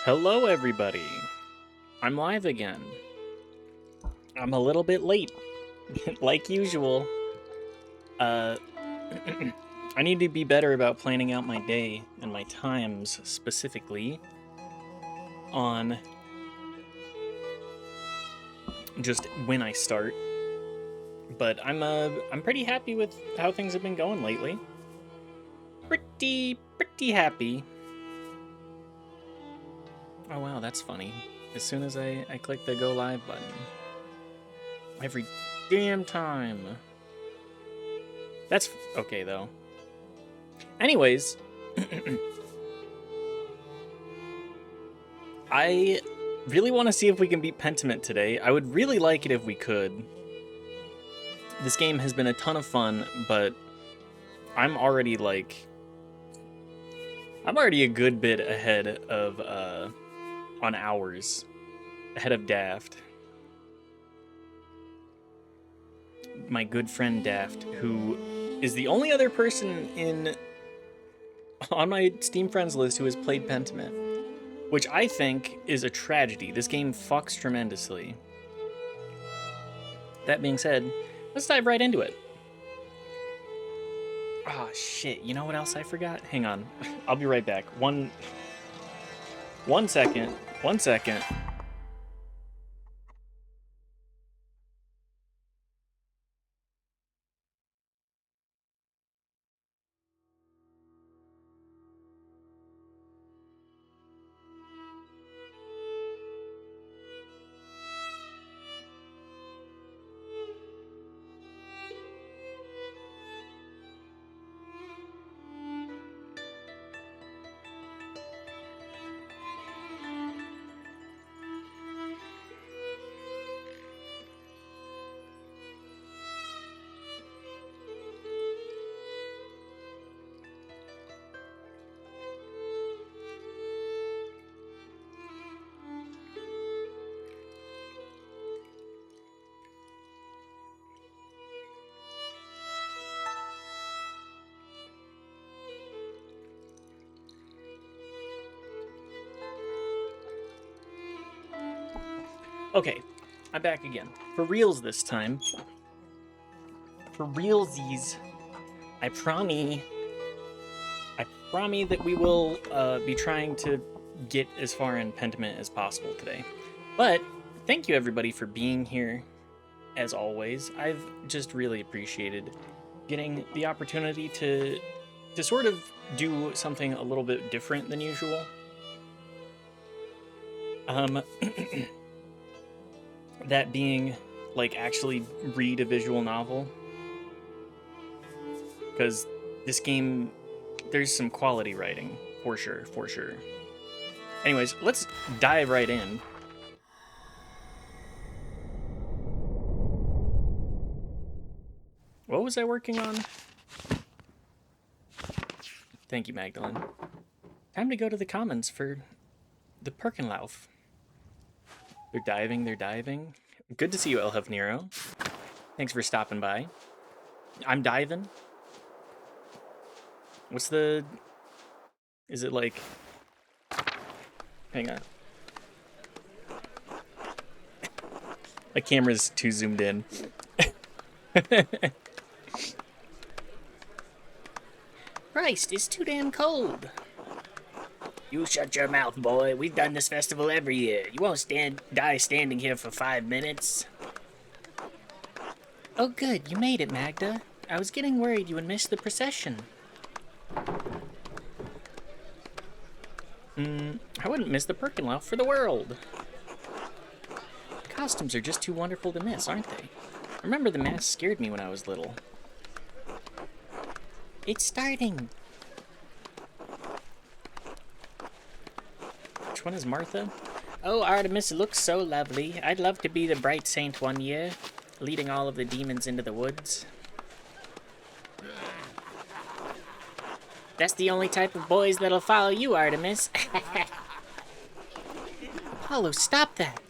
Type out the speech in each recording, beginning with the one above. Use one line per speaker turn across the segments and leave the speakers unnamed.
Hello, everybody. I'm live again. I'm a little bit late, like usual. Uh, I need to be better about planning out my day and my times specifically on just when I start. But I'm pretty happy with how things have been going lately. Pretty happy. Oh wow, that's funny. As soon as I click the go live button. Every damn time. That's okay though. Anyways, I really want to see if we can beat Pentiment today. I would really like it if we could. This game has been a ton of fun, but I'm already a good bit ahead of on hours ahead of Daft. My good friend Daft, who is the only other person on my Steam friends list who has played Pentiment, which I think is a tragedy. This game fucks tremendously. That being said, let's dive right into it. Oh shit, you know what else I forgot? Hang on. I'll be right back. One second. 1 second. Okay, I'm back again. For reals this time. For realsies. I promise that we will be trying to get as far in Pentiment as possible today. But thank you everybody for being here. As always, I've just really appreciated getting the opportunity to sort of do something a little bit different than usual. That being like actually read a visual novel, because this game, there's some quality writing for sure. Anyways, let's dive right in. What was I working on? Thank you, Magdalene. Time to go to the commons for the Perkenlauf. They're diving. Good to see you, Elhef Nero. Thanks for stopping by. I'm diving. What's the... Is it like... Hang on. My camera's too zoomed in. Christ, it's too damn cold. You shut your mouth, boy. We've done this festival every year. You won't die standing here for 5 minutes. Oh good, you made it, Magda. I was getting worried you would miss the procession. I wouldn't miss the Perkenlauf for the world. Costumes are just too wonderful to miss, aren't they? I remember the mask scared me when I was little. It's starting. Which one is Martha? Oh, Artemis looks so lovely. I'd love to be the bright saint one year, leading all of the demons into the woods. That's the only type of boys that'll follow you, Artemis. Apollo, stop that.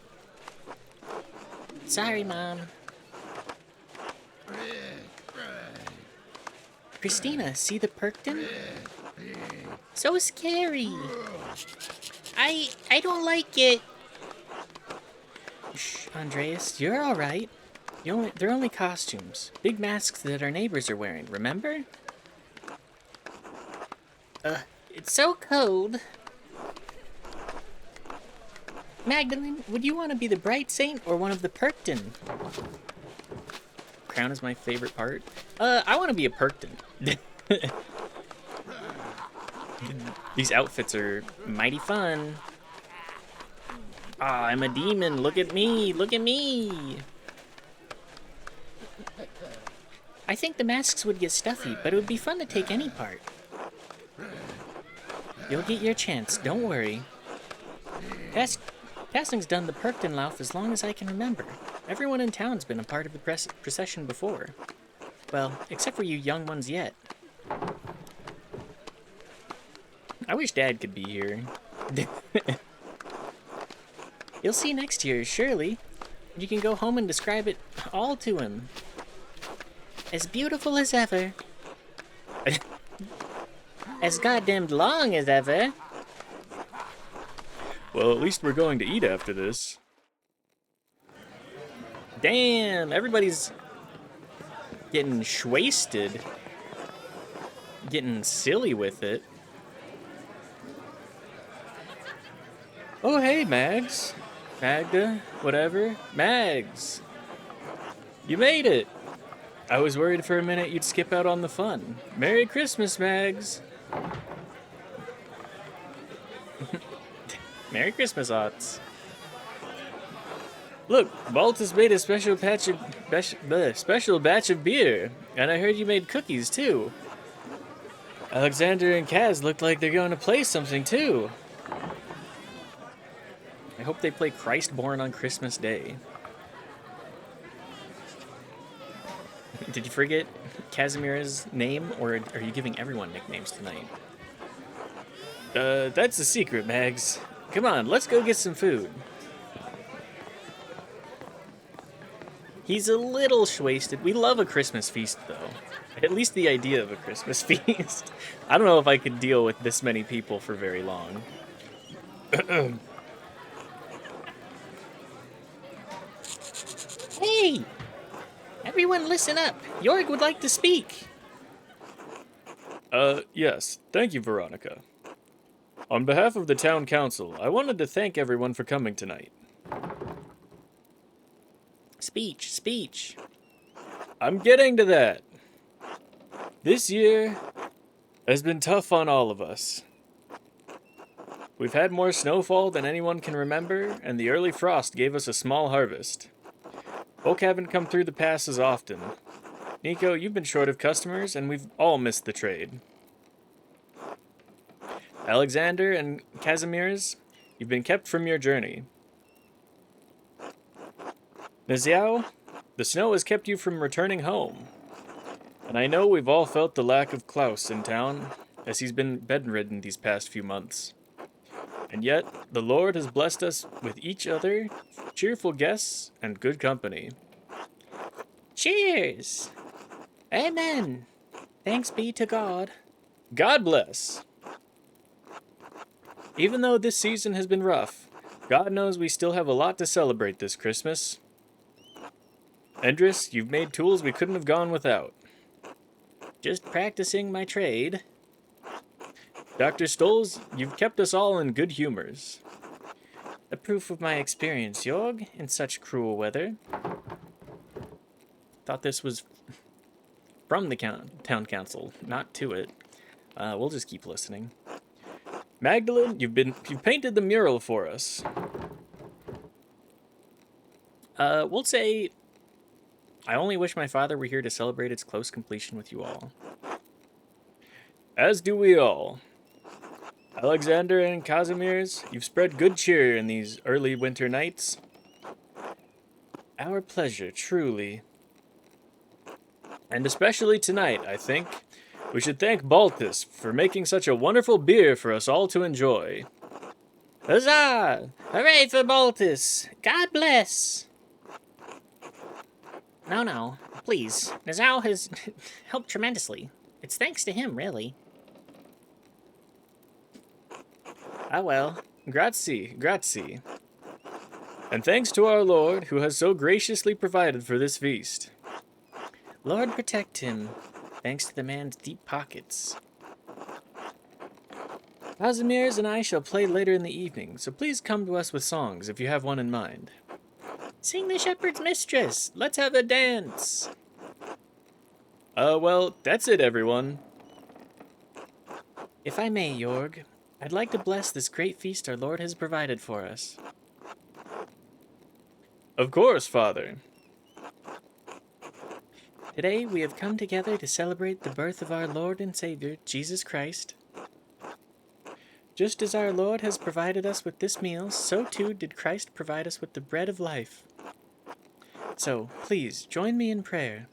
Sorry, Mom. Christina, see the Perkton? So scary.
I don't like it.
Shh, Andreas, you're all right. They're only costumes. Big masks that our neighbors are wearing, remember?
It's so cold.
Magdalene, would you want to be the bright saint or one of the Perkton? Crown is my favorite part. I want to be a Perkton. These outfits are mighty fun. Ah, I'm a demon. Look at me. Look at me. I think the masks would get stuffy, but it would be fun to take any part. You'll get your chance. Don't worry. Passing's done the Perkton as long as I can remember. Everyone in town's been a part of the procession before. Well, except for you young ones yet. I wish Dad could be here. You'll see next year, surely. You can go home and describe it all to him. As beautiful as ever. As goddamned long as ever. Well, at least we're going to eat after this. Damn, everybody's getting shwasted. Getting silly with it. Oh, hey, Mags. Magda, whatever. Mags. You made it. I was worried for a minute you'd skip out on the fun. Merry Christmas, Mags. Merry Christmas, Otts. Look, Balt has made a special batch of beer, and I heard you made cookies too. Alexander and Kaz look like they're going to play something too. I hope they play Christ Born on Christmas Day. Did you forget Casimir's name, or are you giving everyone nicknames tonight? That's a secret, Mags. Come on, let's go get some food. He's a little shwasted. We love a Christmas feast, though. At least the idea of a Christmas feast. I don't know if I could deal with this many people for very long.
Hey! Everyone listen up. Jorg would like to speak.
Yes. Thank you, Veronica. On behalf of the town council, I wanted to thank everyone for coming tonight.
Speech.
I'm getting to that. This year has been tough on all of us. We've had more snowfall than anyone can remember, and the early frost gave us a small harvest. Folk haven't come through the pass as often. Nico, you've been short of customers, and we've all missed the trade. Alexander and Casimir's, you've been kept from your journey. Niziao, the snow has kept you from returning home. And I know we've all felt the lack of Klaus in town, as he's been bedridden these past few months. And yet, the Lord has blessed us with each other, cheerful guests, and good company.
Cheers! Amen. Thanks be to God.
God bless! Even though this season has been rough, God knows we still have a lot to celebrate this Christmas. Endris, you've made tools we couldn't have gone without.
Just practicing my trade.
Dr. Stolz, you've kept us all in good humors.
A proof of my experience, Jorg, in such cruel weather.
Thought this was from the town council, not to it. We'll just keep listening. Magdalene, you've painted the mural for us. We'll say, I only wish my father were here to celebrate its close completion with you all. As do we all. Alexander and Casimir's, you've spread good cheer in these early winter nights. Our pleasure, truly. And especially tonight, I think, we should thank Baltus for making such a wonderful beer for us all to enjoy.
Huzzah! Hooray for Baltus! God bless! No, please. Nizao has helped tremendously. It's thanks to him, really.
Ah well, Grazie, grazie. And thanks to our Lord, who has so graciously provided for this feast.
Lord protect him, thanks to the man's deep pockets.
Kazimierz and I shall play later in the evening, so please come to us with songs if you have one in mind.
Sing the shepherd's mistress. Let's have a dance.
Well, that's it, everyone.
If I may, Jorg, I'd like to bless this great feast our Lord has provided for us.
Of course, Father.
Today we have come together to celebrate the birth of our Lord and Savior, Jesus Christ. Just as our Lord has provided us with this meal, so too did Christ provide us with the bread of life. So, please, join me in prayer.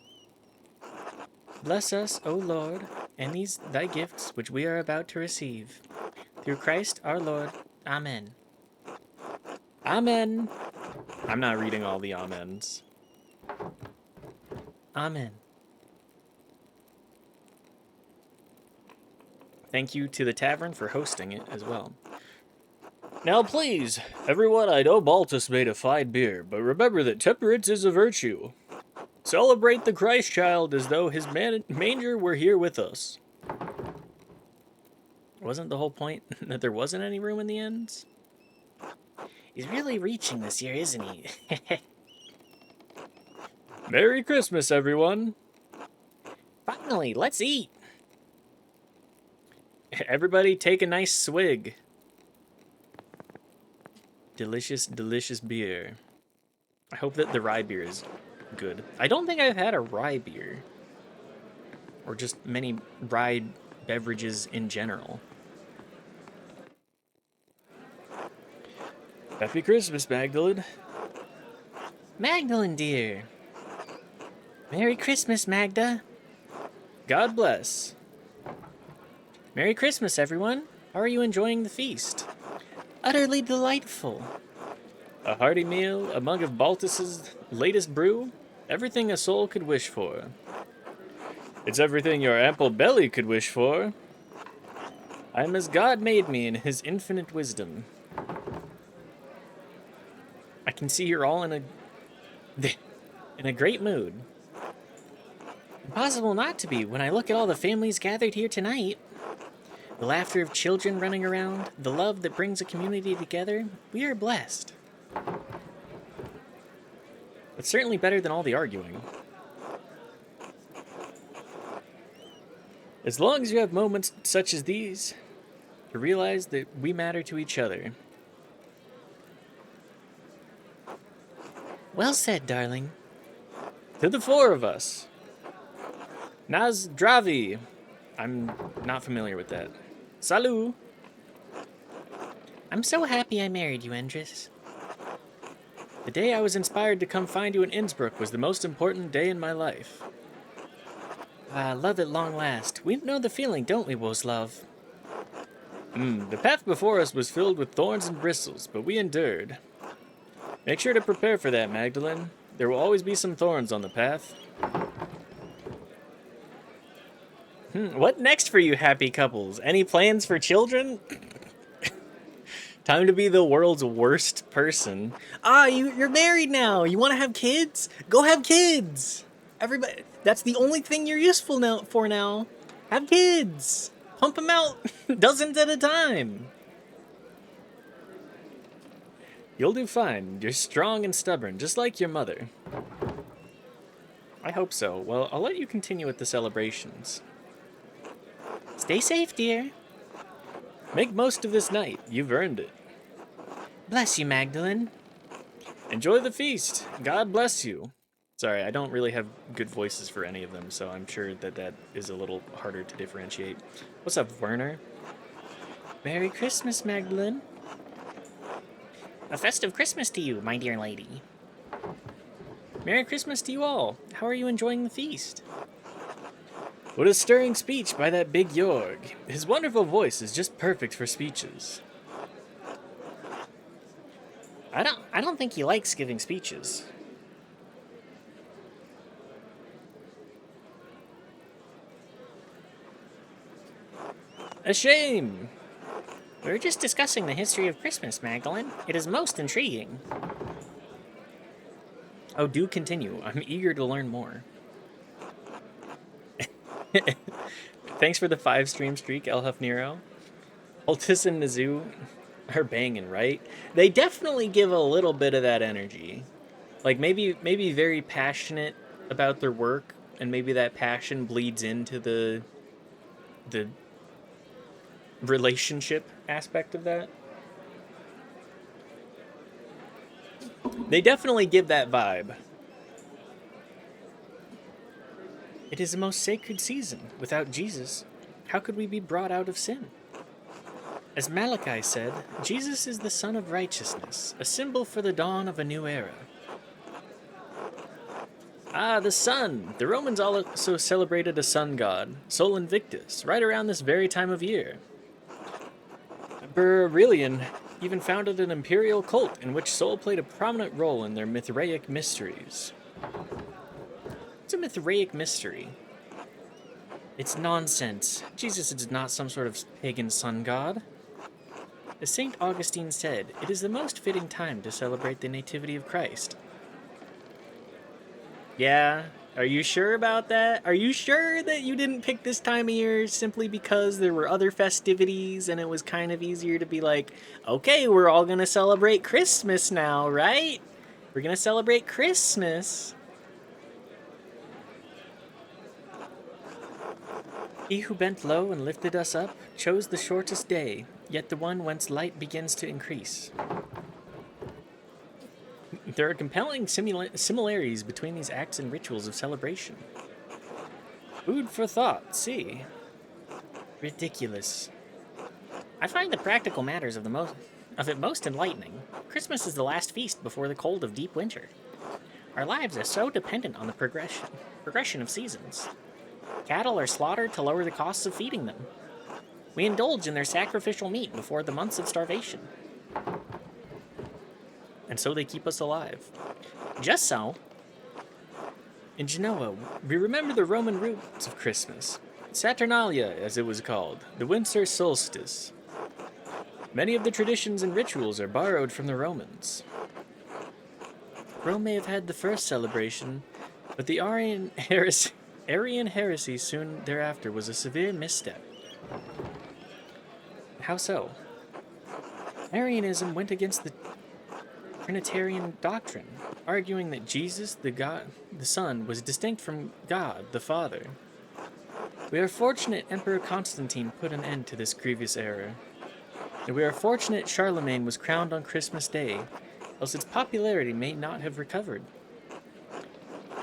Bless us, O Lord, and these thy gifts which we are about to receive. Through Christ our Lord. Amen.
Amen. I'm not reading all the amens.
Amen.
Thank you to the tavern for hosting it as well. Now please, everyone, I know Baltus made a fine beer, but remember that temperance is a virtue. Celebrate the Christ child as though his manger were here with us.
Wasn't the whole point that there wasn't any room in the ends? He's really reaching this year, isn't he?
Merry Christmas, everyone.
Finally, let's eat.
Everybody take a nice swig. Delicious, delicious beer. I hope that the rye beer is good. I don't think I've had a rye beer. Or just many rye beverages in general. Happy Christmas, Magdalene.
Magdalene, dear. Merry Christmas, Magda.
God bless.
Merry Christmas, everyone. How are you enjoying the feast? Utterly delightful.
A hearty meal, a mug of Baltus's latest brew, everything a soul could wish for. It's everything your ample belly could wish for. I am as God made me in his infinite wisdom. I can see you're all in a great mood.
Impossible not to be when I look at all the families gathered here tonight. The laughter of children running around, the love that brings a community together. We are blessed.
It's certainly better than all the arguing. As long as you have moments such as these, to realize that we matter to each other.
Well said, darling.
To the four of us. Nazdravi. I'm not familiar with that. Salut.
I'm so happy I married you, Endris.
The day I was inspired to come find you in Innsbruck was the most important day in my life.
Love at long last. We know the feeling, don't we, Woslov?
The path before us was filled with thorns and bristles, but we endured. Make sure to prepare for that, Magdalene. There will always be some thorns on the path.
What next for you happy couples? Any plans for children?
Time to be the world's worst person.
You're married now. You want to have kids? Go have kids. Everybody, that's the only thing you're useful now. Have kids. Pump them out dozens at a time.
You'll do fine. You're strong and stubborn, just like your mother. I hope so. Well, I'll let you continue with the celebrations.
Stay safe, dear.
Make most of this night. You've earned it.
Bless you, Magdalene.
Enjoy the feast. God bless you. Sorry, I don't really have good voices for any of them, so I'm sure that is a little harder to differentiate. What's up, Werner?
Merry Christmas, Magdalene.
A festive Christmas to you, my dear lady. Merry Christmas to you all. How are you enjoying the feast? What a stirring speech by that big Jorg. His wonderful voice is just perfect for speeches.
I don't think he likes giving speeches.
A shame!
We were just discussing the history of Christmas, Magdalene. It is most intriguing.
Oh, do continue. I'm eager to learn more. Thanks for the 5-stream streak, Elhuff Nero. Altus and Nizu are banging, right? They definitely give a little bit of that energy. Like maybe very passionate about their work, and maybe that passion bleeds into the relationship aspect of that. They definitely give that vibe.
It is a most sacred season. Without Jesus, how could we be brought out of sin? As Malachi said, Jesus is the Son of Righteousness, a symbol for the dawn of a new era.
Ah, the sun! The Romans also celebrated a sun god, Sol Invictus, right around this very time of year. Emperor Aurelian even founded an imperial cult in which Sol played a prominent role in their Mithraic mysteries.
What's a Mithraic mystery? It's nonsense. Jesus is not some sort of pagan sun god. As St. Augustine said, it is the most fitting time to celebrate the nativity of Christ.
Yeah, are you sure about that? Are you sure that you didn't pick this time of year simply because there were other festivities and it was kind of easier to be like, okay, we're all gonna celebrate Christmas now, right? We're gonna celebrate Christmas.
He who bent low and lifted us up chose the shortest day, yet the one whence light begins to increase.
There are compelling similarities between these acts and rituals of celebration. Food for thought, see.
Ridiculous. I find the practical matters of it most enlightening. Christmas is the last feast before the cold of deep winter. Our lives are so dependent on the progression of seasons. Cattle are slaughtered to lower the costs of feeding them. We indulge in their sacrificial meat before the months of starvation.
And so they keep us alive.
Just so.
In Genoa, we remember the Roman roots of Christmas. Saturnalia, as it was called, the winter solstice. Many of the traditions and rituals are borrowed from the Romans.
Rome may have had the first celebration, but the Arian heresy soon thereafter was a severe misstep. How so? Arianism went against the Trinitarian doctrine, arguing that Jesus, the Son, was distinct from God, the Father. We are fortunate Emperor Constantine put an end to this grievous error. And we are fortunate Charlemagne was crowned on Christmas Day, else its popularity may not have recovered.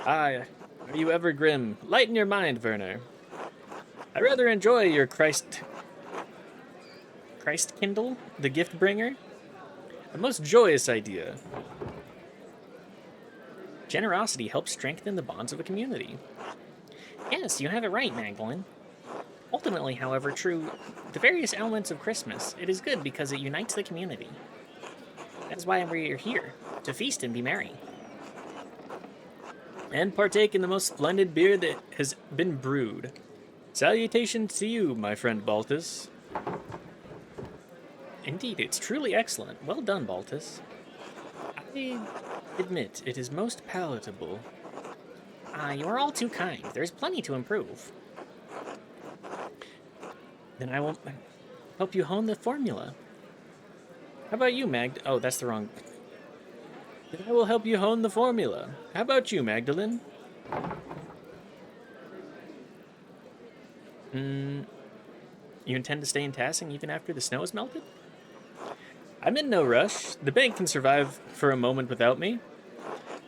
Ah, are you ever grim? Lighten your mind, Werner. I rather enjoy your Christ Kindle, the gift bringer. A most joyous idea.
Generosity helps strengthen the bonds of a community. Yes, you have it right, Magdalene. Ultimately, however, true the various elements of Christmas, it is good because it unites the community. That is why we are here, to feast and be merry.
And partake in the most splendid beer that has been brewed. Salutations to you, my friend Baltus.
Indeed, it's truly excellent. Well done, Baltus.
I admit it is most palatable.
You are all too kind. There's plenty to improve.
Then I will help you hone the formula. How about you, Oh, that's the wrong... Then I will help you hone the formula. How about you, Magdalene?
You intend to stay in Tassing even after the snow is melted?
I'm in no rush. The bank can survive for a moment without me.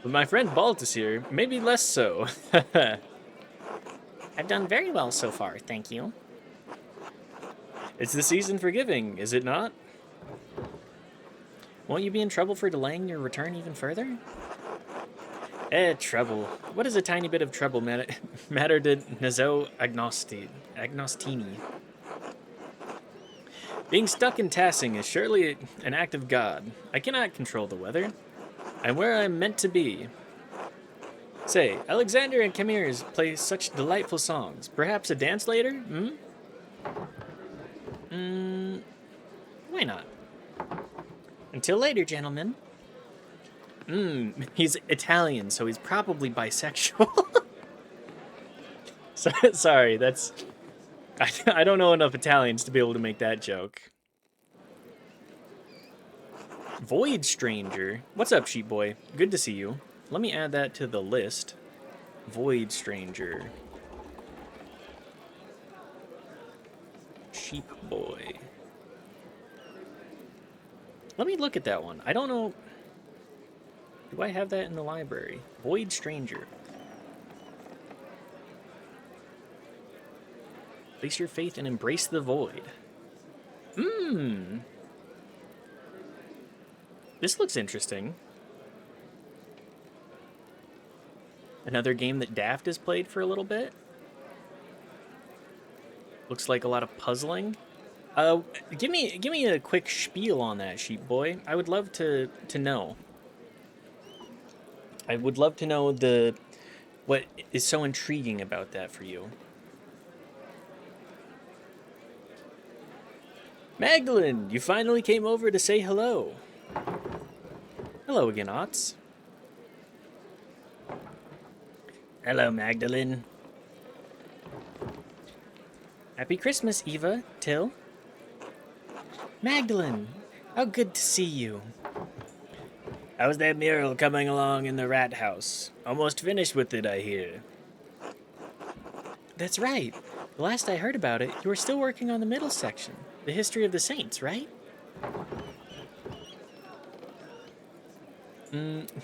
But my friend Baltus here, maybe less so.
I've done very well so far, thank you.
It's the season for giving, is it not?
Won't you be in trouble for delaying your return even further?
Trouble. What does a tiny bit of trouble matter to Nazo Agnostini? Being stuck in Tassing is surely an act of God. I cannot control the weather. I'm where I'm meant to be. Say, Alexander and Camirs play such delightful songs. Perhaps a dance later,
What
Why not? Until later, gentlemen. He's Italian, so he's probably bisexual. Sorry, that's... I don't know enough Italians to be able to make that joke. Void Stranger. What's up, Sheep Boy? Good to see you. Let me add that to the list. Void Stranger. Sheep Boy. Let me look at that one. I don't know... Do I have that in the library? Void Stranger. Place your faith and embrace the void. This looks interesting. Another game that Daft has played for a little bit. Looks like a lot of puzzling. Give me a quick spiel on that, Sheep Boy. I would love to know. I would love to know what is so intriguing about that for you. Magdalene, you finally came over to say hello. Hello again, Otts. Hello, Magdalene. Happy Christmas, Eva, Till. Magdalene, how good to see you. How's that mural coming along in the rat house? Almost finished with it, I hear. That's right. The last I heard about it, you were still working on the middle section. The history of the saints, right?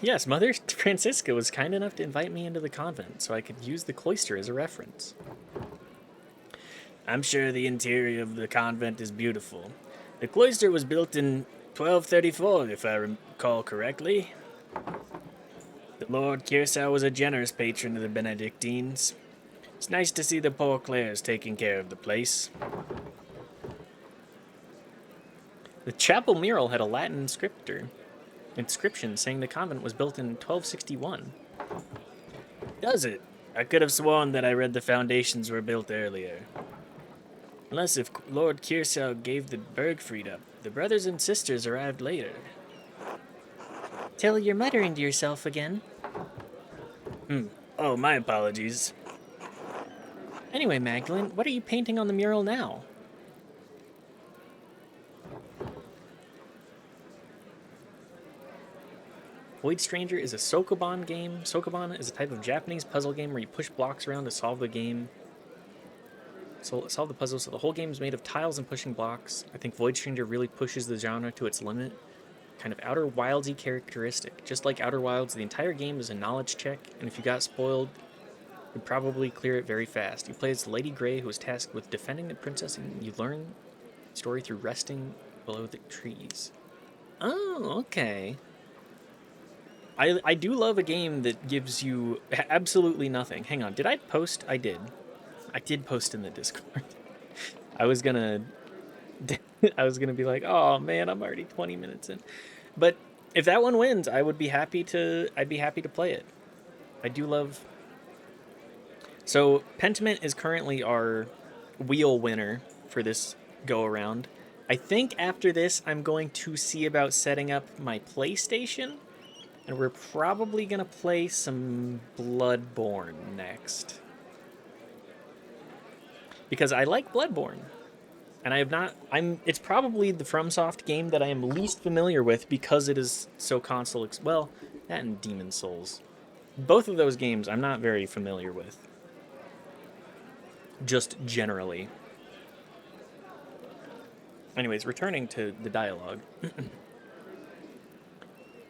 Yes, Mother Francisca was kind enough to invite me into the convent so I could use the cloister as a reference. I'm sure the interior of the convent is beautiful. The cloister was built in 1234, if I recall correctly. The Lord Kirsau was a generous patron of the Benedictines. It's nice to see the poor Clares taking care of the place. The chapel mural had a Latin inscription saying the convent was built in 1261. Does it? I could have sworn that I read the foundations were built earlier. Unless if Lord Kirsau gave the Bergfried up, the brothers and sisters arrived later. Till, you're muttering to yourself again. Oh, my apologies. Anyway, Magdalene, what are you painting on the mural now? Void Stranger is a Sokoban game. Sokoban is a type of Japanese puzzle game where you push blocks around to solve the game. Solve the puzzle. So the whole game is made of tiles and pushing blocks. I think Void Stranger really pushes the genre to its limit. Kind of Outer Wildsy characteristic. Just like Outer Wilds, the entire game is a knowledge check, and if you got spoiled, you'd probably clear it very fast. You play as Lady Grey, who is tasked with defending the princess, and you learn the story through resting below the trees. Oh, okay. I do love a game that gives you absolutely nothing. Hang on, did I post? I did. I did post in the Discord. I was gonna be like, oh man, I'm already 20 minutes in. But if that one wins, I'd be happy to play it. I do love. So Pentiment is currently our wheel winner for this go around. I think after this, I'm going to see about setting up my PlayStation. And we're probably going to play some Bloodborne next. Because I like Bloodborne. And it's probably the FromSoft game that I am least familiar with because it is so console... well, that and Demon's Souls. Both of those games I'm not very familiar with. Just generally. Anyways, returning to the dialogue.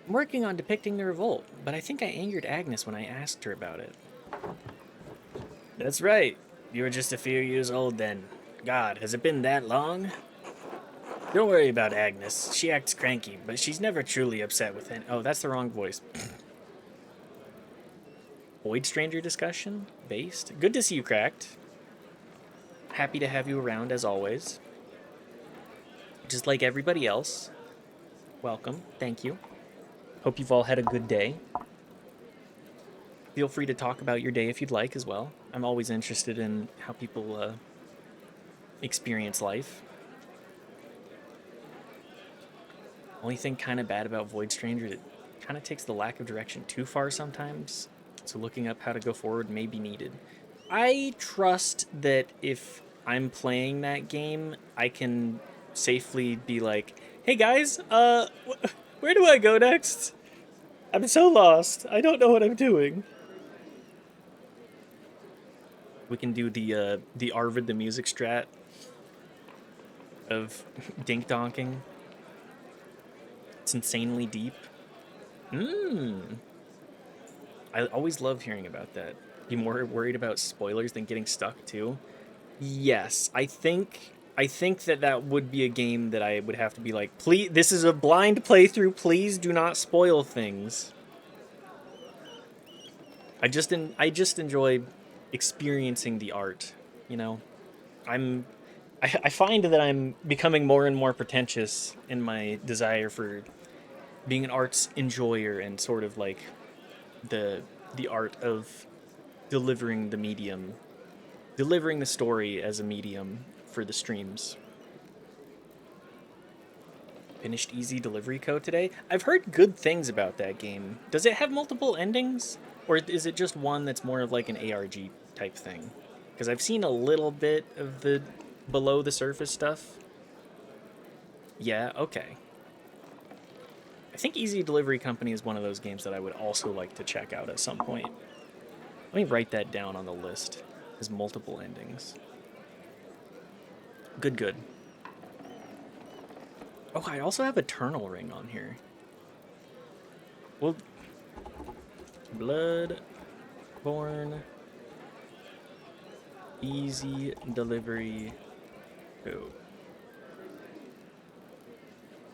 I'm working on depicting the revolt, but I think I angered Agnes when I asked her about it. That's right. You were just a few years old then. God, has it been that long? Don't worry about Agnes. She acts cranky, but she's never truly upset with it. Oh, that's the wrong voice. Void Stranger discussion? Based? Good to see you, Cracked. Happy to have you around, as always. Just like everybody else. Welcome. Thank you. Hope you've all had a good day. Feel free to talk about your day if you'd like as well. I'm always interested in how people experience life. Only thing kind of bad about Void Stranger, it kind of takes the lack of direction too far sometimes. So looking up how to go forward may be needed. I trust that if I'm playing that game, I can safely be like, "Hey guys, where do I go next? I'm so lost. I don't know what I'm doing." We can do the Arvid the music strat of dink donking. It's insanely deep. Mmm. I always love hearing about that. Be more worried about spoilers than getting stuck too. Yes, I think that that would be a game that I would have to be like, please, this is a blind playthrough. Please do not spoil things. I just enjoy experiencing the art. You know, I'm I find that I'm becoming more and more pretentious in my desire for being an arts enjoyer and sort of like the the art of delivering the medium, delivering the story as a medium for the streams. Finished Easy Delivery Co. today. I've heard good things about that game. Does it have multiple endings? Or is it just one that's more of like an ARG type thing? Because I've seen a little bit of the below the surface stuff. Yeah, okay. I think Easy Delivery Company is one of those games that I would also like to check out at some point. Let me write that down on the list. Has multiple endings. Good, good. Oh, I also have Eternal Ring on here. Well, Bloodborne Easy Delivery. Oh.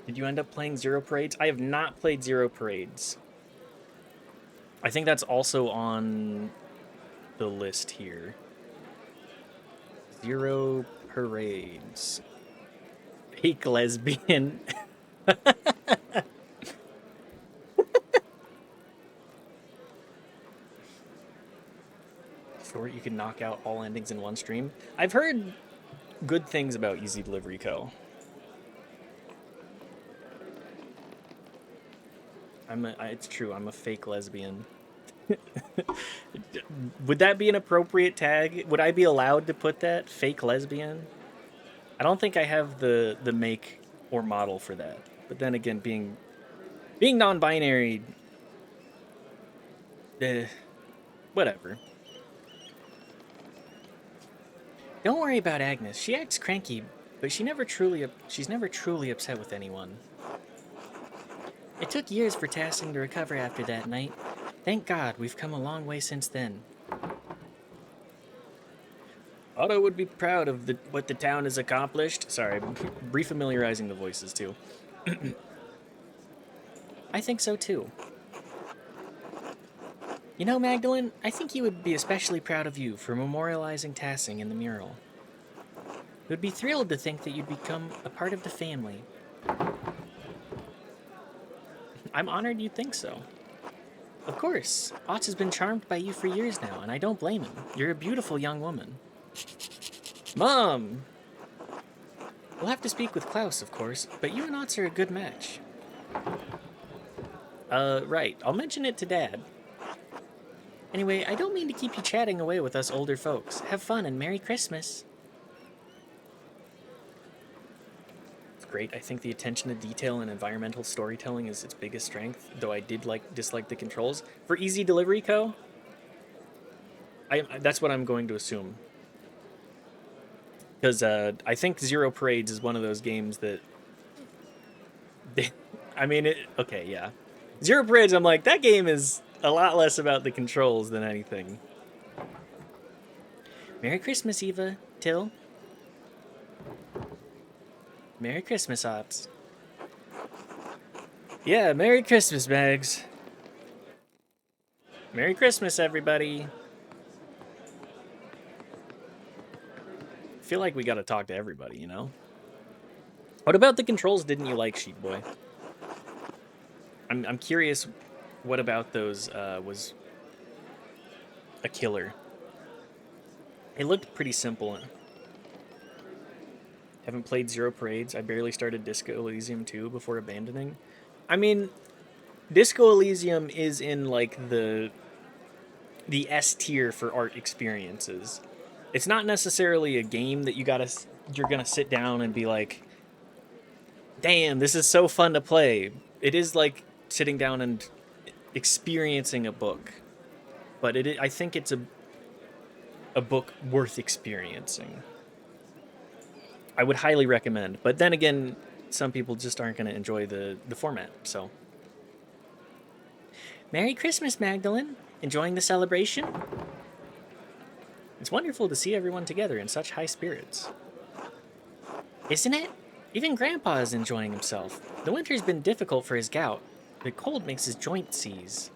Did you end up playing Zero Parades? I have not played Zero Parades. I think that's also on the list here. Zero Parades. Fake lesbian. Or you can knock out all endings in one stream. I've heard good things about Easy Delivery Co. It's true. I'm a fake lesbian. Would that be an appropriate tag? Would I be allowed to put that? Fake lesbian? I don't think I have the make or model for that. But then again, being non-binary, whatever. Don't worry about Agnes. She acts cranky, but she's never truly upset with anyone. It took years for Tassing to recover after that night. Thank God, we've come a long way since then. Otto would be proud of what the town has accomplished. Sorry, refamiliarizing the voices too. I think so too. You know, Magdalene, I think he would be especially proud of you for memorializing Tassing in the mural. He would be thrilled to think that you'd become a part of the family. I'm honored you think so. Of course, Otts has been charmed by you for years now, and I don't blame him. You're a beautiful young woman. Mom! We'll have to speak with Klaus, of course, but you and Otts are a good match. Right. I'll mention it to Dad. Anyway, I don't mean to keep you chatting away with us older folks. Have fun and Merry Christmas. It's great. I think the attention to detail and environmental storytelling is its biggest strength, though I did dislike the controls. For Easy Delivery Co., that's what I'm going to assume. Because I think Zero Parades is one of those games that... okay, yeah. Zero Parades, I'm like, that game is a lot less about the controls than anything. Merry Christmas, Eva. Till. Merry Christmas, Ops. Yeah, Merry Christmas, Bags. Merry Christmas, everybody. I feel like we gotta talk to everybody, you know? What about the controls didn't you like, Sheep Boy? I'm curious what about those was a killer. It looked pretty simple. Haven't played Zero Parades. I barely started Disco Elysium 2 before abandoning. I mean, Disco Elysium is in like the S tier for art experiences. It's not necessarily a game that you're gonna sit down and be like, damn, this is so fun to play. It is like sitting down and experiencing a book, but I think it's a book worth experiencing. I would highly recommend, but then again, some people just aren't going to enjoy the format. So,
Merry Christmas, Magdalene. Enjoying the celebration?
it's wonderful to see everyone together in such high spirits.
Isn't it? Even Grandpa is enjoying himself. The winter's been difficult for his gout. The cold makes his joints seize.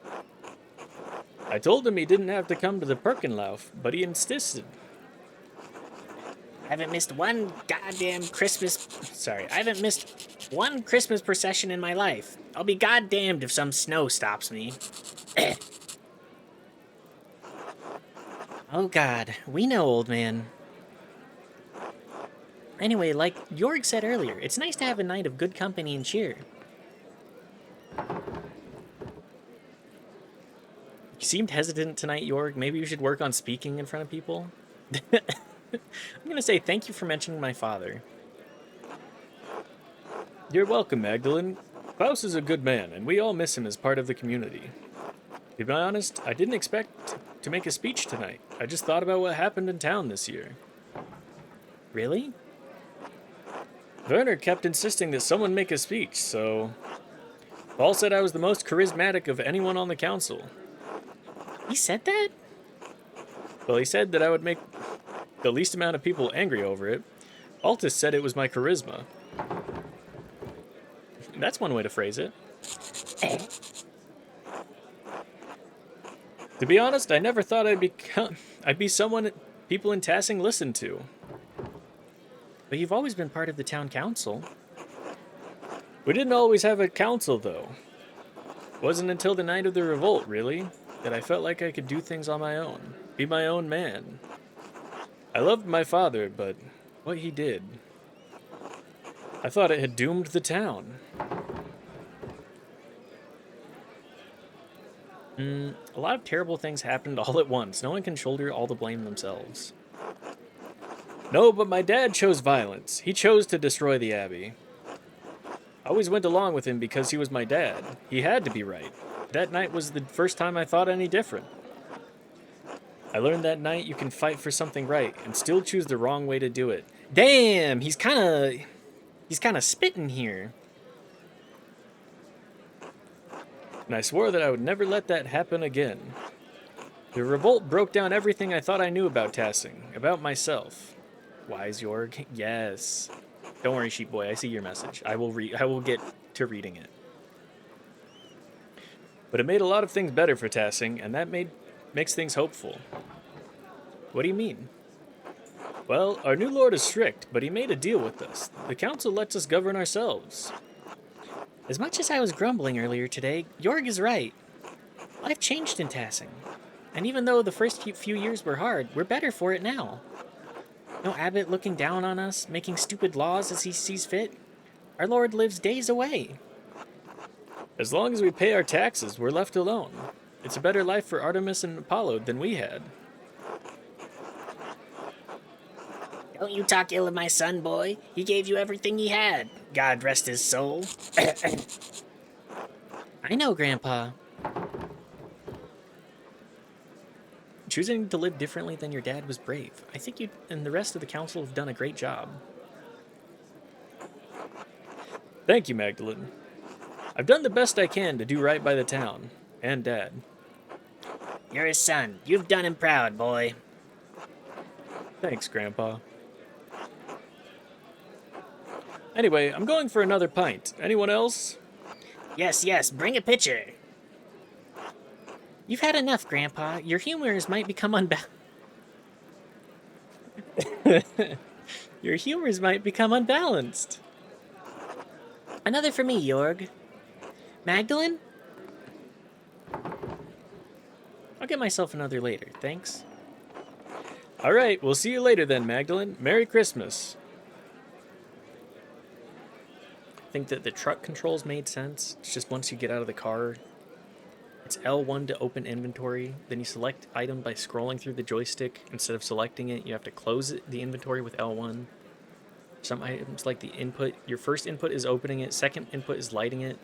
I told him he didn't have to come to the Perkenlauf, but he insisted.
I haven't missed one procession in my life. I'll be goddamned if some snow stops me. Oh God, we know, old man. Anyway, like Jorg said earlier, it's nice to have a night of good company and cheer.
You seemed hesitant tonight, Jorg. Maybe you should work on speaking in front of people. I'm going to say thank you for mentioning my father. You're welcome, Magdalene. Klaus is a good man, and we all miss him as part of the community. To be honest, I didn't expect to make a speech tonight. I just thought about what happened in town this year.
Really?
Werner kept insisting that someone make a speech, so Paul said I was the most charismatic of anyone on the council.
He said that?
Well, he said that I would make the least amount of people angry over it. Altus said it was my charisma. That's one way to phrase it. To be honest, I never thought I'd be someone people in Tassing listened to.
But you've always been part of the town council.
We didn't always have a council, though. It wasn't until the night of the revolt, really, that I felt like I could do things on my own, be my own man. I loved my father, but what he did, I thought it had doomed the town. A lot of terrible things happened all at once. No one can shoulder all the blame themselves. No, but my dad chose violence. He chose to destroy the Abbey. I always went along with him because he was my dad. He had to be right. That night was the first time I thought any different. I learned that night you can fight for something right and still choose the wrong way to do it.
Damn, he's kind of spitting here.
And I swore that I would never let that happen again. The revolt broke down everything I thought I knew about Tassing, about myself. Wise Jorg, yes. Don't worry, sheep boy, I see your message. I will get to reading it. But it made a lot of things better for Tassing, and that makes things hopeful. What do you mean? Well, our new lord is strict, but he made a deal with us. The council lets us govern ourselves.
As much as I was grumbling earlier today, Jorg is right. Life changed in Tassing. And even though the first few years were hard, we're better for it now. No abbot looking down on us, making stupid laws as he sees fit. Our lord lives days away.
As long as we pay our taxes, we're left alone. It's a better life for Artemis and Apollo than we had.
Don't you talk ill of my son, boy. He gave you everything he had. God rest his soul. I know, Grandpa.
Choosing to live differently than your dad was brave. I think you and the rest of the council have done a great job. Thank you, Magdalene. I've done the best I can to do right by the town. And Dad.
You're his son. You've done him proud, boy.
Thanks, Grandpa. Anyway, I'm going for another pint. Anyone else?
Yes, bring a pitcher. You've had enough, Grandpa. Your humors might become Your humors might become unbalanced. Another for me, Jorg. Magdalene?
I'll get myself another later, thanks. Alright, we'll see you later then, Magdalene. Merry Christmas. think that the truck controls made sense. It's just once you get out of the car, it's L1 to open inventory. Then you select item by scrolling through the joystick. Instead of selecting it, you have to close the inventory with L1. Some items like the input, your first input is opening it, second input is lighting it.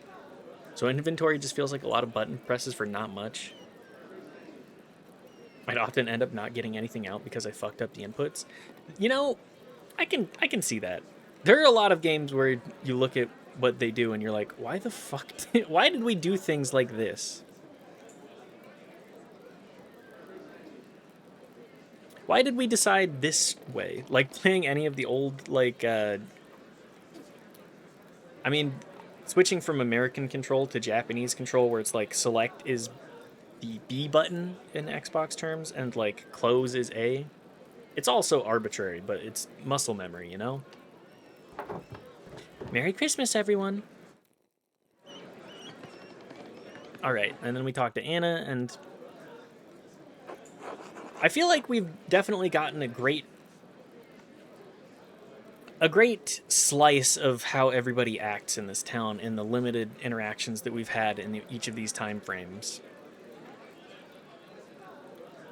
So inventory just feels like a lot of button presses for not much. I'd often end up not getting anything out because I fucked up the inputs. You know, I can see that. There are a lot of games where you look at what they do and you're like, why the fuck why did we do things like this? Why did we decide this way? Like playing any of the old, like, I mean, switching from American control to Japanese control, where it's like select is the B button in Xbox terms and like close is A. It's also arbitrary, but it's muscle memory, you know? Merry Christmas, everyone! Alright, and then we talk to Anna, and I feel like we've definitely gotten a great slice of how everybody acts in this town in the limited interactions that we've had in each of these time frames.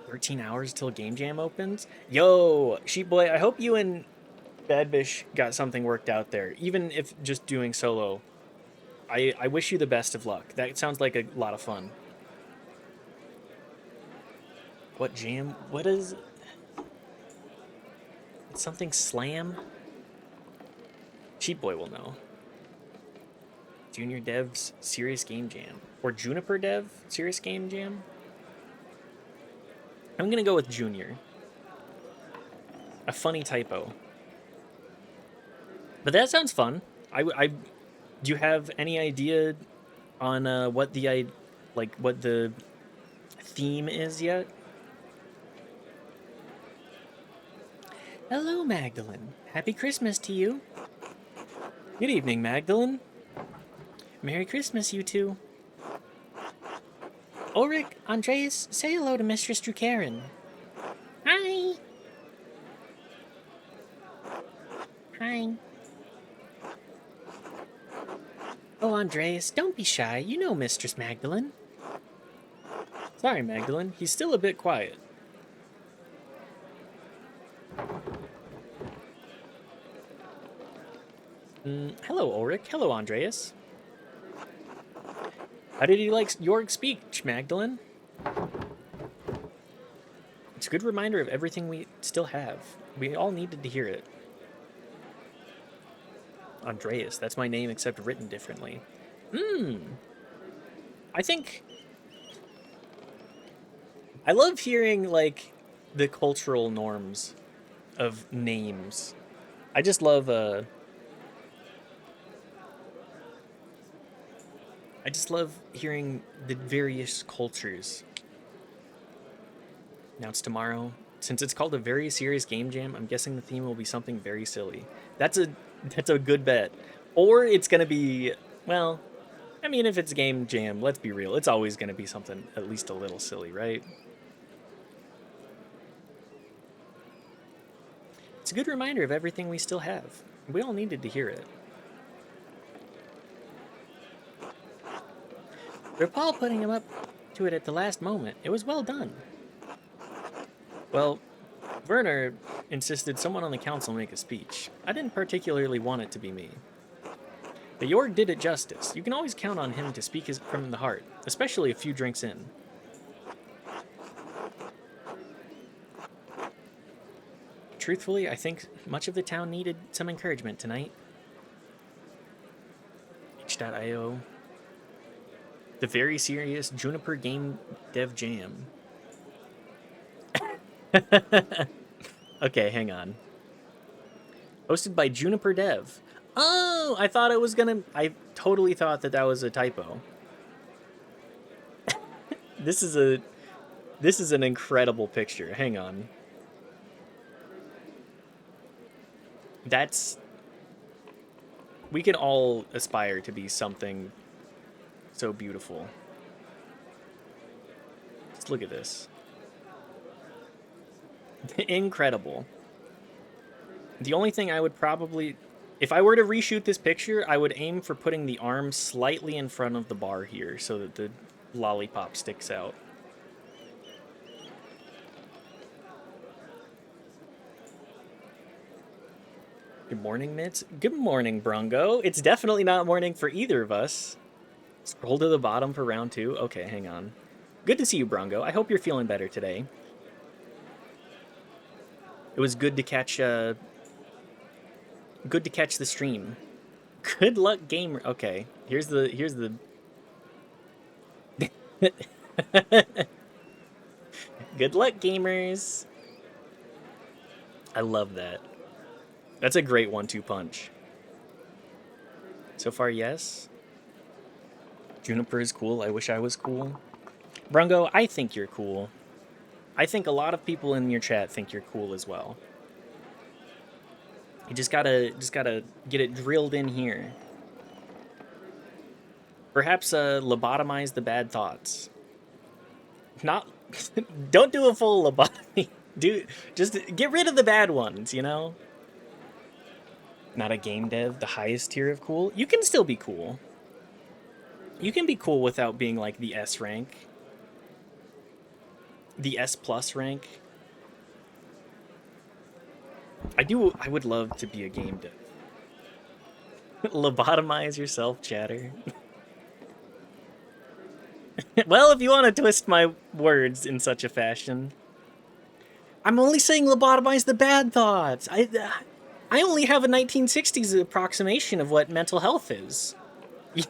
13 hours till Game Jam opens? Yo, Sheep Boy, I hope you and Badbish got something worked out there. Even if just doing solo, I wish you the best of luck. That sounds like a lot of fun. What jam? What is... It's something slam? Sheep Boy will know. Junior Dev's Serious Game Jam. Or Juniper Dev Serious Game Jam? I'm gonna go with Junior. A funny typo. But that sounds fun. Do you have any idea on what the what the theme is yet? Hello, Magdalene. Happy Christmas to you. Good evening, Magdalene. Merry Christmas, you two. Ulrich, Andreas, say hello to Mistress Drukarin. Hi. Hi. Oh, Andreas, don't be shy. You know Mistress Magdalene. Sorry, Magdalene. He's still a bit quiet. Hello, Ulrich. Hello, Andreas. How did you like Jorg's speech, Magdalene? It's a good reminder of everything we still have. We all needed to hear it. Andreas, that's my name except written differently. I think... I love hearing, like, the cultural norms of names. I just love, I just love hearing the various cultures. Now it's tomorrow. Since it's called a very serious game jam, I'm guessing the theme will be something very silly. That's a good bet. Or it's gonna be, well, I mean, if it's game jam, let's be real. It's always gonna be something at least a little silly, right? It's a good reminder of everything we still have. We all needed to hear it. For Paul putting him up to it at the last moment, it was well done. Well, Werner insisted someone on the council make a speech. I didn't particularly want it to be me. But Jorg did it justice. You can always count on him to speak from the heart, especially a few drinks in. Truthfully, I think much of the town needed some encouragement tonight. Itch.io. The very serious Juniper Game Dev Jam. Okay, hang on. Hosted by Juniper Dev. Oh, I thought it was gonna... I totally thought that was a typo. This is an incredible picture. Hang on. That's... We can all aspire to be something so beautiful. Just look at this. Incredible. The only thing I would probably If I were to reshoot this picture, I would aim for putting the arm slightly in front of the bar here so that the lollipop sticks out. Good morning, Mitz. Good morning, Brungo. It's definitely not morning for either of us. Scroll to the bottom for round 2. Okay, hang on. Good to see you, Brungo. I hope you're feeling better today. It was good to catch the stream. Good luck, gamer. Okay, here's the Good luck, gamers. I love that. That's a great 1-2 punch. So far, yes. Juniper is cool. I wish I was cool. Brungo, I think you're cool. I think a lot of people in your chat think you're cool as well. You just gotta get it drilled in here. Perhaps lobotomize the bad thoughts. Not, don't do a full lobotomy. Just get rid of the bad ones, you know? Not a game dev, the highest tier of cool. You can still be cool. You can be cool without being like the S rank. The S plus rank. I would love to be a game dev. Lobotomize yourself, chatter. Well, if you want to twist my words in such a fashion. I'm only saying lobotomize the bad thoughts. I only have a 1960s approximation of what mental health is.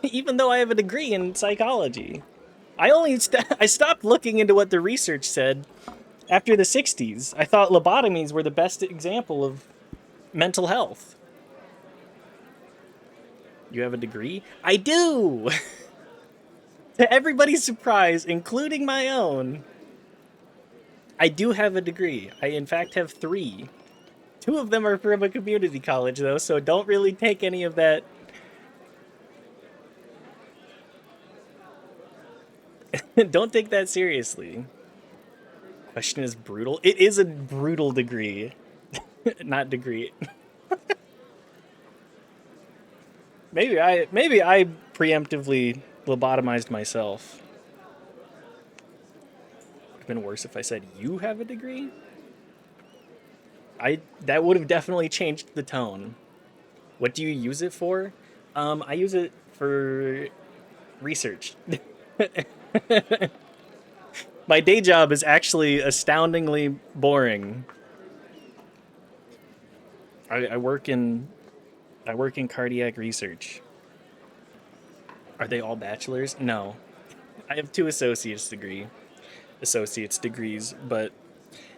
Even though I have a degree in psychology. I stopped looking into what the research said after the 60s. I thought lobotomies were the best example of mental health. You have a degree? I do! To everybody's surprise, including my own, I do have a degree. I, in fact, have 3. 2 of them are from a community college, though, so don't really take any of that. Don't take that seriously. Question is brutal. It is a brutal degree. Not degree. Maybe I preemptively lobotomized myself. Would have been worse if I said you have a degree. That would have definitely changed the tone. What do you use it for? I use it for research. My day job is actually astoundingly boring. I work in cardiac research. Are they all bachelors? No. I have 2 associate's degrees, but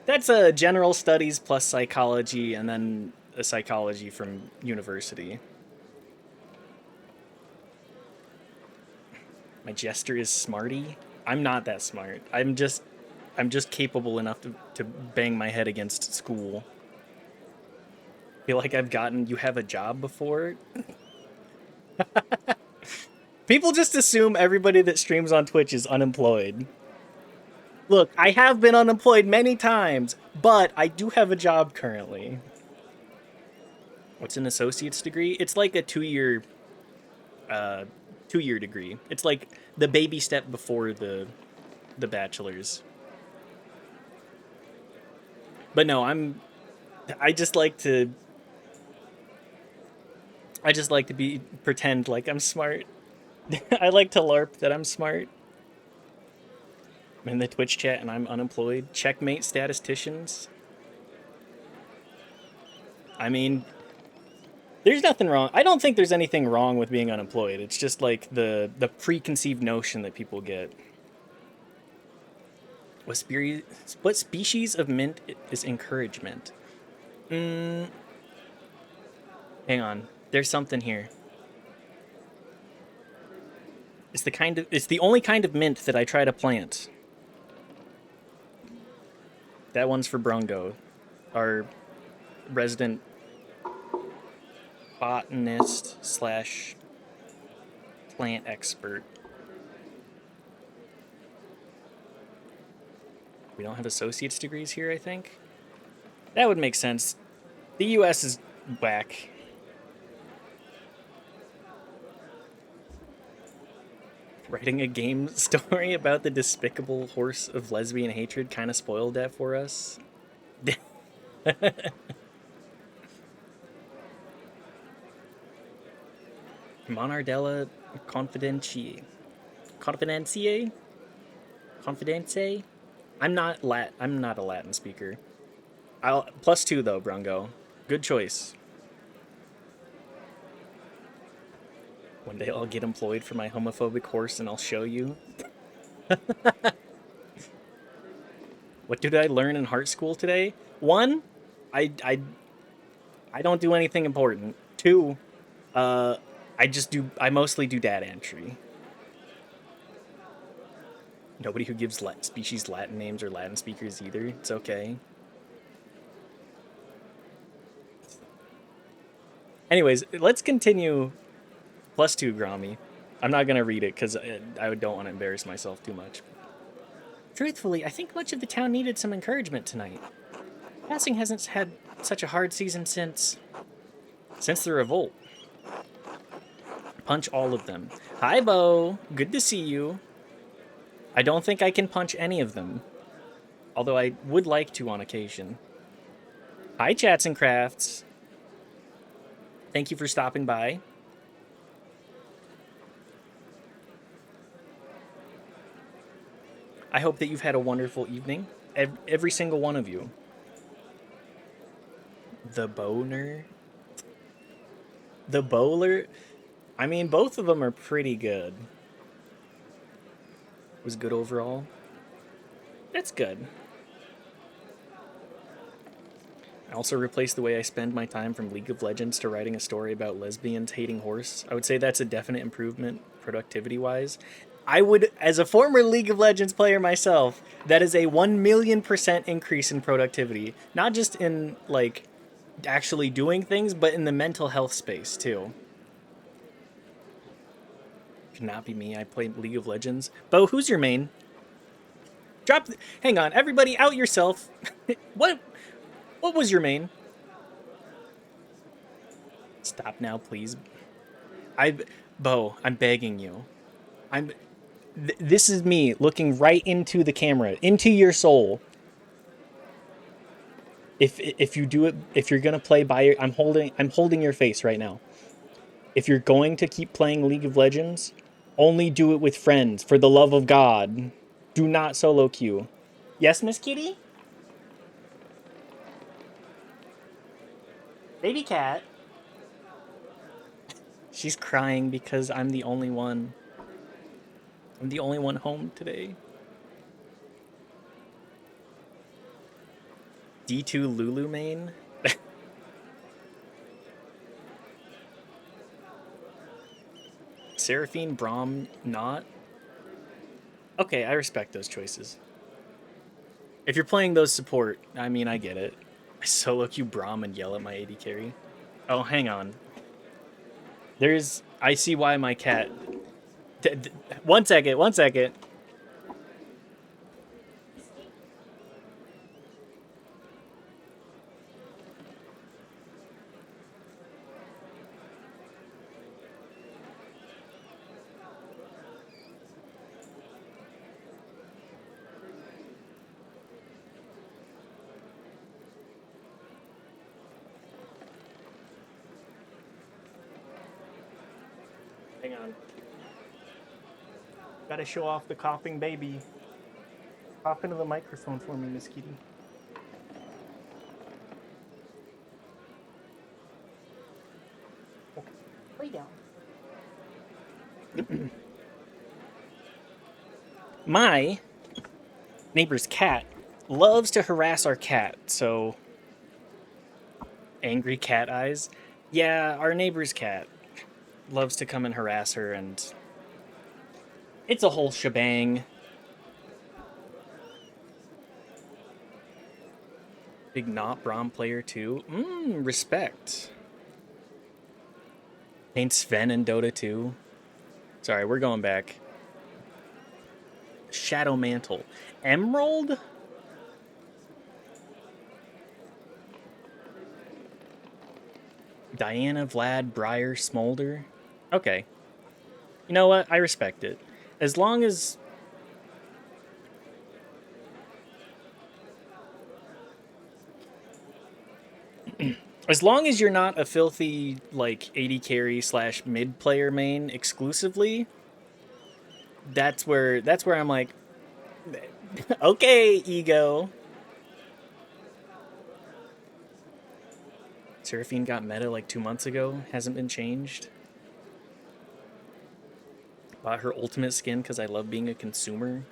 that's a general studies plus psychology and then a psychology from university. My jester is smarty. I'm not that smart. I'm just capable enough to bang my head against school. Feel like I've gotten you have a job before. People just assume everybody that streams on Twitch is unemployed. Look, I have been unemployed many times, but I do have a job currently. What's an associate's degree? It's like a 2-year degree. It's like the baby step before the bachelor's. But no, I just like to pretend like I'm smart. I like to LARP that I'm smart. I'm in the Twitch chat and I'm unemployed. Checkmate statisticians. I mean, there's nothing wrong. I don't think there's anything wrong with being unemployed. It's just like the preconceived notion that people get. What species of mint is encouragement? Hang on. There's something here. It's the only kind of mint that I try to plant. That one's for Brungo, our resident botanist / plant expert. We don't have associate's degrees here, I think. That would make sense. The US is whack. Writing a game story about the despicable horse of lesbian hatred kind of spoiled that for us. Monardella Confidentiae. Confidentiae? Confidentiae? I'm not a Latin speaker. I'll +2 though, Brungo. Good choice. One day I'll get employed for my homophobic horse and I'll show you. What did I learn in Heart School today? 1, I don't do anything important. 2, I mostly do data entry. Nobody who gives species Latin names or Latin speakers either. It's okay. Anyways, let's continue. +2, Grommy. I'm not gonna read it because I don't want to embarrass myself too much. Truthfully, I think much of the town needed some encouragement tonight. Passing hasn't had such a hard season since the revolt. Punch all of them. Hi, Bo. Good to see you. I don't think I can punch any of them, although I would like to on occasion. Hi, Chats and Crafts. Thank you for stopping by. I hope that you've had a wonderful evening. Every single one of you. The boner? The bowler? I mean, both of them are pretty good. Was good overall. That's good. I also replaced the way I spend my time from League of Legends to writing a story about lesbians hating horse. I would say that's a definite improvement productivity-wise. I would, as a former League of Legends player myself, that is a 1,000,000% increase in productivity. Not just in, like, actually doing things, but in the mental health space, too. Cannot be me. I play League of Legends. Bo, who's your main? Hang on. Everybody out yourself. What was your main? Stop now, please. Bo, I'm begging you. This is me looking right into the camera, into your soul. If you do it, if you're gonna play by I'm holding your face right now. If you're going to keep playing League of Legends, only do it with friends, for the love of God. Do not solo queue. Yes, Miss Kitty? Baby cat. She's crying because I'm the only one. I'm the only one home today. D2 Lulu main? Seraphine, Braum, not? Okay, I respect those choices. If you're playing those support, I mean, I get it. I solo queue Braum and yell at my AD carry. Oh, hang on. I see why my cat... 1 second, 1 second. Hang on. Gotta show off the coughing baby. Cough into the microphone for me, Miss Kitty. Okay. Lay down. My neighbor's cat loves to harass our cat, so... Angry cat eyes? Yeah, our neighbor's cat loves to come and harass her, and it's a whole shebang. Big not Braum player too. Respect. Ain't Sven in Dota 2. Sorry, we're going back. Shadow Mantle. Emerald? Diana, Vlad, Briar, Smolder. Okay. You know what? I respect it. As long as... As long as you're not a filthy, like, 80 carry / mid player main exclusively, that's where I'm like, okay, ego. Seraphine got meta like 2 months ago. Hasn't been changed. Bought her ultimate skin because I love being a consumer.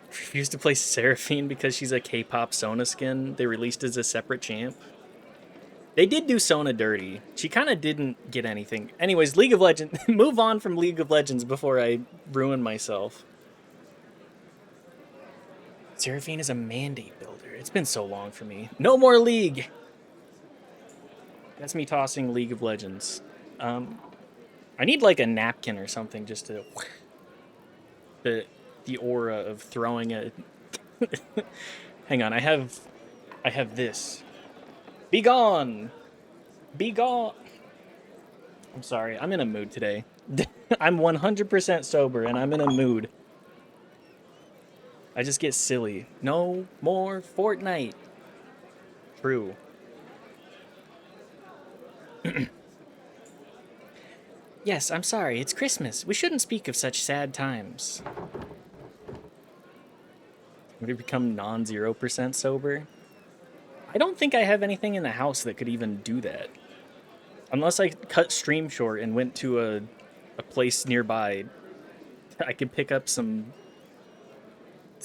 Refused to play Seraphine because she's a K-pop Sona skin they released as a separate champ. They did do Sona dirty. She kind of didn't get anything. Anyways, League of Legends. Move on from League of Legends before I ruin myself. Seraphine is a mandate builder. It's been so long for me. No more League! That's me tossing League of Legends. I need like a napkin or something just to... The aura of throwing a... Hang on, I have this. Be gone! Be gone! I'm sorry, I'm in a mood today. I'm 100% sober and I'm in a mood. I just get silly. No more Fortnite. True. Yes, I'm sorry, it's Christmas. We shouldn't speak of such sad times. Would it become non-0% sober? I don't think I have anything in the house that could even do that. Unless I cut stream short and went to a place nearby, I could pick up some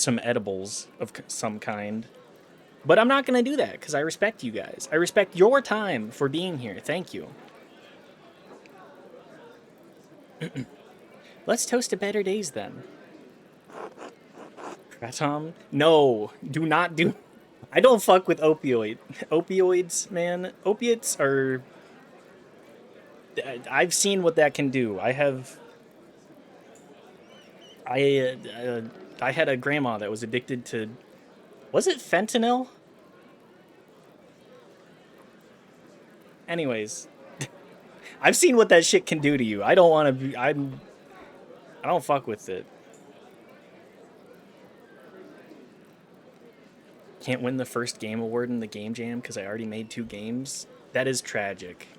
edibles of some kind. But I'm not going to do that because I respect you guys. I respect your time for being here. Thank you. Let's toast to better days then. Kratom? No, do not do... I don't fuck with opioids, man. Opiates are... I've seen what that can do. I had a grandma that was addicted to... Was it fentanyl? Anyways, I've seen what that shit can do to you. I don't want to be... I don't fuck with it. Can't win the first game award in the game jam because I already made 2 games. That is tragic.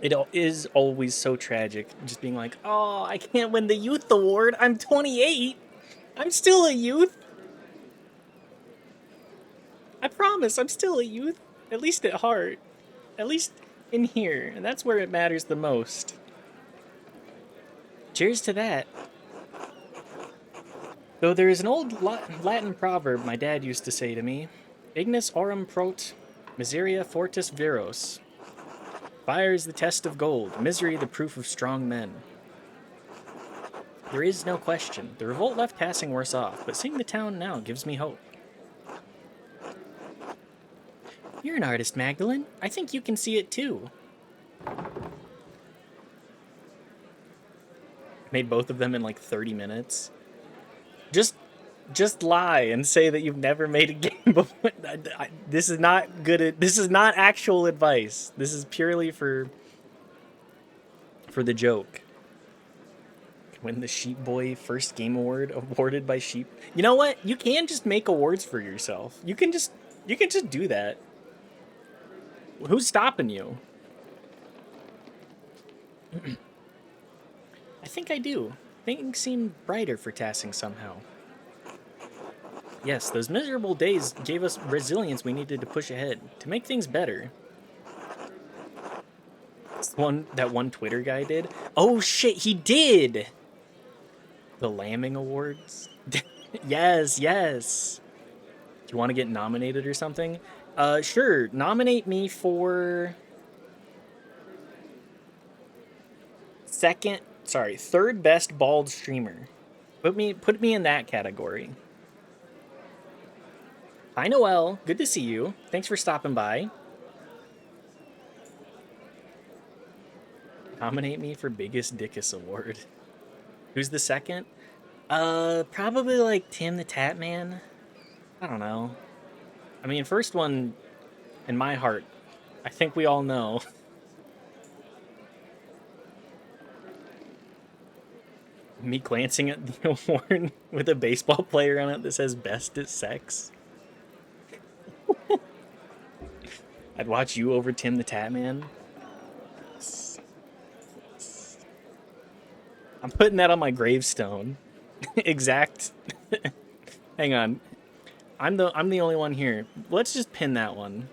It is always so tragic, just being like, oh, I can't win the youth award. I'm 28. I'm still a youth. I promise, I'm still a youth. At least at heart. At least in here. And that's where it matters the most. Cheers to that. Though there is an old Latin proverb my dad used to say to me, Ignis aurum prot, miseria fortis viros. Fire is the test of gold, misery the proof of strong men. There is no question. The revolt left passing worse off, but seeing the town now gives me hope. You're an artist, Magdalene. I think you can see it too. Made both of them in like 30 minutes. Just lie and say that you've never made a game before. This is not good. This is not actual advice. This is purely for the joke. Win the Sheep Boy first game award awarded by Sheep. You know what? You can just make awards for yourself. You can just do that. Who's stopping you? I think I do. Things seem brighter for Tassing somehow. Yes, those miserable days gave us resilience we needed to push ahead, to make things better. That's that one Twitter guy did. Oh shit, he did! The Lambing Awards? Yes. Do you want to get nominated or something? Sure. Nominate me for... third best bald streamer. Put me in that category. Hi, Noelle. Good to see you. Thanks for stopping by. Nominate me for biggest Dickus award. Who's the second? Probably like Tim the Tatman. I don't know. I mean, first one, in my heart, I think we all know. Me glancing at the award with a baseball player on it that says best at sex. I'd watch you over Tim the Tatman. I'm putting that on my gravestone. Exact. Hang on. I'm the only one here. Let's just pin that one.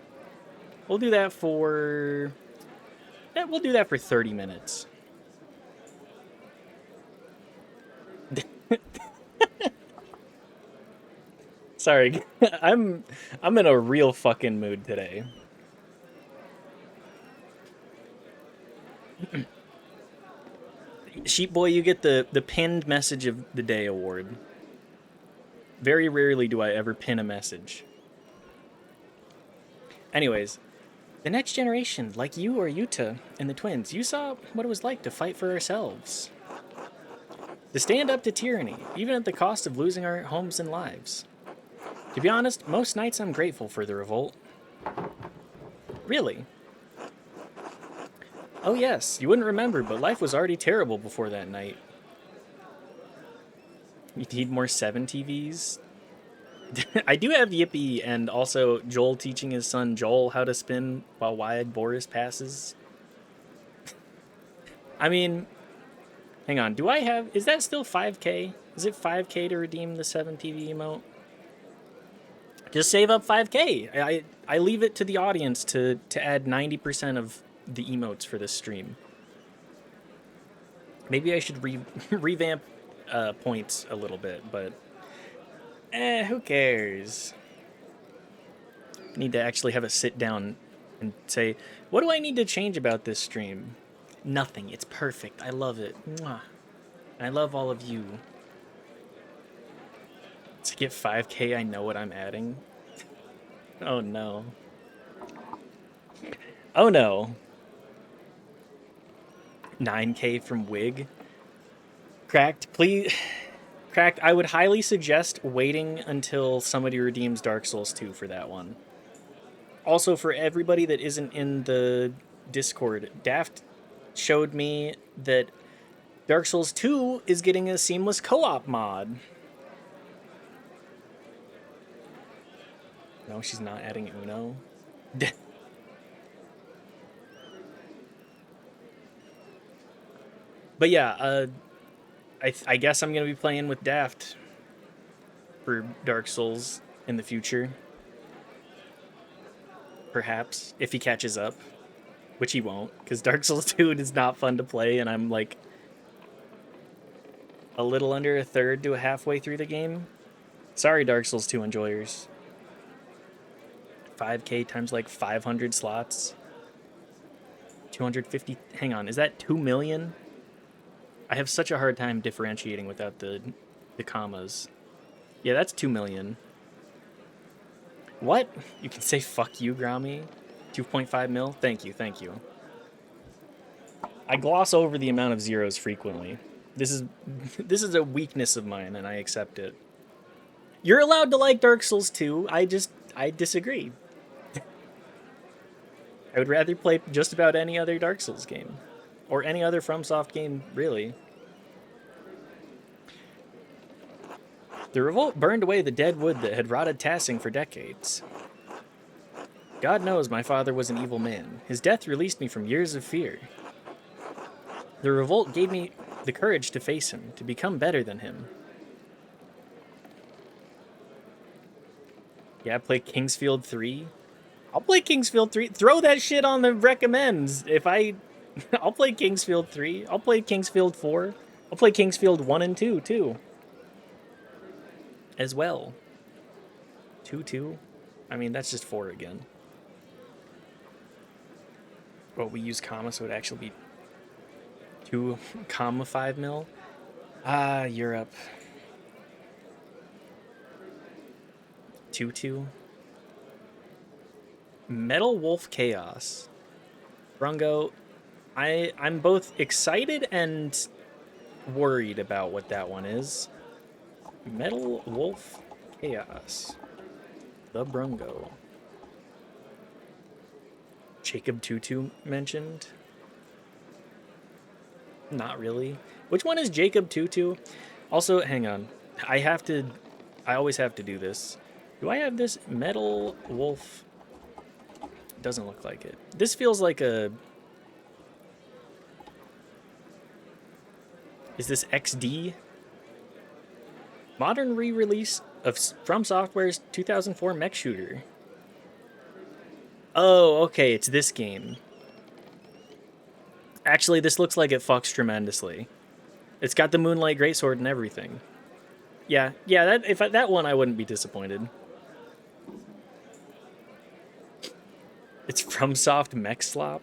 We'll do that for... Yeah, we'll do that for 30 minutes. Sorry. I'm in a real fucking mood today. Sheep Boy, you get the pinned message of the day award. Very rarely do I ever pin a message. Anyways, the next generation, like you or Yuta and the twins, you saw what it was like to fight for ourselves. To stand up to tyranny, even at the cost of losing our homes and lives. To be honest, most nights I'm grateful for the revolt. Really? Oh yes, you wouldn't remember, but life was already terrible before that night. You need more 7 TVs? I do have Yippee and also Joel teaching his son Joel how to spin while Wyatt Boris passes. I mean, hang on, do I have... Is that still 5k? Is it 5k to redeem the 7 TV emote? Just save up 5k. I leave it to the audience to add 90% of the emotes for this stream. Maybe I should revamp points a little bit, but who cares? Need to actually have a sit down and say, what do I need to change about this stream? Nothing. It's perfect. I love it. Mwah. I love all of you. To get 5k, I know what I'm adding. Oh no. Oh no. 9k from Wig. Cracked, please. Cracked, I would highly suggest waiting until somebody redeems Dark Souls 2 for that one. Also, for everybody that isn't in the Discord, Daft showed me that Dark Souls 2 is getting a seamless co-op mod. No, she's not adding Uno. But yeah, I guess I'm going to be playing with Daft for Dark Souls in the future. Perhaps, if he catches up. Which he won't, because Dark Souls 2 is not fun to play, and I'm like a little under a third to a halfway through the game. Sorry, Dark Souls 2 enjoyers. 5k times like 500 slots. 250, hang on, is that 2 million? I have such a hard time differentiating without the commas. Yeah, that's 2 million. What? You can say fuck you, Grommy? 2.5 mil? Thank you, thank you. I gloss over the amount of zeros frequently. This is a weakness of mine, and I accept it. You're allowed to like Dark Souls 2. I disagree. I would rather play just about any other Dark Souls game. Or any other FromSoft game, really. The revolt burned away the dead wood that had rotted Tassing for decades. God knows my father was an evil man. His death released me from years of fear. The revolt gave me the courage to face him, to become better than him. Yeah, play Kingsfield 3. I'll play Kingsfield 3. Throw that shit on the recommends. I'll play Kingsfield 3. I'll play Kingsfield 4. I'll play Kingsfield 1 and 2, too. As well. 2. I mean, that's just 4 again. Well, we use comma, so it would actually be 2,5 mil. Europe. 2. Metal Wolf Chaos. Rungo, I'm both excited and worried about what that one is. Metal Wolf Chaos. The Brungo. Jacob Tutu mentioned. Not really. Which one is Jacob Tutu? Also, hang on. I always have to do this. Do I have this Metal Wolf? Doesn't look like it. This feels like a... Is this XD? Modern re-release of From Software's 2004 mech shooter. Oh, okay, it's this game. Actually, this looks like it fucks tremendously. It's got the Moonlight Greatsword and everything. Yeah, that one I wouldn't be disappointed. It's FromSoft Mech Slop.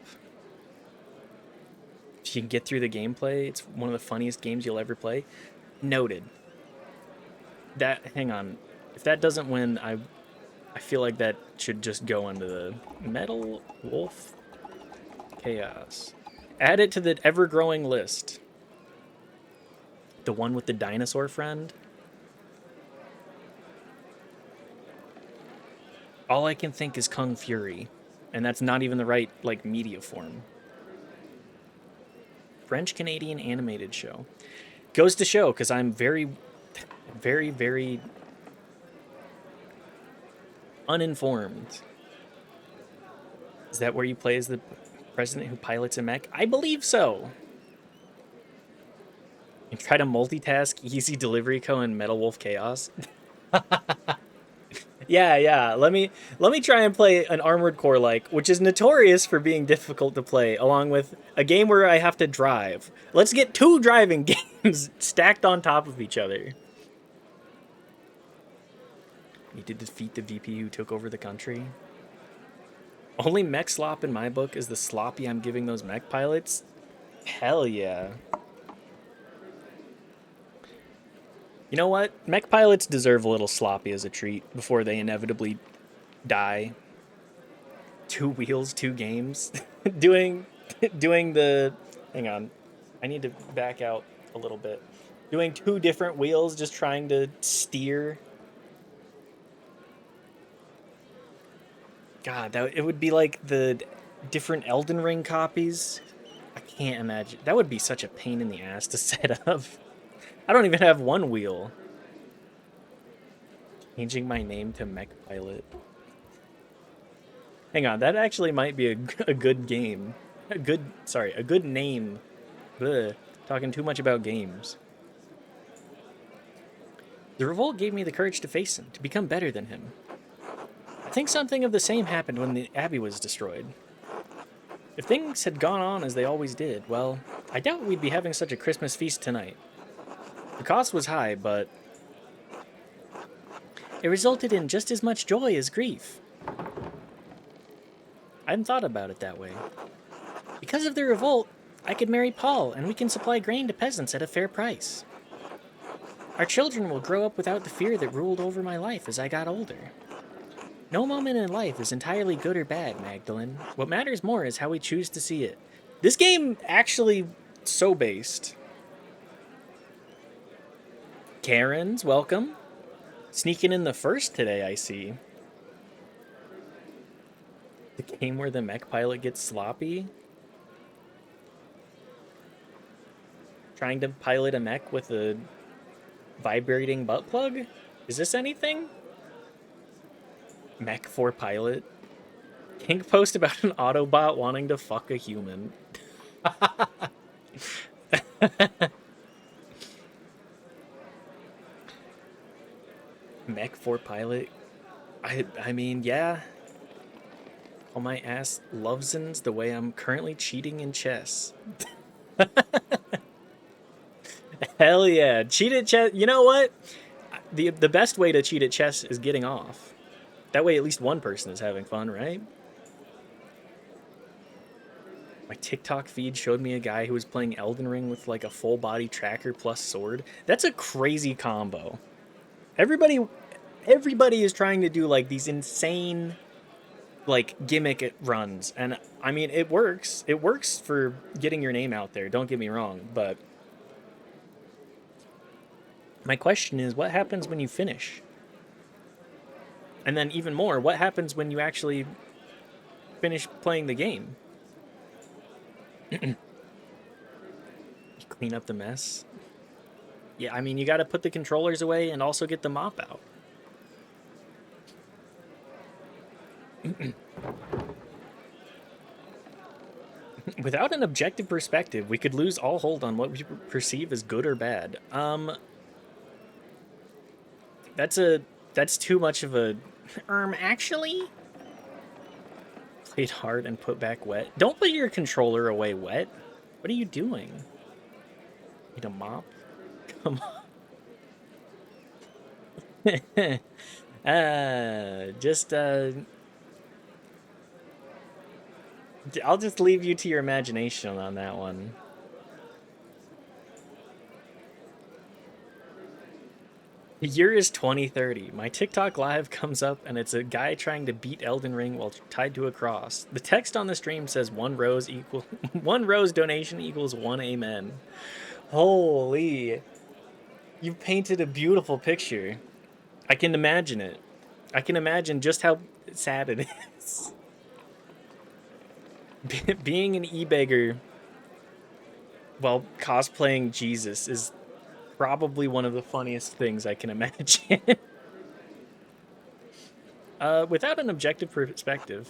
If you can get through the gameplay, it's one of the funniest games you'll ever play. Noted. Hang on. If that doesn't win, I feel like that should just go into the Metal Wolf Chaos. Add it to the ever-growing list. The one with the dinosaur friend. All I can think is Kung Fury, and that's not even the right, like, media form. French-Canadian animated show. Goes to show, because I'm very, very, very uninformed. Is that where you play as the president who pilots a mech? I believe so. And try to multitask Easy Delivery Co. and Metal Wolf Chaos. Yeah. Let me try and play an Armored Core like, which is notorious for being difficult to play, along with a game where I have to drive. Let's get 2 driving games stacked on top of each other. Need to defeat the VP who took over the country. Only mech slop in my book is the sloppy I'm giving those mech pilots. Hell yeah. You know what? Mech pilots deserve a little sloppy as a treat before they inevitably die. 2 wheels, 2 games. doing the... Hang on. I need to back out a little bit. Doing 2 different wheels, just trying to steer. God, it would be like the different Elden Ring copies. I can't imagine. That would be such a pain in the ass to set up. I don't even have 1 wheel. Changing my name to Mech Pilot. Hang on, that actually might be a good game. A good name. Ugh, talking too much about games. The revolt gave me the courage to face him, to become better than him. I think something of the same happened when the Abbey was destroyed. If things had gone on as they always did, well, I doubt we'd be having such a Christmas feast tonight. The cost was high, but it resulted in just as much joy as grief. I hadn't thought about it that way. Because of the revolt, I could marry Paul, and we can supply grain to peasants at a fair price. Our children will grow up without the fear that ruled over my life as I got older. No moment in life is entirely good or bad, Magdalene. What matters more is how we choose to see it. This game actually so based. Karen's, welcome. Sneaking in the first today, I see. The game where the mech pilot gets sloppy. Trying to pilot a mech with a vibrating butt plug? Is this anything? Mech for pilot. Kink post about an Autobot wanting to fuck a human. Mech for pilot. I mean, yeah. Call my ass Lovesons the way I'm currently cheating in chess. Hell yeah. Cheat at chess. You know what? The best way to cheat at chess is getting off. That way at least one person is having fun, right? My TikTok feed showed me a guy who was playing Elden Ring with like a full body tracker plus sword. That's a crazy combo. Everybody is trying to do like these insane like gimmick runs, and I mean it works. It works for getting your name out there, don't get me wrong, but my question is, what happens when you finish? And then even more, what happens when you actually finish playing the game? You Clean up the mess. Yeah, I mean, you got to put the controllers away and also get the mop out. Without an objective perspective, we could lose all hold on what we perceive as good or bad. That's too much of a actually played hard and put back wet. Don't put your controller away wet. What are you doing? Need a mop? Come on. I'll just leave you to your imagination on that one. The year is 2030. My TikTok live comes up and it's a guy trying to beat Elden Ring while tied to a cross. The text on the stream says 1 rose equal 1 rose donation equals 1 amen. Holy. You've painted a beautiful picture. I can imagine it. I can imagine just how sad it is. Being an e-beggar while cosplaying Jesus is probably one of the funniest things I can imagine. Without an objective perspective.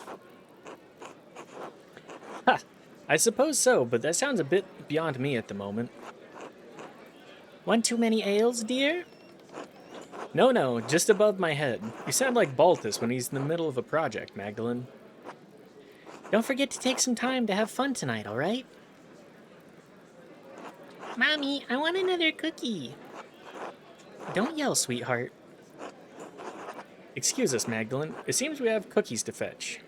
Ha! I suppose so, but that sounds a bit beyond me at the moment. One too many ales, dear? No, just above my head. You sound like Baltus when he's in the middle of a project, Magdalene. Don't forget to take some time to have fun tonight, alright? Mommy, I want another cookie. Don't yell, sweetheart. Excuse us, Magdalene. It seems we have cookies to fetch.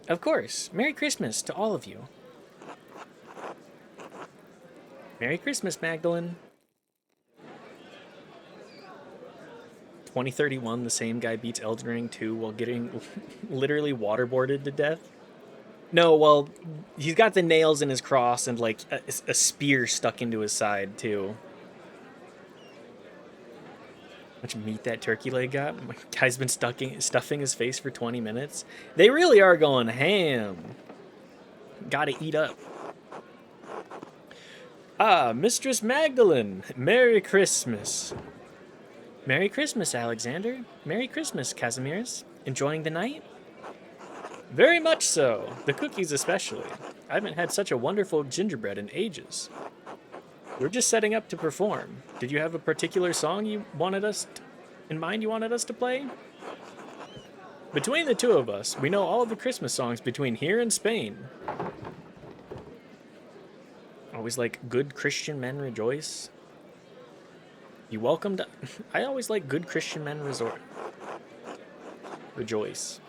Of course. Merry Christmas to all of you. Merry Christmas, Magdalene. 2031, the same guy beats Elden Ring 2 while getting literally waterboarded to death. No, well, he's got the nails in his cross and like a spear stuck into his side too. How much meat that turkey leg got? My guy's been stuffing his face for 20 minutes. They really are going ham. Gotta eat up. Ah, Mistress Magdalene, Merry Christmas. Merry Christmas, Alexander. Merry Christmas, Casimirs. Enjoying the night? Very much so. The cookies especially. I haven't had such a wonderful gingerbread in ages. We're just setting up to perform. Did you have a particular song you wanted us to play? Between the two of us, we know all of the Christmas songs between here and Spain. Always like Good Christian Men Rejoice. You welcomed. I always like Good Christian Men Rejoice.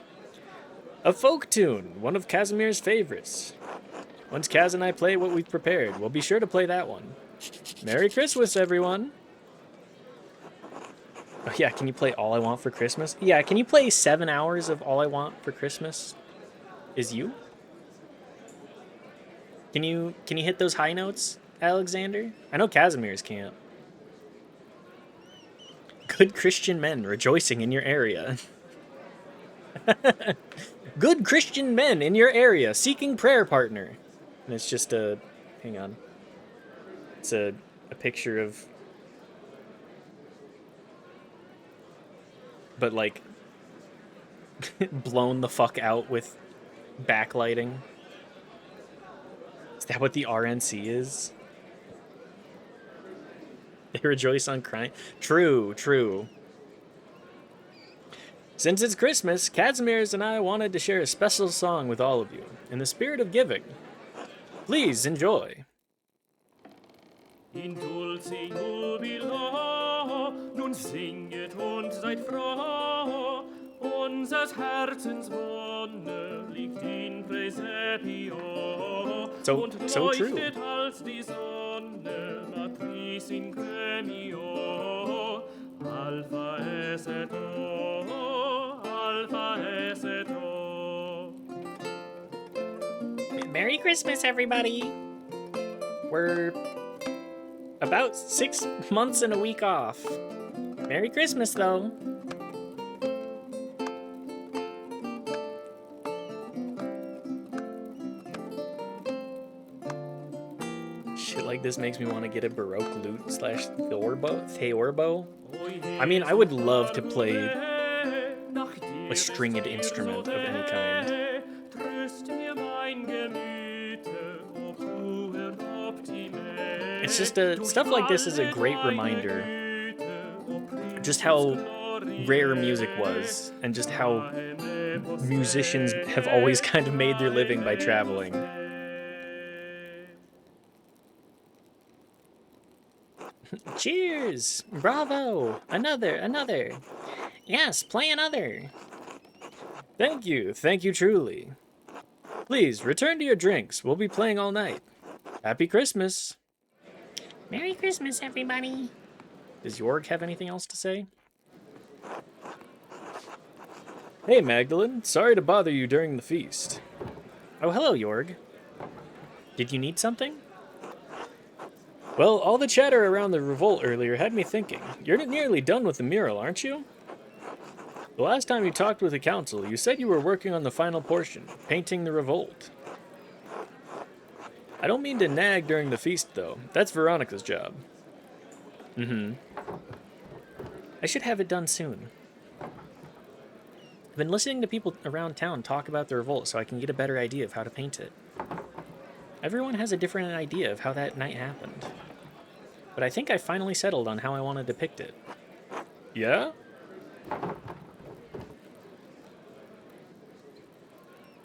A folk tune, one of Casimir's favorites. Once Kaz and I play what we've prepared, we'll be sure to play that one. Merry Christmas, everyone! Oh yeah, can you play All I Want for Christmas? Yeah, can you play 7 hours of All I Want for Christmas? Is you? Can you hit those high notes, Alexander? I know Casimir's can't. Good Christian men rejoicing in your area. Good Christian men in your area seeking prayer partner. And it's just a... hang on. It's a picture of... but like... blown the fuck out with backlighting. Is that what the RNC is? They rejoice on crying. True. Since it's Christmas, Casimirs and I wanted to share a special song with all of you, in the spirit of giving. Please enjoy. In dulce jubilo, nun singet und seid froh, unsers Herzens Wonne liegt in Praesepio, und leuchtet true. Als die Sonne, Matris in Gremio, Alpha es et O, Alpha es et O. Merry Christmas, everybody! We're about 6 months and a week off. Merry Christmas, though. Shit like this makes me want to get a Baroque lute slash theorbo. I mean, I would love to play a stringed instrument of any kind. It's just stuff like this is a great reminder just how rare music was and just how musicians have always kind of made their living by traveling. Cheers! Bravo! Another! Yes, play another! Thank you truly. Please, return to your drinks. We'll be playing all night. Happy Christmas!
Merry Christmas, everybody!
Does Jorg have anything else to say? Hey, Magdalene. Sorry to bother you during the feast. Oh, hello, Jorg. Did you need something? Well, all the chatter around the revolt earlier had me thinking. You're nearly done with the mural, aren't you? The last time you talked with the council, you said you were working on the final portion, painting the revolt. I don't mean to nag during the feast, though. That's Veronica's job.
I should have it done soon. I've been listening to people around town talk about the revolt so I can get a better idea of how to paint it. Everyone has a different idea of how that night happened. But I think I finally settled on how I want to depict it.
Yeah?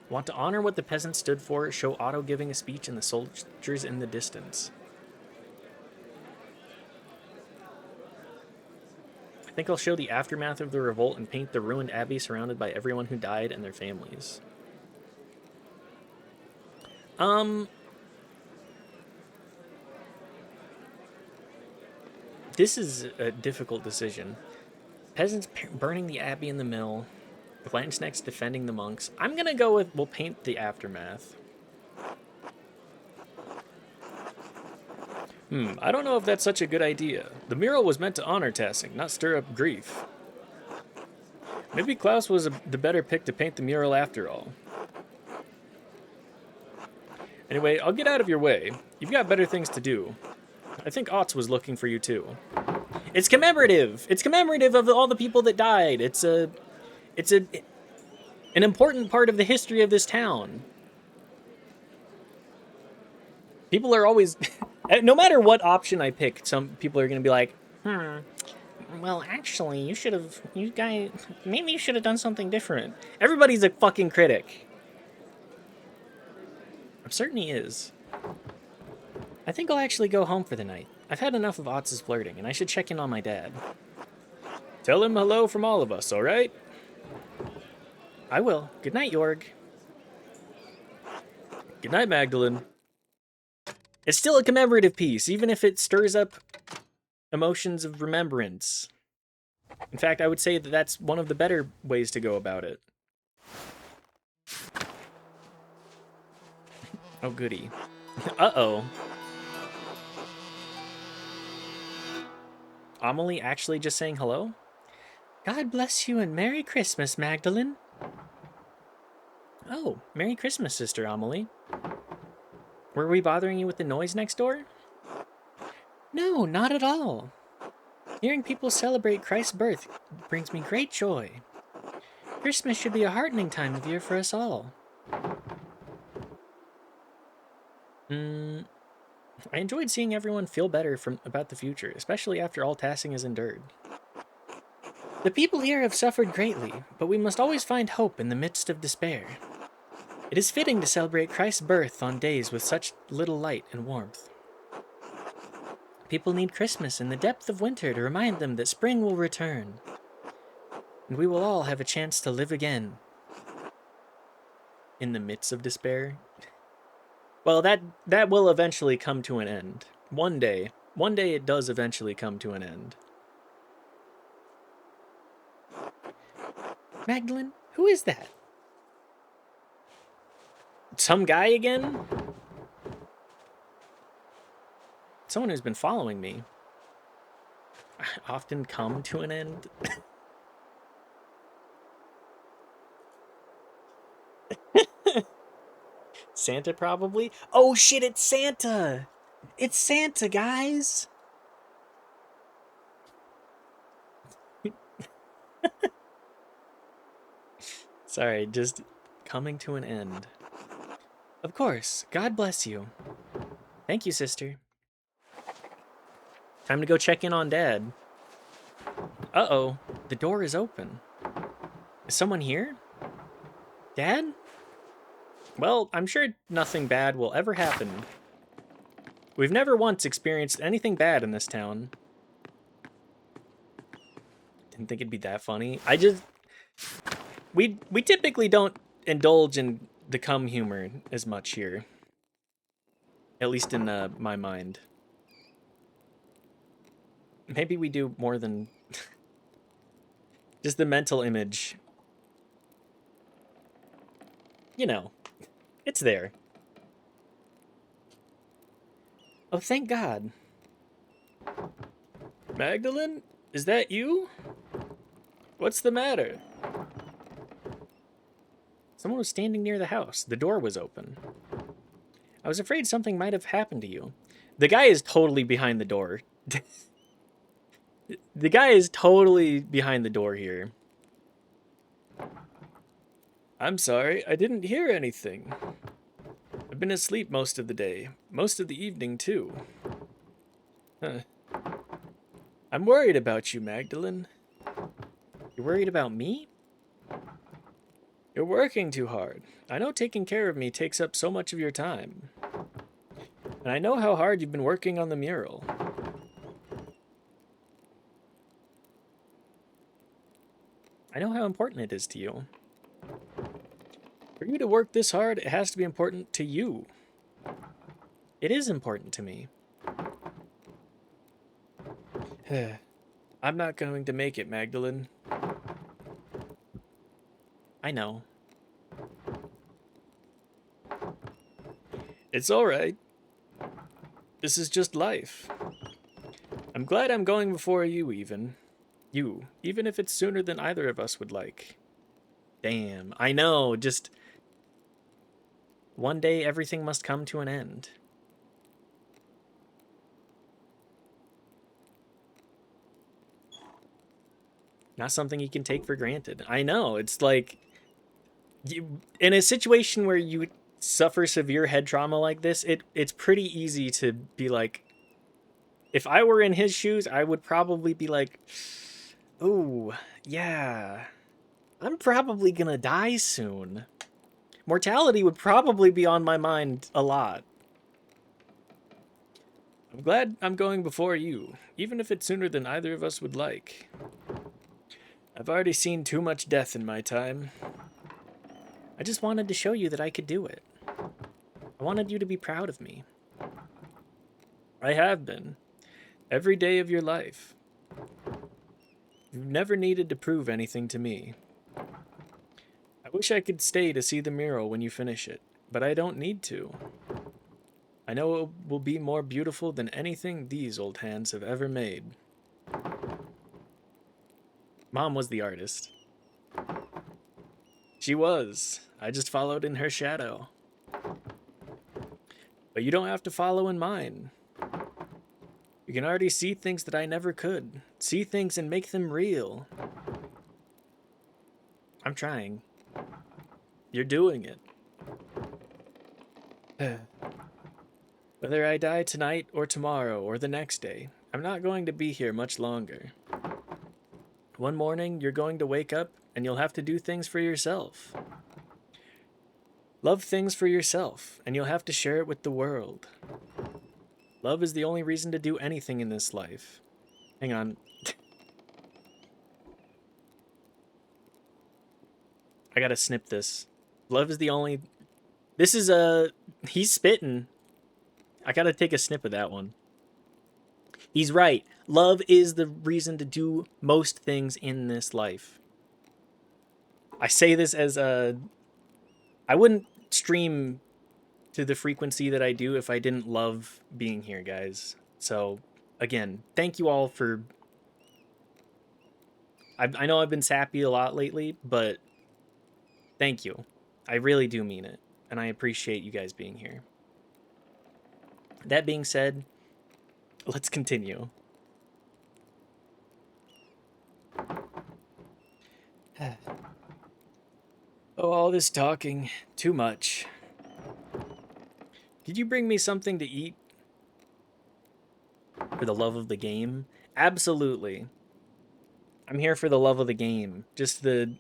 Want to honor what the peasants stood for, show Otto giving a speech and the soldiers in the distance. I think I'll show the aftermath of the revolt and paint the ruined abbey surrounded by everyone who died and their families. This is a difficult decision. Peasants burning the abbey and the mill. Plantsnecks defending the monks. I'm gonna go with, we'll paint the aftermath.
I don't know if that's such a good idea. The mural was meant to honor Tassing, not stir up grief. Maybe Klaus was the better pick to paint the mural after all. Anyway, I'll get out of your way. You've got better things to do. I think Otz was looking for you too.
It's commemorative! It's commemorative of all the people that died. It's an important part of the history of this town. People are always... No matter what option I pick, some people are going to be like, well, actually, maybe you should have done something different. Everybody's a fucking critic. I'm certain he is. I think I'll actually go home for the night. I've had enough of Otz's flirting, and I should check in on my dad.
Tell him hello from all of us, all right?
I will. Good night, Jorg.
Good night, Magdalene.
It's still a commemorative piece, even if it stirs up emotions of remembrance. In fact, I would say that that's one of the better ways to go about it. Oh, goody. Uh-oh. Amelie actually just saying hello? God bless you and Merry Christmas, Magdalene. Oh, Merry Christmas, Sister Amelie. Were we bothering you with the noise next door? No, not at all. Hearing people celebrate Christ's birth brings me great joy. Christmas should be a heartening time of year for us all. I enjoyed seeing everyone feel better about the future, especially after all Tassing has endured. The people here have suffered greatly, but we must always find hope in the midst of despair. It is fitting to celebrate Christ's birth on days with such little light and warmth. People need Christmas in the depth of winter to remind them that spring will return, and we will all have a chance to live again. In the midst of despair? Well, that will eventually come to an end. One day it does eventually come to an end. Magdalene, who is that? Some guy again? Someone who's been following me. Often come to an end. Santa, probably? Oh shit, it's Santa! It's Santa, guys! Sorry, just coming to an end. Of course. God bless you. Thank you, sister. Time to go check in on Dad. Uh-oh. The door is open. Is someone here? Dad? Well, I'm sure nothing bad will ever happen. We've never once experienced anything bad in this town. Didn't think it'd be that funny. We typically don't indulge in the cum humor as much here. At least in my mind. Maybe we do more than just the mental image. You know, it's there. Oh, thank God. Magdalene, is that you? What's the matter? Someone was standing near the house. The door was open. I was afraid something might have happened to you. The guy is totally behind the door. The guy is totally behind the door here. I'm sorry, I didn't hear anything. I've been asleep most of the day. Most of the evening, too. Huh. I'm worried about you, Magdalene. You're worried about me? You're working too hard. I know taking care of me takes up so much of your time. And I know how hard you've been working on the mural. I know how important it is to you. For you to work this hard, it has to be important to you. It is important to me. I'm not going to make it, Magdalene. I know. It's all right. This is just life. I'm glad I'm going before you, even. Even if it's sooner than either of us would like. Damn, I know, just... One day everything must come to an end. Not something you can take for granted. I know, it's like... in a situation where you suffer severe head trauma like this, it's pretty easy to be like... If I were in his shoes, I would probably be like... Oh, yeah. I'm probably gonna die soon. Mortality would probably be on my mind a lot. I'm glad I'm going before you, even if it's sooner than either of us would like. I've already seen too much death in my time. I just wanted to show you that I could do it. I wanted you to be proud of me. I have been. Every day of your life. You've never needed to prove anything to me. I wish I could stay to see the mural when you finish it, but I don't need to. I know it will be more beautiful than anything these old hands have ever made. Mom was the artist. She was. I just followed in her shadow. But you don't have to follow in mine. You can already see things that I never could. See things and make them real. I'm trying. You're doing it. Whether I die tonight or tomorrow or the next day, I'm not going to be here much longer. One morning, you're going to wake up and you'll have to do things for yourself. Love things for yourself, and you'll have to share it with the world. Love is the only reason to do anything in this life. Hang on. I gotta snip this. Love is the only... This is he's spitting. I gotta take a snip of that one. He's right. Love is the reason to do most things in this life. I say this as a... I wouldn't stream to the frequency that I do if I didn't love being here, guys. So, again, thank you all for... I know I've been sappy a lot lately, but thank you. I really do mean it, and I appreciate you guys being here.
That being said, let's continue. Oh, all this talking. Too much. Did you bring me something to eat? For the love of the game? Absolutely. I'm here for the love of the game. Just the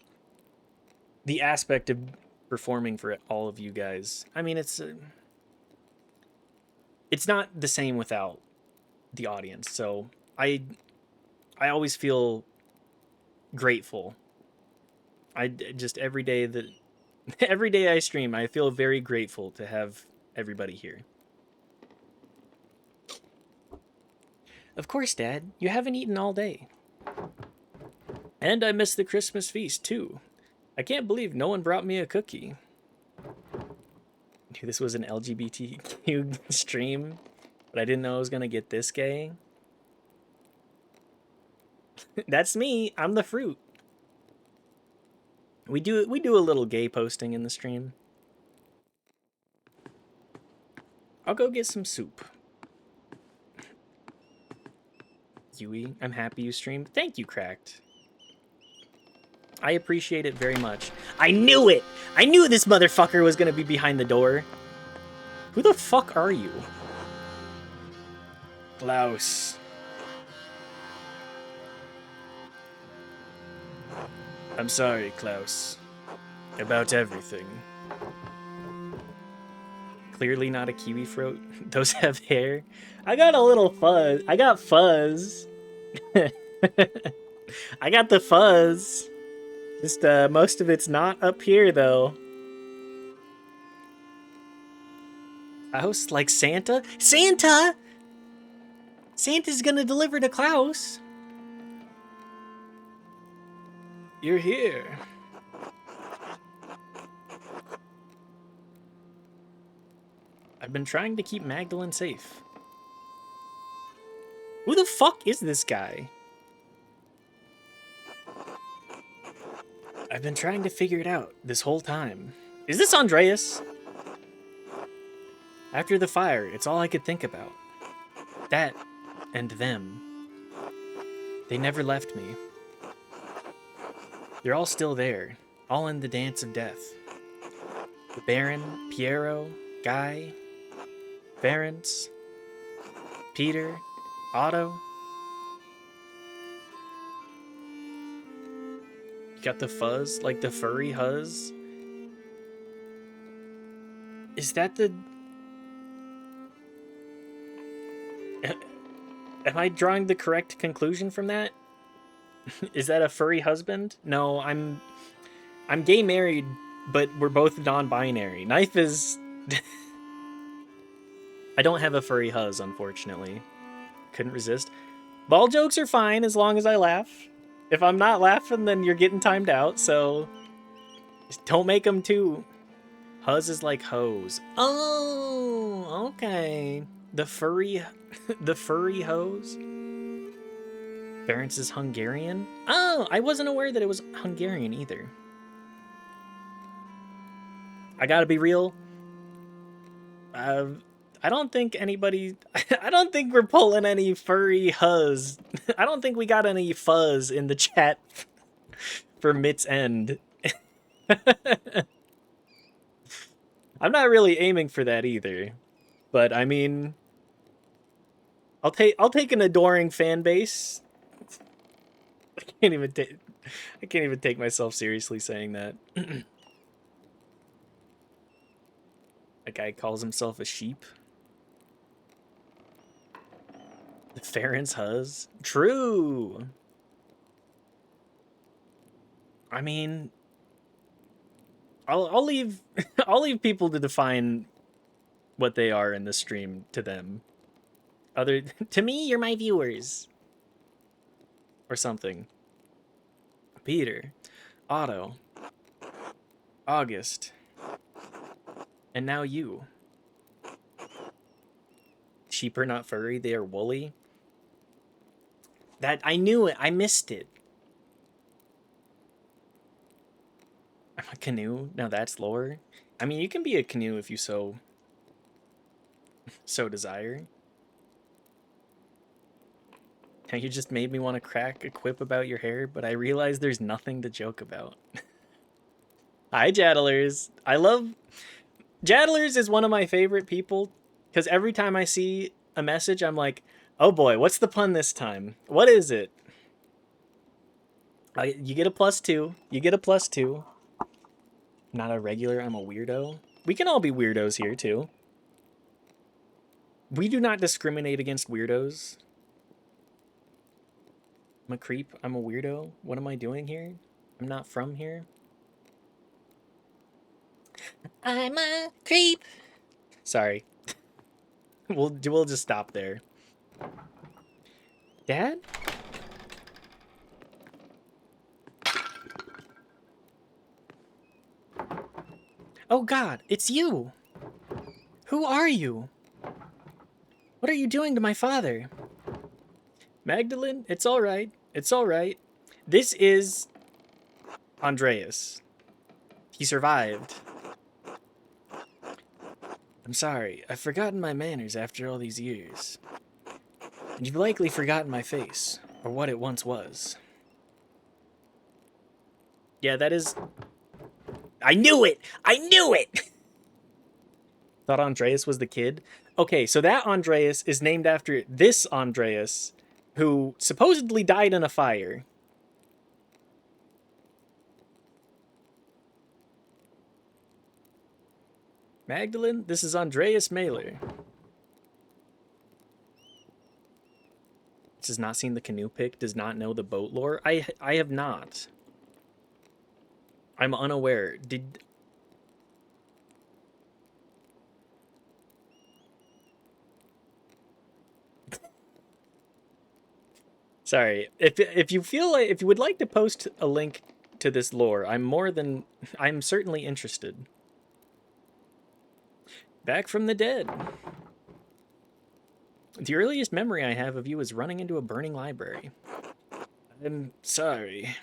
aspect of performing for all of you guys. I mean, it's not the same without the audience. So I always feel grateful. I just every day that every day I stream, I feel very grateful to have everybody here. Of course, Dad. You haven't eaten all day. And I missed the Christmas feast, too. I can't believe no one brought me a cookie. Knew this was an LGBTQ stream, but I didn't know I was gonna get this gay. That's me. I'm the fruit. We do a little gay posting in the stream. I'll go get some soup. Yui, I'm happy you streamed. Thank you, Cracked. I appreciate it very much. I knew it! I knew this motherfucker was gonna be behind the door. Who the fuck are you? Klaus. I'm sorry, Klaus. About everything. Clearly not a kiwi fruit. Those have hair. I got a little fuzz. I got fuzz. I got the fuzz. Just most of it's not up here though. Klaus like Santa? Santa! Santa's gonna deliver to Klaus. You're here. I've been trying to keep Magdalene safe. Who the fuck is this guy? I've been trying to figure it out this whole time. Is this Andreas? After the fire, it's all I could think about. That and them. They never left me. They're all still there, all in the dance of death. The Baron, Piero, Guy, Ferenc, Peter, Otto. You got the fuzz, like the furry huzz. Is that the... Am I drawing the correct conclusion from that? Is that a furry husband? No, I'm gay married, but we're both non-binary. Knife is... I don't have a furry huzz, unfortunately. Couldn't resist. Ball jokes are fine as long as I laugh. If I'm not laughing, then you're getting timed out, so... Just don't make them too... Huzz is like hose. Oh, okay. The furry... the furry hose? Ferenc is Hungarian? Oh, I wasn't aware that it was Hungarian either. I gotta be real. I don't think anybody... I don't think we're pulling any furry huzz. I don't think we got any fuzz in the chat for Mitt's End. I'm not really aiming for that either. But, I mean... I'll take an adoring fan base. I can't even take myself seriously saying that. A guy calls himself a sheep. The Ferenc huzz. True. I mean, I'll leave I'll leave people to define what they are in the stream to them. To me, you're my viewers. Or something. Peter, Otto, August, and now you. Sheep are not furry, they are woolly. That, I knew it, I missed it. I'm a canoe? Now that's lore. I mean, you can be a canoe if you so So desire. Now you just made me want to crack a quip about your hair, but I realize there's nothing to joke about. Hi, Jaddlers. I love... Jaddlers is one of my favorite people, because every time I see a message, I'm like, oh boy, what's the pun this time? What is it? You get a +2. You get a +2. Not a regular, I'm a weirdo. We can all be weirdos here, too. We do not discriminate against weirdos. I'm a creep. I'm a weirdo. What am I doing here? I'm not from here. I'm a creep. Sorry. We'll just stop there. Dad? Oh God, it's you. Who are you? What are you doing to my father? Magdalene, it's all right. It's all right. This is Andreas. He survived. I'm sorry. I've forgotten my manners after all these years. And you've likely forgotten my face, or what it once was. Yeah, that is... I knew it! I knew it! Thought Andreas was the kid? Okay, so that Andreas is named after this Andreas, who supposedly died in a fire. Magdalene, this is Andreas Mailer. This has not seen the canoe pic, does not know the boat lore. I have not. I'm unaware. Did... Sorry. If you feel like, if you would like to post a link to this lore, I'm certainly interested. Back from the dead. The earliest memory I have of you is running into a burning library. I'm sorry.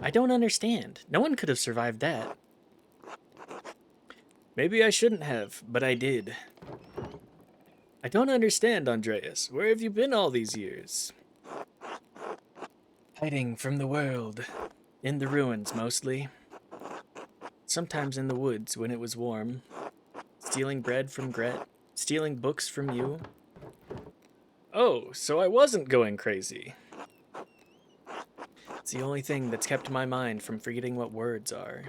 I don't understand. No one could have survived that. Maybe I shouldn't have, but I did. I don't understand, Andreas. Where have you been all these years? Hiding from the world. In the ruins, mostly. Sometimes in the woods when it was warm. Stealing bread from Gret. Stealing books from you. Oh, so I wasn't going crazy. It's the only thing that's kept my mind from forgetting what words are.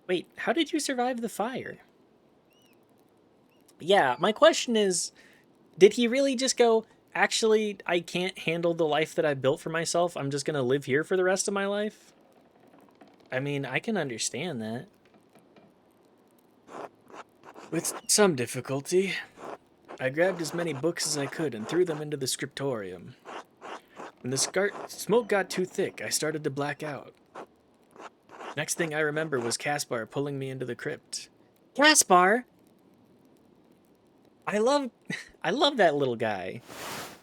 Wait, how did you survive the fire? Yeah, my question is, did he really just go, actually, I can't handle the life that I built for myself. I'm just going to live here for the rest of my life? I mean, I can understand that. With some difficulty. I grabbed as many books as I could and threw them into the scriptorium. When the smoke got too thick, I started to black out. Next thing I remember was Caspar pulling me into the crypt. Caspar? I love that little guy.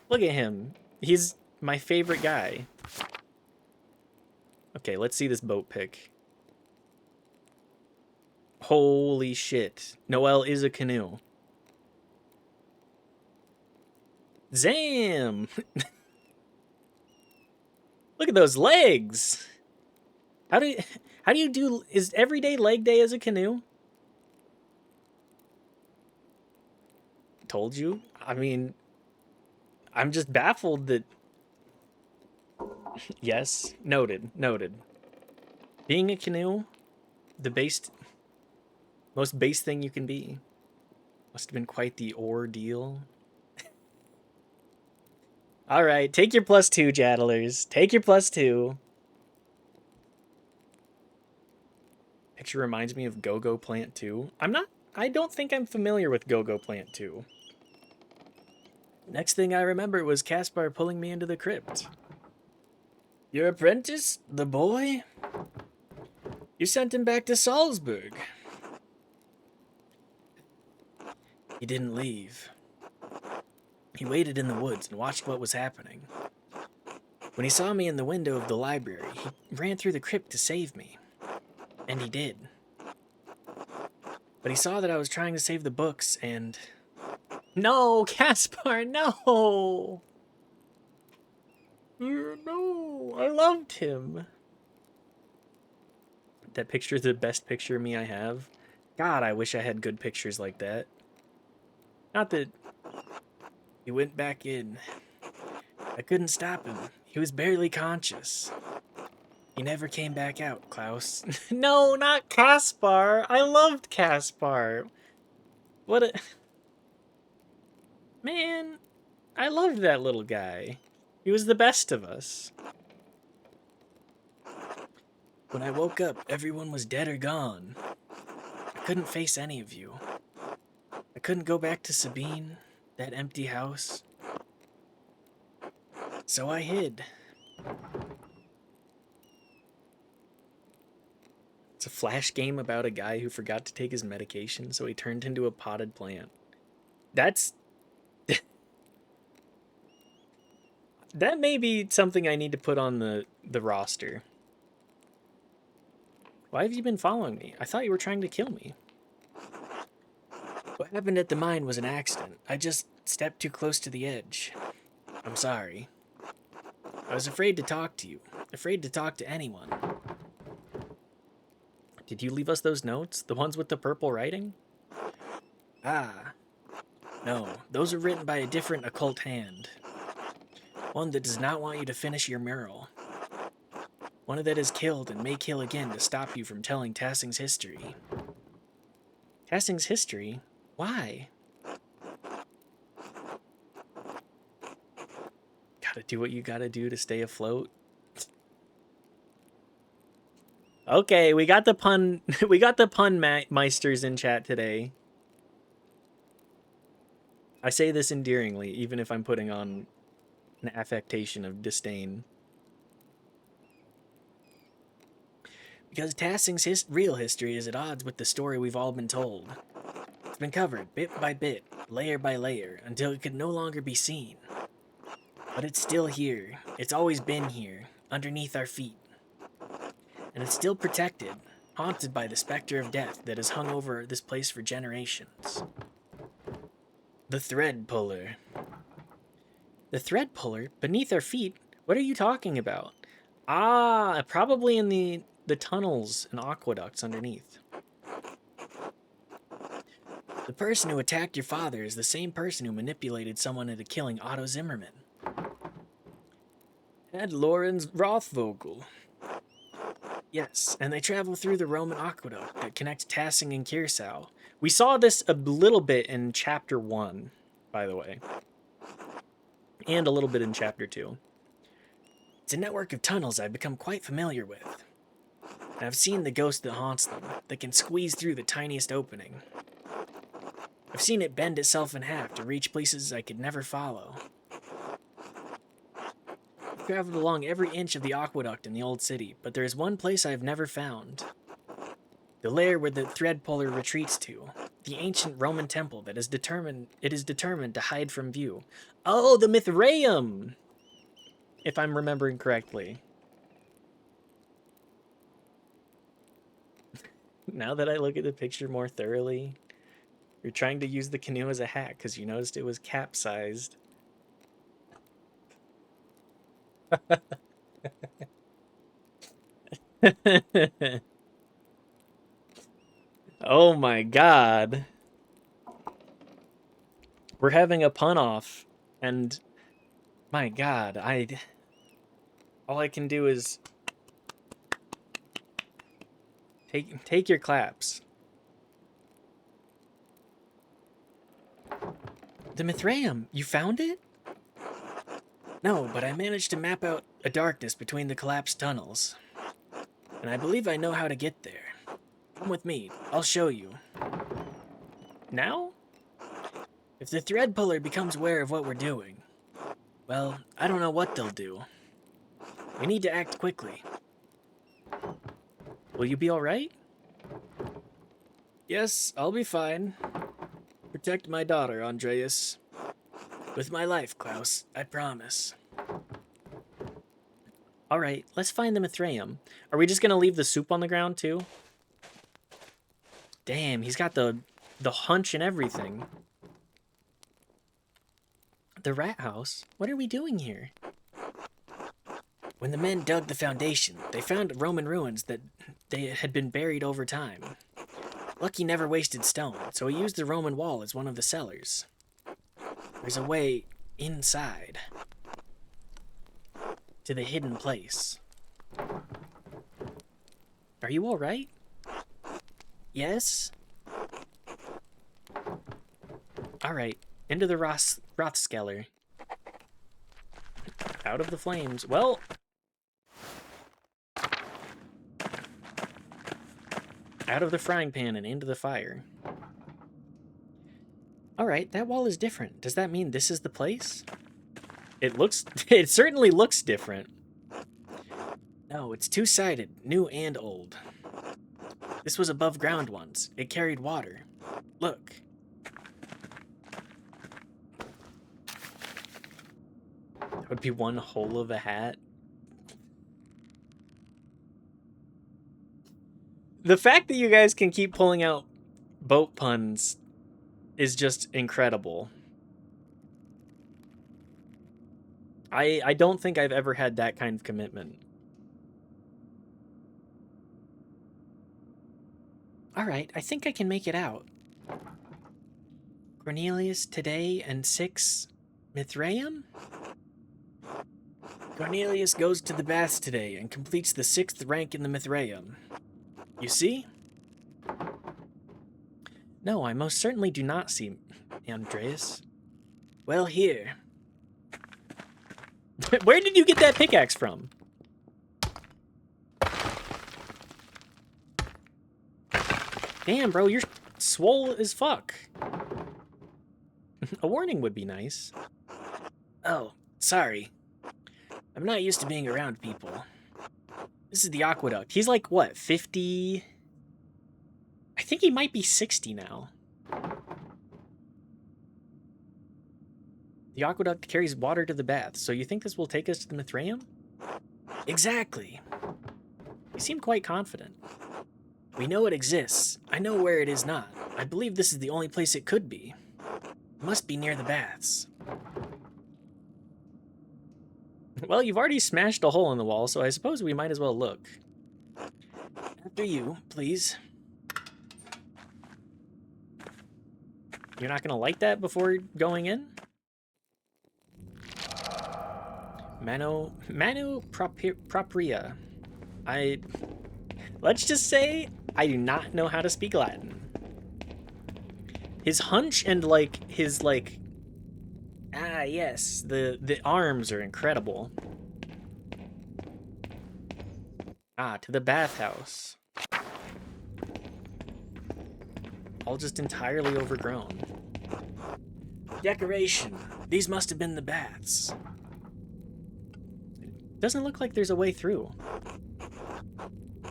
Look at him. He's my favorite guy. Okay, let's see this boat pic. Holy shit. Noelle is a canoe. Zam! Look at those legs! How do you do... Is every day leg day as a canoe? Told you? I mean... I'm just baffled that... Yes, noted, noted. Being a canoe, the most base thing you can be. Must have been quite the ordeal. Alright, take your +2, Jaddlers. Take your +2. Picture reminds me of Go-Go Plant 2. I don't think I'm familiar with Go-Go Plant 2. Next thing I remember was Caspar pulling me into the crypt. Your apprentice? The boy? You sent him back to Salzburg. He didn't leave. He waited in the woods and watched what was happening. When he saw me in the window of the library, he ran through the crypt to save me. And he did. But
But he saw that I was trying to save the books and... No, Caspar, no! No, I loved him. That picture is the best picture of me I have. God, I wish I had good pictures like that. Not that he went back in. I couldn't stop him. He was barely conscious. He never came back out, Klaus. No, not Caspar. I loved Caspar. What a... Man, I loved that little guy. He was the best of us. When I woke up, everyone was dead or gone. I couldn't face any of you. I couldn't go back to Sabine, that empty house. So I hid. It's a Flash game about a guy who forgot to take his medication, so he turned into a potted plant. That's... that may be something I need to put on the roster. Why have you been following me? I thought you were trying to kill me. What happened at the mine was an accident. I just stepped too close to the edge. I'm sorry. I was afraid to talk to you. Afraid to talk to anyone. Did you leave us those notes? The ones with the purple writing? Ah. No, those are written by a different occult hand. One that does not want you to finish your mural. One that has killed and may kill again to stop you from telling Tassing's history. Tassing's history? Why? Gotta do what you gotta do to stay afloat. Okay, we got the pun meisters in chat today. I say this endearingly, even if I'm putting on an affectation of disdain. Because Tassing's real history is at odds with the story we've all been told. It's been covered bit by bit, layer by layer, until it could no longer be seen. But it's still here. It's always been here, underneath our feet. And it's still protected, haunted by the specter of death that has hung over this place for generations. The Thread Puller. The Thread Puller? Beneath our feet? What are you talking about? Ah, probably in the tunnels and aqueducts underneath. The person who attacked your father is the same person who manipulated someone into killing Otto Zimmerman. And Lorenz Rothvogel. Yes, and they travel through the Roman aqueduct that connects Tassing and Kirsau. We saw this a little bit in Chapter 1, by the way. And a little bit in Chapter 2. It's a network of tunnels I've become quite familiar with. And I've seen the ghost that haunts them, that can squeeze through the tiniest opening. I've seen it bend itself in half to reach places I could never follow. I've traveled along every inch of the aqueduct in the old city, but there is one place I have never found. The lair where the Thread Puller retreats to. The ancient Roman temple that is determined to hide from view. Oh, the Mithraeum! If I'm remembering correctly. Now that I look at the picture more thoroughly, you're trying to use the canoe as a hat because you noticed it was capsized. Oh my god. We're having a pun off, and my god, all I can do is take your claps. The Mithraeum, you found it? No, but I managed to map out a darkness between the collapsed tunnels. And I believe I know how to get there. Come with me, I'll show you. Now? If the Thread Puller becomes aware of what we're doing, well, I don't know what they'll do. We need to act quickly. Will you be alright? Yes, I'll be fine. Protect my daughter, Andreas. With my life, Klaus, I promise. Alright, let's find the Mithraeum. Are we just gonna leave the soup on the ground, too?
Damn, he's got the hunch and everything. The rat house? What are we doing here? When the men dug the foundation, they found Roman ruins that they had been buried over time. Lucky never wasted stone, so he used the Roman wall as one of the cellars. There's a way inside to the hidden place. Are you all right? Yes? All right, into the Rothskeller. Out of the flames. Well, out of the frying pan and into the fire. All right, that wall is different. Does that mean this is the place? It certainly looks different. No, it's two-sided, new and old. This was above ground once. It carried water. Look. That would be one hole of a hat. The fact that you guys can keep pulling out boat puns is just incredible. I don't think I've ever had that kind of commitment. All right, I think I can make it out. Cornelius today and 6 Mithraeum? Cornelius goes to the baths today and completes the 6th rank in the Mithraeum. You see? No, I most certainly do not see, Andreas. Well, here. Where did you get that pickaxe from? Damn, bro, you're swole as fuck. A warning would be nice. Oh, sorry. I'm not used to being around people. This is the aqueduct. He's like, what, 50? I think he might be 60 now. The aqueduct carries water to the baths, so you think this will take us to the Mithraeum? Exactly. You seem quite confident. We know it exists. I know where it is not. I believe this is the only place it could be. It must be near the baths. Well, you've already smashed a hole in the wall, so I suppose we might as well look. After you, please. You're not going to light that before going in? Manu propria. Let's just say I do not know how to speak Latin. His hunch and his yes, the arms are incredible. To the bathhouse. All just entirely overgrown. Decoration. These must have been the baths. Doesn't look like there's a way through.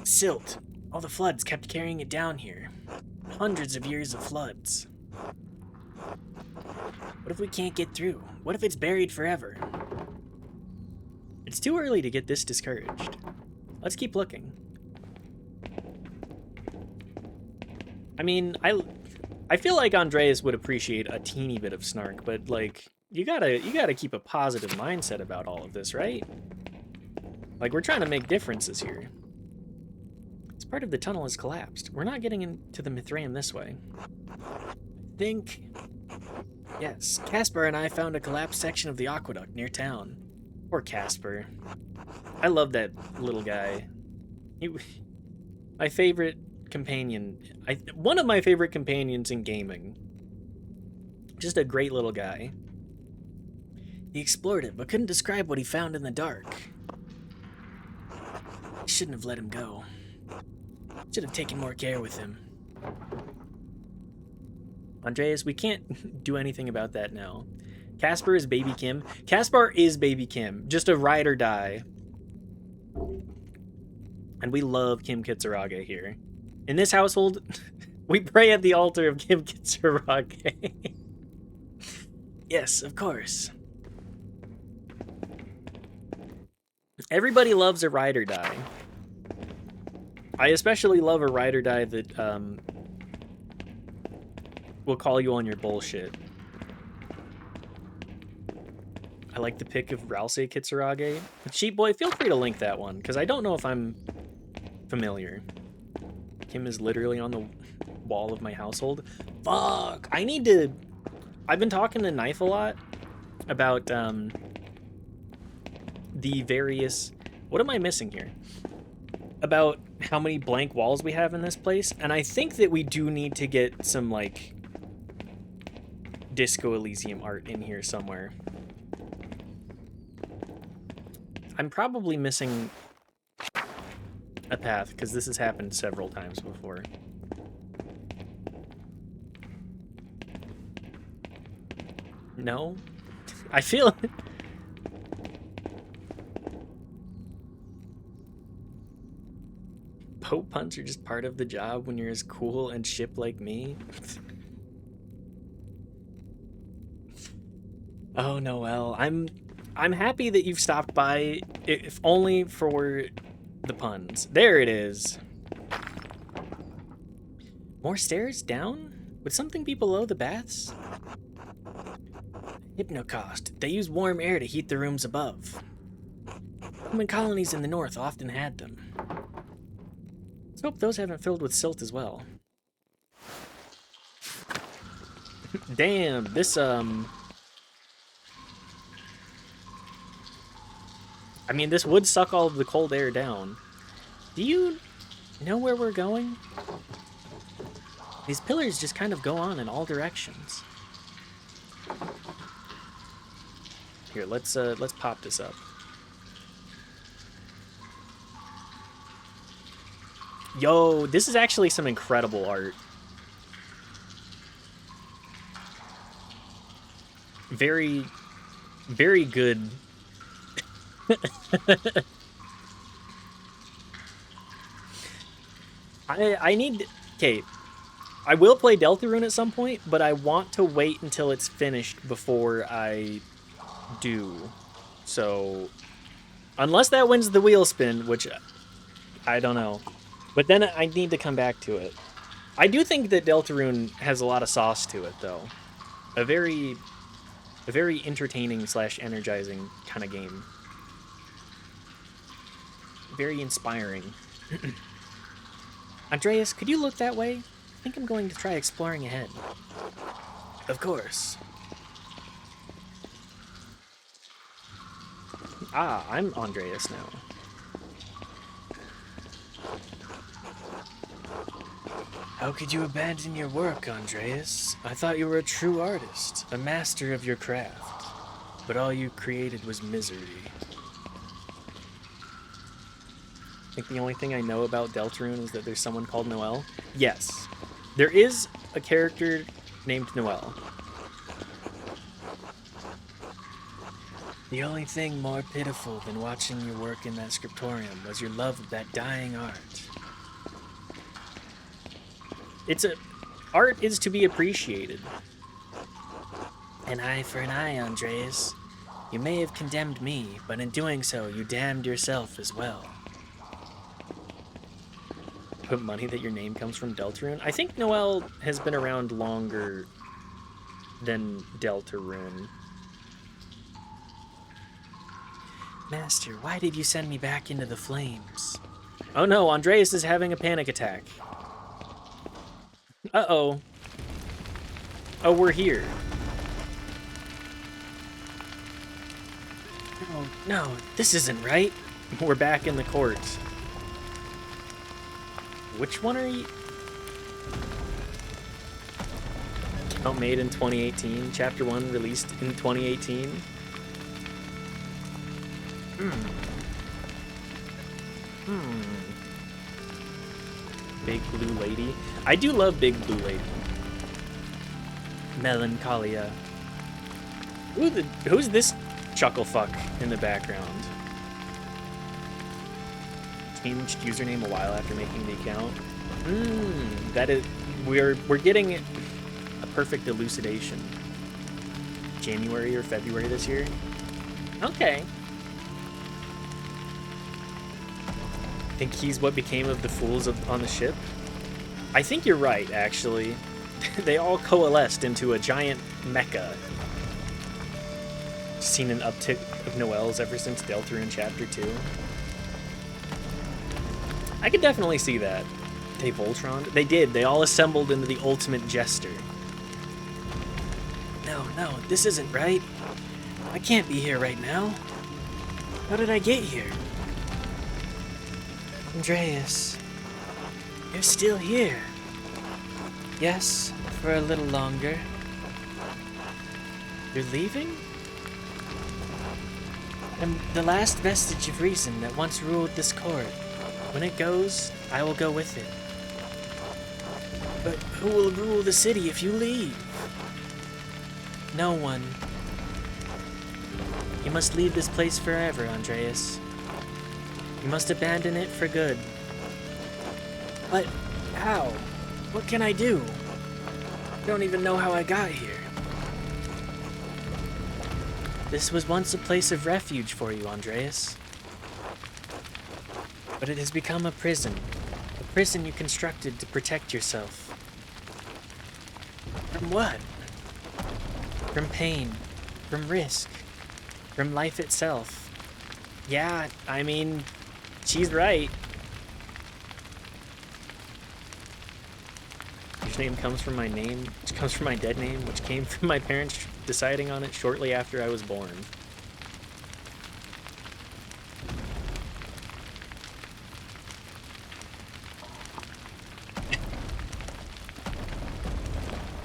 Silt. All the floods kept carrying it down here. Hundreds of years of floods. What if we can't get through? What if it's buried forever? It's too early to get this discouraged. Let's keep looking. I mean, I feel like Andreas would appreciate a teeny bit of snark, but like you gotta keep a positive mindset about all of this, right? Like, we're trying to make differences here. This part of the tunnel has collapsed. We're not getting into the Mithraeum this way. Yes, Casper and I found a collapsed section of the aqueduct near town. Poor Casper. I love that little guy. My favorite companion. One of my favorite companions in gaming. Just a great little guy. He explored it, but couldn't describe what he found in the dark. I shouldn't have let him go. Should have taken more care with him. Andreas, we can't do anything about that now. Casper is Baby Kim. Caspar is Baby Kim. Just a ride or die. And we love Kim Kitsurage here. In this household, we pray at the altar of Kim Kitsurage. Yes, of course. Everybody loves a ride or die. I especially love a ride or die that we'll call you on your bullshit. I like the pick of Ralsei Kitsurage. Sheep Boy, feel free to link that one, because I don't know if I'm familiar. Kim is literally on the wall of my household. Fuck! I need to... I've been talking to Knife a lot about the various... What am I missing here? About how many blank walls we have in this place, and I think that we do need to get some, like, Disco Elysium art in here somewhere. I'm probably missing a path, because this has happened several times before. No? I feel... Pope punts are just part of the job when you're as cool and ship like me. Oh, Noel, I'm happy that you've stopped by, if only for the puns. There it is. More stairs down? Would something be below the baths? Hypnocost. They use warm air to heat the rooms above. Human colonies in the north often had them. Let's hope those haven't filled with silt as well. Damn, this, I mean, this would suck all of the cold air down. Do you know where we're going? These pillars just kind of go on in all directions. Here, let's pop this up. Yo, this is actually some incredible art. Very, very good. I need... Okay, I will play Deltarune at some point, but I want to wait until it's finished before I do. So, unless that wins the wheel spin, which I don't know. But then I need to come back to it. I do think that Deltarune has a lot of sauce to it, though. A very entertaining / energizing kind of game. Very inspiring. Andreas, could you look that way? I think I'm going to try exploring ahead. Of course. Ah, I'm Andreas now. How could you abandon your work, Andreas? I thought you were a true artist, a master of your craft. But all you created was misery. I think the only thing I know about Deltarune is that there's someone called Noel. Yes, there is a character named Noel. The only thing more pitiful than watching you work in that scriptorium was your love of that dying art. Art is to be appreciated. An eye for an eye, Andreas. You may have condemned me, but in doing so, you damned yourself as well. Put money that your name comes from Deltarune? I think Noel has been around longer than Deltarune. Master, why did you send me back into the flames? Oh no, Andreas is having a panic attack. Uh-oh. Oh, we're here. Oh, no, this isn't right. We're back in the court. Which one are you? Count made in 2018. Chapter 1 released in 2018. Big Blue Lady. I do love Big Blue Lady. Melancholia. Who's this chuckle fuck in the background? Changed username a while after making the account. That is, we're getting a perfect elucidation. January or February this year. Okay. Think he's what became of the fools on the ship? I think you're right, actually. they all coalesced into a giant mecha. Seen an uptick of Noelle's ever since Deltarune Chapter 2. I could definitely see that. They Voltron? They did. They all assembled into the ultimate jester. No, this isn't right. I can't be here right now. How did I get here? Andreas, you're still here. Yes, for a little longer. You're leaving? I'm the last vestige of reason that once ruled this court. When it goes, I will go with it. But who will rule the city if you leave? No one. You must leave this place forever, Andreas. You must abandon it for good. But how? What can I do? I don't even know how I got here. This was once a place of refuge for you, Andreas. But it has become a prison. A prison you constructed to protect yourself. From what? From pain. From risk. From life itself. Yeah, I mean, she's right. Which name comes from my name, which comes from my dead name, which came from my parents deciding on it shortly after I was born.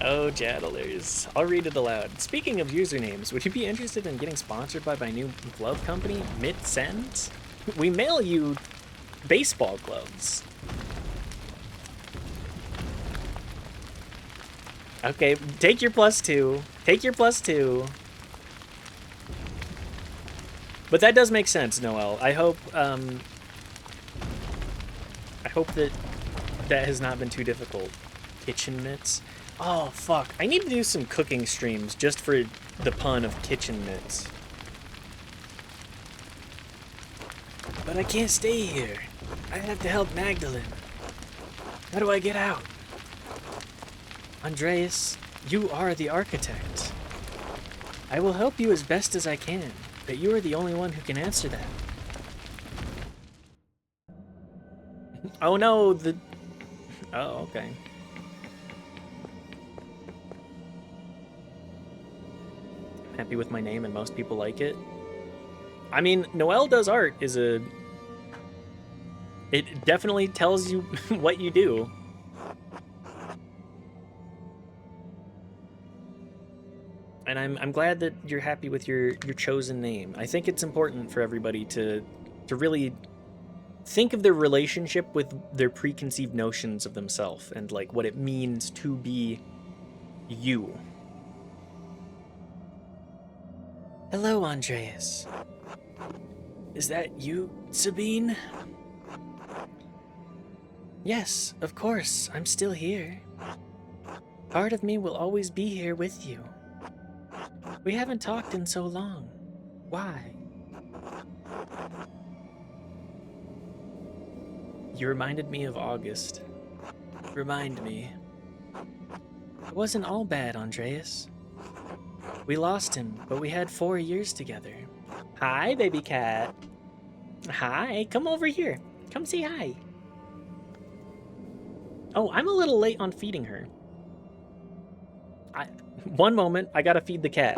Oh, Jadalers. I'll read it aloud. Speaking of usernames, would you be interested in getting sponsored by my new glove company, Mitsend? We mail you baseball gloves. Okay, take your +2. Take your +2. But that does make sense, Noelle. I hope that that has not been too difficult. Kitchen mitts. Oh, fuck. I need to do some cooking streams just for the pun of kitchen mitts. But I can't stay here. I have to help Magdalene. How do I get out? Andreas, you are the architect. I will help you as best as I can, but you are the only one who can answer that. Oh no, Oh, okay. Happy with my name and most people like it. I mean, Noelle Does Art is it definitely tells you what you do. And I'm glad that you're happy with your chosen name. I think it's important for everybody to really think of their relationship with their preconceived notions of themselves and like what it means to be you. Hello, Andreas. Is that you, Sabine? Yes, of course, I'm still here. Part of me will always be here with you. We haven't talked in so long. Why? You reminded me of August. Remind me. It wasn't all bad, Andreas. We lost him, but we had 4 years together. Hi, baby cat. Hi, come over here. Come say hi. Oh, I'm a little late on feeding her. One moment, I gotta feed the cat.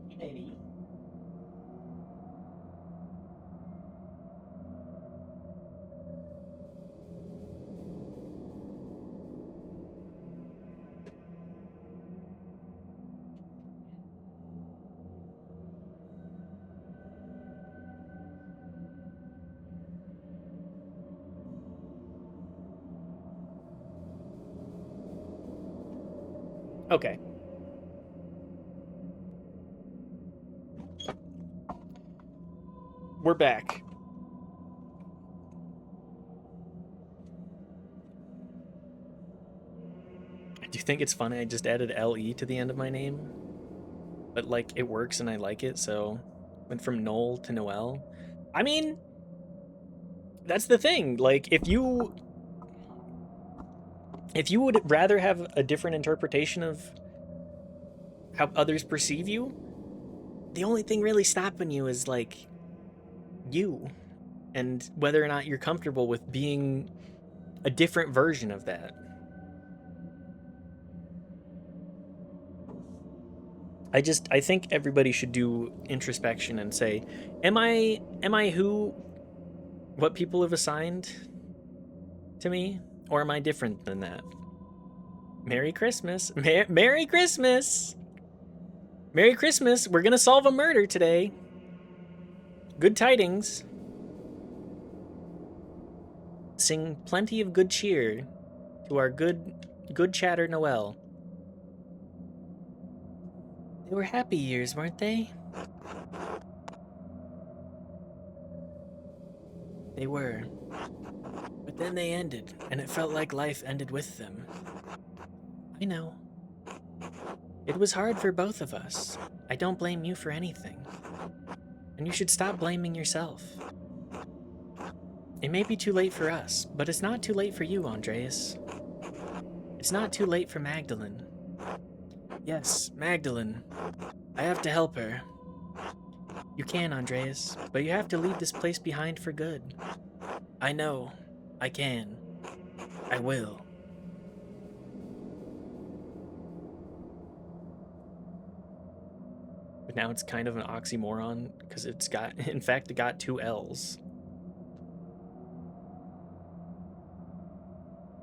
Hey, baby. Okay. We're back. Do you think it's funny I just added LE to the end of my name? But, like, it works and I like it, so... Went from Noel to Noelle. I mean... That's the thing. Like, if you... If you would rather have a different interpretation of how others perceive you, the only thing really stopping you is like you, and whether or not you're comfortable with being a different version of that. I think everybody should do introspection and say, am I what people have assigned to me, or am I different than that? Merry Christmas. Merry Christmas. Merry Christmas. We're going to solve a murder today. Good tidings. Sing plenty of good cheer to our good chatter Noel. They were happy years, weren't they? They were. But then they ended, and it felt like life ended with them. I know. It was hard for both of us. I don't blame you for anything. And you should stop blaming yourself. It may be too late for us, but it's not too late for you, Andreas. It's not too late for Magdalene. Yes, Magdalene. I have to help her. You can, Andreas, but you have to leave this place behind for good. I know. I can. I will. But now it's kind of an oxymoron, because it's got, in fact, it got 2 L's.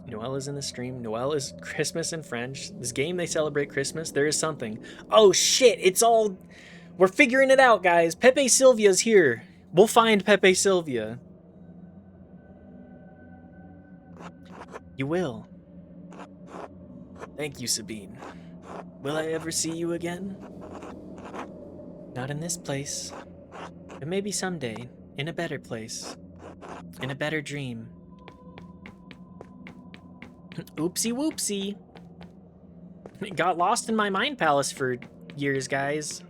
Noel is in the stream. Noel is Christmas in French. This game, they celebrate Christmas. There is something. Oh, shit. It's all... We're figuring it out, guys. Pepe Silvia's here. We'll find Pepe Silvia. You will. Thank you, Sabine. Will I ever see you again? Not in this place. But maybe someday. In a better place. In a better dream. Oopsie whoopsie. Got lost in my mind palace for years, guys.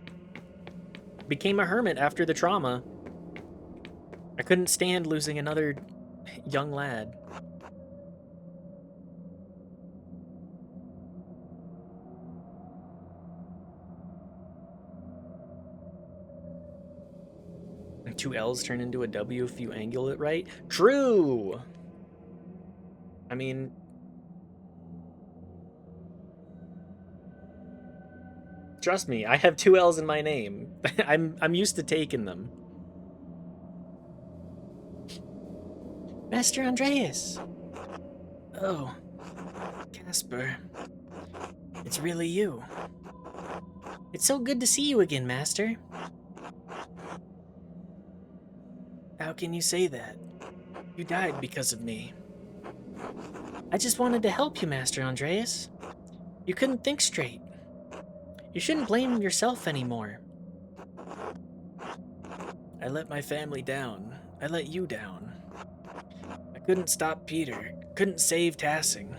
Became a hermit after the trauma. I couldn't stand losing another young lad. And 2 L's turn into a W if you angle it right. True! I mean... Trust me, I have 2 L's in my name. I'm used to taking them. Master Andreas. Oh, Casper. It's really you. It's so good to see you again, Master. How can you say that? You died because of me. I just wanted to help you, Master Andreas. You couldn't think straight. You shouldn't blame yourself anymore. I let my family down. I let you down. I couldn't stop Peter. Couldn't save Tassing.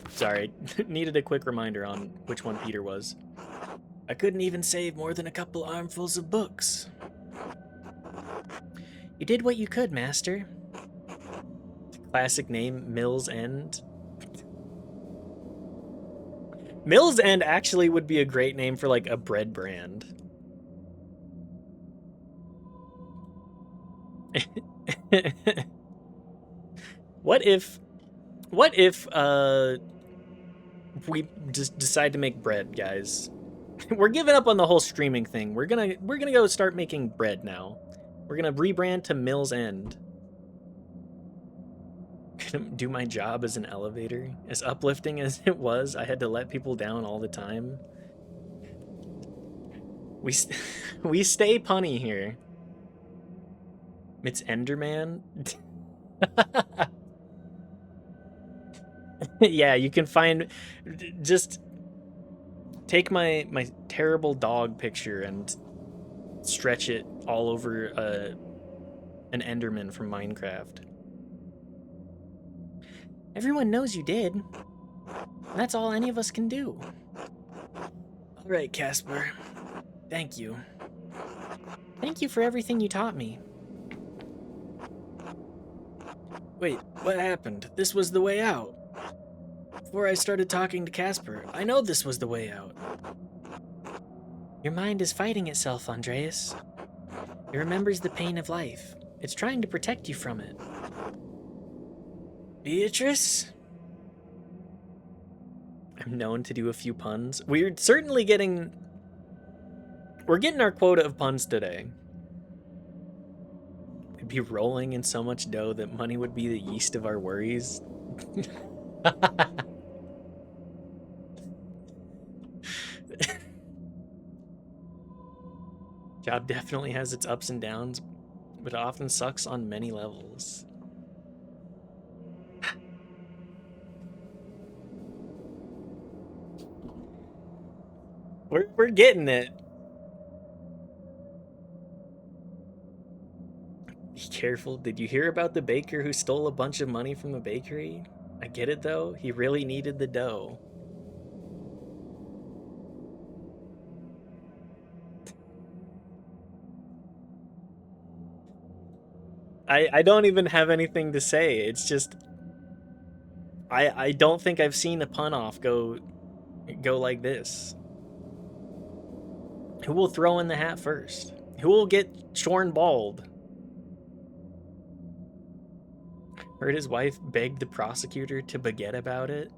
Sorry, needed a quick reminder on which one Peter was. I couldn't even save more than a couple armfuls of books. You did what you could, Master. Classic name, Mills End. Mills End actually would be a great name for like a bread brand. What if we just decide to make bread, guys? We're giving up on the whole streaming thing. We're gonna go start making bread now. We're gonna rebrand to Mills End. Couldn't do my job as an elevator. As uplifting as it was, I had to let people down all the time. We stay punny here. It's Enderman. Yeah, you can find... Just take my terrible dog picture and stretch it all over an Enderman from Minecraft. Everyone knows you did. That's all any of us can do. All right, Casper. Thank you. Thank you for everything you taught me.
Wait, what happened? This was the way out. Before I started talking to Casper, I know this was the way out. Your mind is fighting itself, Andreas. It remembers the pain of life. It's trying to protect you from it. Beatrice? I'm known to do a few puns. We're certainly getting... We're getting our quota of puns today. We'd be rolling in so much dough that money would be the yeast of our worries. Job definitely has its ups and downs, but it often sucks on many levels. We're getting it. Be careful. Did you hear about the baker who stole a bunch of money from the bakery? I get it though. He really needed the dough. I don't even have anything to say. It's just I don't think I've seen a pun off go like this. Who will throw in the hat first? Who will get shorn bald? Heard his wife begged the prosecutor to baguette about it.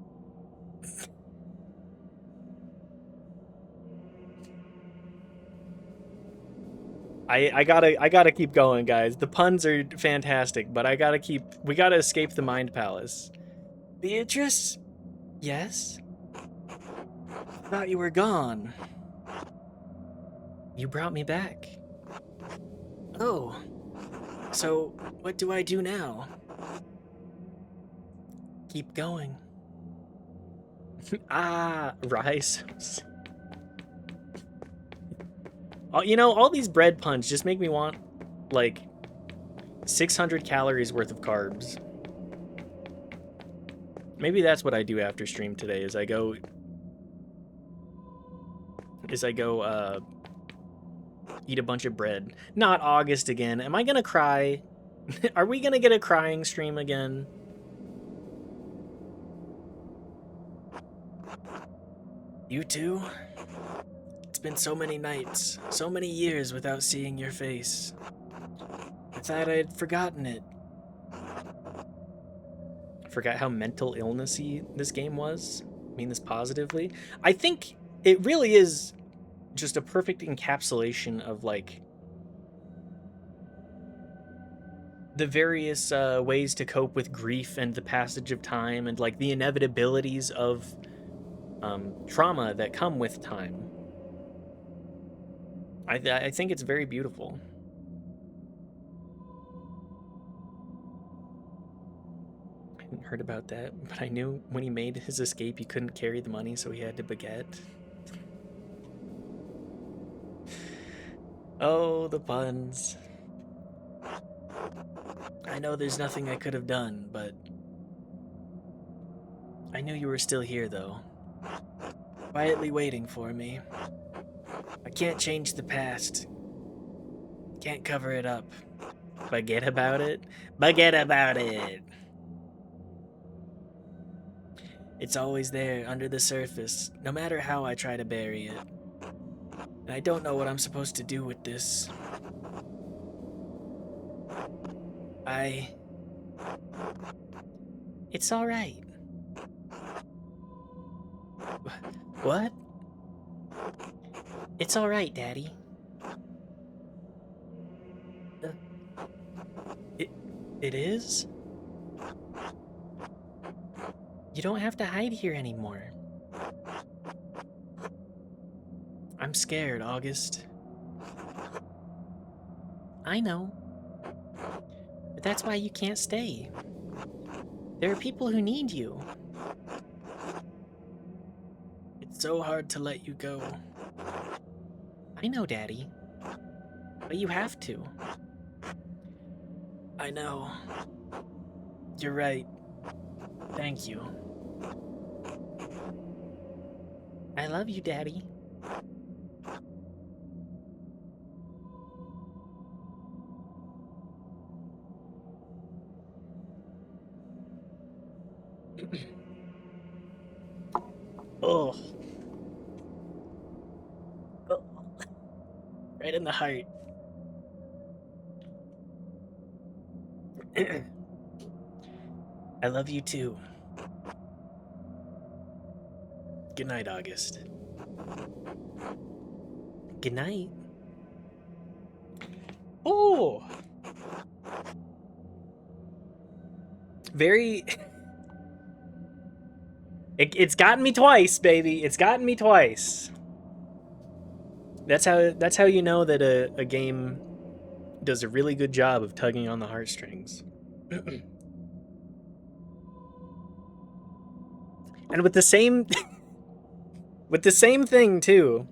I gotta keep going, guys. The puns are fantastic, but we gotta escape the Mind Palace. Beatrice? Yes? I thought you were gone. You brought me back. Oh. So, what do I do now? Keep going. Ah, rice. You know, all these bread puns just make me want, like, 600 calories worth of carbs. Maybe that's what I do after stream today, is I go, eat a bunch of bread. Not August again. Am I gonna cry? Are we gonna get a crying stream again? You too? It's been so many nights, so many years without seeing your face. I thought I had forgotten it. Forgot how mental illnessy this game was? I mean this positively. I think it really is just a perfect encapsulation of, like, the various ways to cope with grief and the passage of time and, like, the inevitabilities of trauma that come with time. I think it's very beautiful. I hadn't heard about that, but I knew when he made his escape he couldn't carry the money, so he had to baguette. Oh, the puns. I know there's nothing I could have done, but I knew you were still here, though. Quietly waiting for me. I can't change the past. Can't cover it up. Baguette about it? Baguette about it! It's always there, under the surface, no matter how I try to bury it. And I don't know what I'm supposed to do with this. It's alright. What? It's alright, Daddy. It is? You don't have to hide here anymore. I'm scared, August. I know. But that's why you can't stay. There are people who need you. It's so hard to let you go. I know, Daddy. But you have to. I know. You're right. Thank you. I love you, Daddy. Right in the heart. I love you too. Good night, August. Good night. Oh! Very... It's gotten me twice, baby. It's gotten me twice. That's how you know that a game does a really good job of tugging on the heartstrings. And with the same thing too.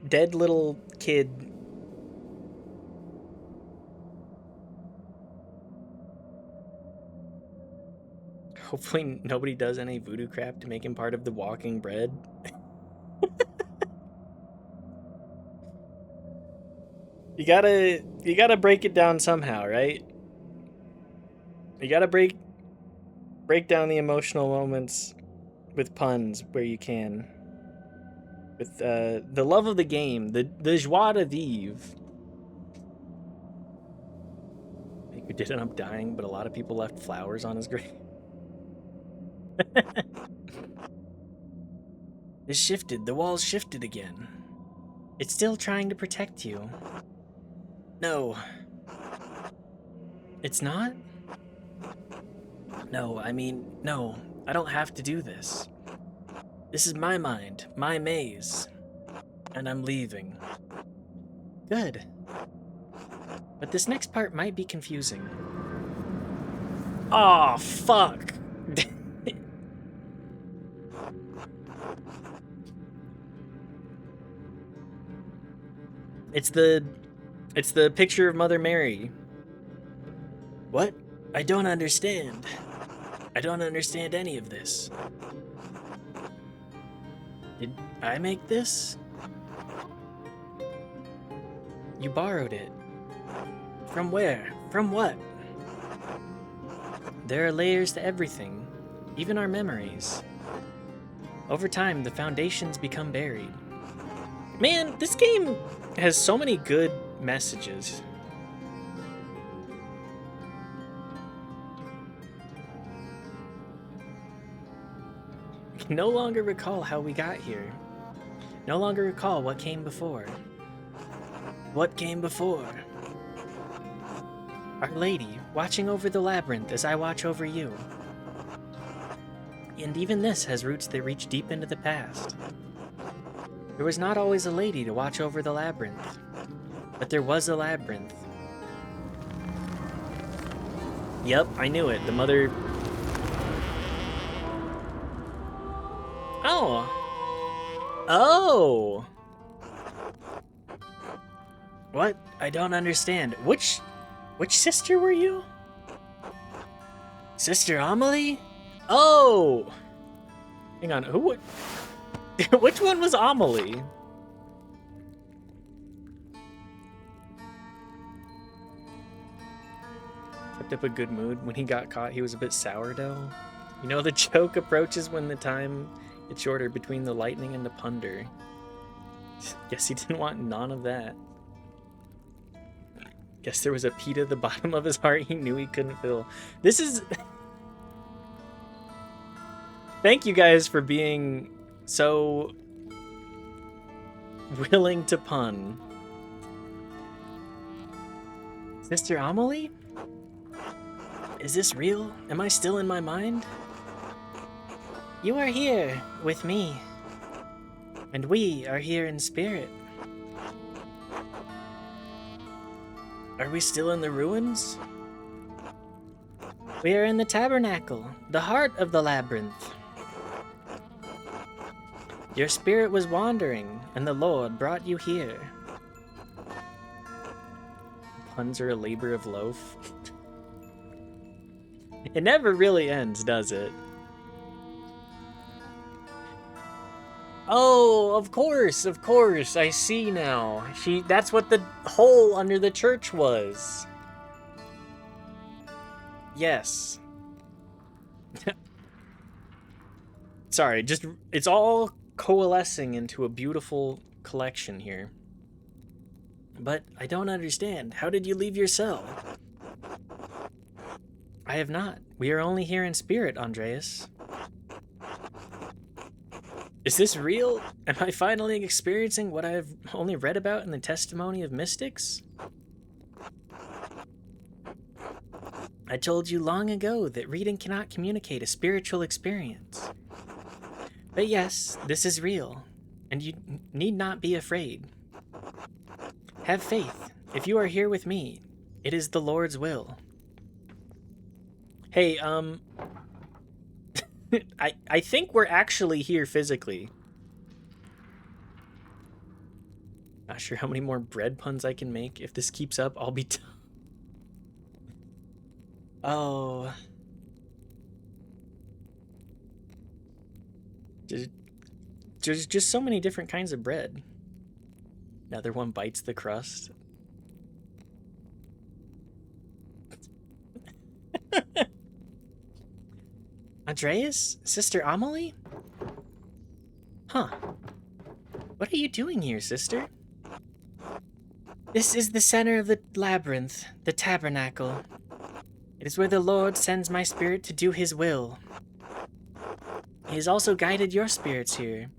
Dead little kid. Hopefully nobody does any voodoo crap to make him part of the walking bread. You gotta break it down somehow, right? You gotta break down the emotional moments with puns where you can. With the love of the game, the joie de vivre. He did end up dying, but a lot of people left flowers on his grave. It shifted. The walls shifted again. It's still trying to protect you. No. It's not? No, I mean, no. I don't have to do this. This is my mind, my maze. And I'm leaving. Good. But this next part might be confusing. Aw, fuck! It's the picture of Mother Mary. What? I don't understand. I don't understand any of this. Did I make this? You borrowed it. From where? From what? There are layers to everything, even our memories. Over time, the foundations become buried. Man, this game has so many good messages. We can no longer recall how we got here. No longer recall what came before. What came before? Our Lady, watching over the labyrinth as I watch over you. And even this has roots that reach deep into the past. There was not always a lady to watch over the labyrinth, but there was a labyrinth. Yep, I knew it. The mother... Oh! Oh! What? I don't understand. Which sister were you? Sister Amelie? Oh! Hang on, who would... Which one was Amelie? Kept up a good mood. When he got caught, he was a bit sourdough. You know, the joke approaches when the time gets shorter between the lightning and the plunder. Guess he didn't want none of that. Guess there was a pit at the bottom of his heart he knew he couldn't fill. This is... Thank you guys for being so willing to pun. Sister Amelie? Is this real? Am I still in my mind? You are here with me, and we are here in spirit. Are we still in the ruins? We are in the tabernacle, the heart of the labyrinth. Your spirit was wandering, and the Lord brought you here. Puns are a labor of loaf. It never really ends, does it? Oh, of course, I see now. That's what the hole under the church was. Yes. Sorry, it's all coalescing into a beautiful
collection here. But I don't understand. How did you leave your cell?
I have not. We are only here in spirit, Andreas.
Is this real? Am I finally experiencing what I have only read about in the testimony of mystics?
I told you long ago that reading cannot communicate a spiritual experience. But yes, this is real, and you need not be afraid. Have faith. If you are here with me, it is the Lord's will.
Hey, I think we're actually here physically. Not sure how many more bread puns I can make. If this keeps up, I'll be done. Oh. There's just so many different kinds of bread. Another one bites the crust.
Andreas? Sister Amelie? Huh. What are you doing here, sister? This is the center of the labyrinth, the tabernacle. It is where the Lord sends my spirit to do his will. He has also guided your spirits here.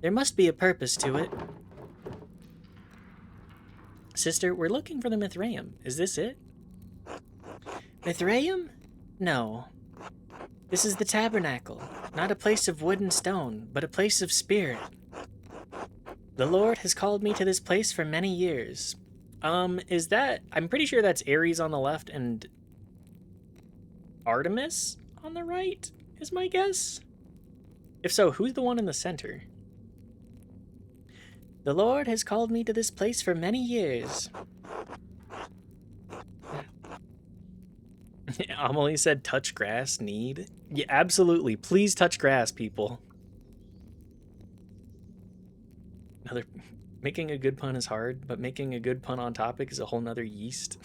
There must be a purpose to it.
Sister, we're looking for the Mithraeum. Is this it?
Mithraeum? No. This is the tabernacle, not a place of wood and stone, but a place of spirit. The Lord has called me to this place for many years.
Is that... I'm pretty sure that's Ares on the left and Artemis on the right, is my guess? If so, who's the one in the center?
The Lord has called me to this place for many years.
Amelie said touch grass, need. Yeah, absolutely. Please touch grass, people. Another... Making a good pun is hard, but making a good pun on topic is a whole nother yeast.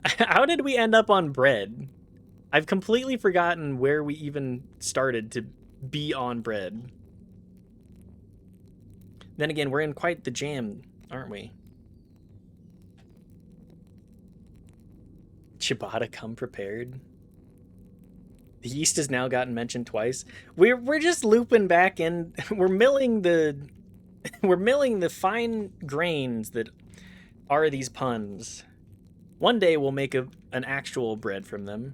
How did we end up on bread? I've completely forgotten where we even started to be on bread. Then again, we're in quite the jam, aren't we? Ciabatta, come prepared. The yeast has now gotten mentioned twice. We're just looping back in. We're milling the fine grains that are these puns. One day we'll make an actual bread from them.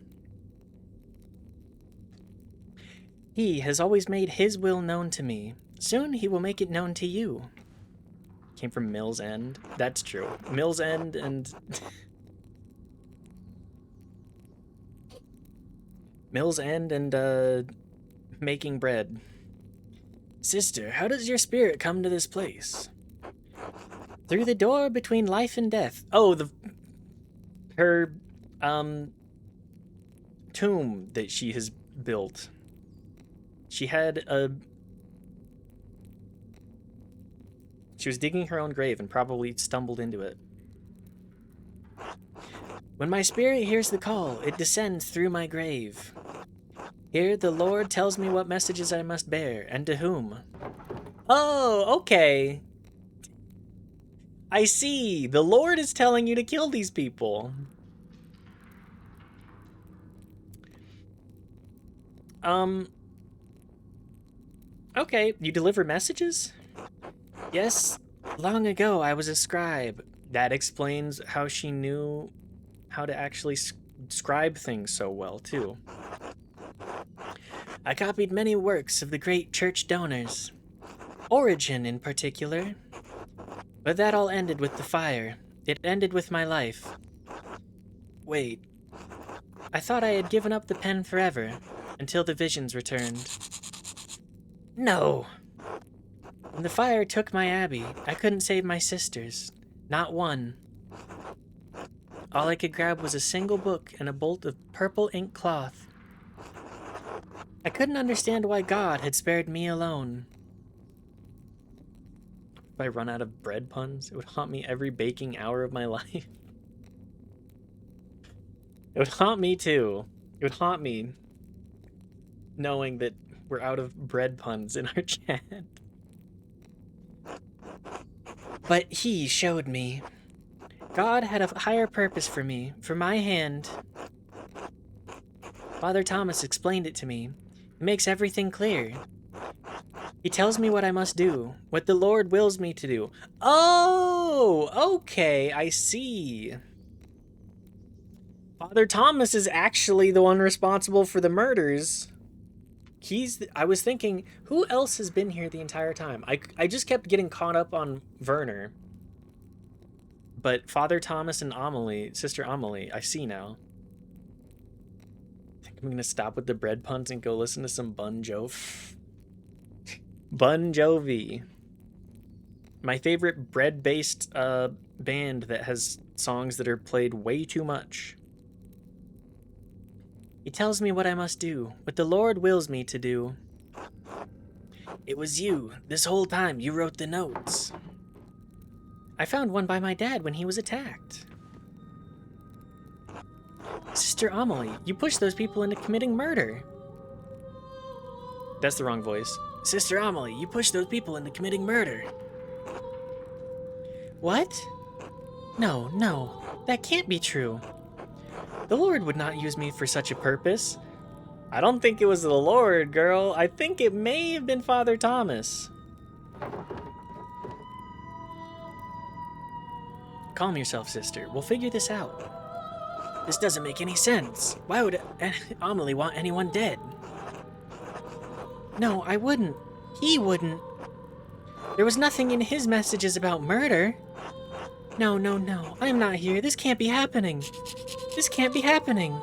He has always made his will known to me. Soon he will make it known to you.
Came from Mill's End. That's true. Mill's End and... Mill's End and, making bread.
Sister, how does your spirit come to this place? Through the door between life and death.
Oh, her tomb that she has built. She was digging her own grave and probably stumbled into it.
When my spirit hears the call, it descends through my grave. Here the Lord tells me what messages I must bear, and to whom.
Oh, okay. I see. The Lord is telling you to kill these people. Okay, you deliver messages?
Yes, long ago I was a scribe.
That explains how she knew how to actually scribe things so well, too.
I copied many works of the great church donors. Origen in particular. But that all ended with the fire. It ended with my life. Wait. I thought I had given up the pen forever, until the visions returned. No! When the fire took my abbey, I couldn't save my sisters. Not one. All I could grab was a single book and a bolt of purple ink cloth. I couldn't understand why God had spared me alone.
If I run out of bread puns, it would haunt me every baking hour of my life. It would haunt me too. It would haunt me knowing that we're out of bread puns in our chat.
But he showed me. God had a higher purpose for me, for my hand. Father Thomas explained it to me. It makes everything clear. He tells me what I must do, what the Lord wills me to do. Oh, okay, I see. Father Thomas is actually the one responsible for the murders. I was thinking, who else has been here the entire time? I just kept getting caught up on Werner. But Father Thomas and Amelie, Sister Amelie, I see now. I think I'm gonna stop with the bread puns and go listen to some Bon Jovi. Bon Jovi. My favorite bread-based band that has songs that are played way too much. He tells me what I must do, what the Lord wills me to do. It was you, this whole time you wrote the notes. I found one by my dad when he was attacked. Sister Amelie, you pushed those people into committing murder. That's the wrong voice. Sister Amelie, you pushed those people into committing murder. What? No, that can't be true. The Lord would not use me for such a purpose. I don't think it was the Lord, girl. I think it may have been Father Thomas. Calm yourself, sister. We'll figure this out. This doesn't make any sense. Why would Amelie want anyone dead? No, I wouldn't. He wouldn't. There was nothing in his messages about murder. No. I'm not here. This can't be happening. This can't be happening.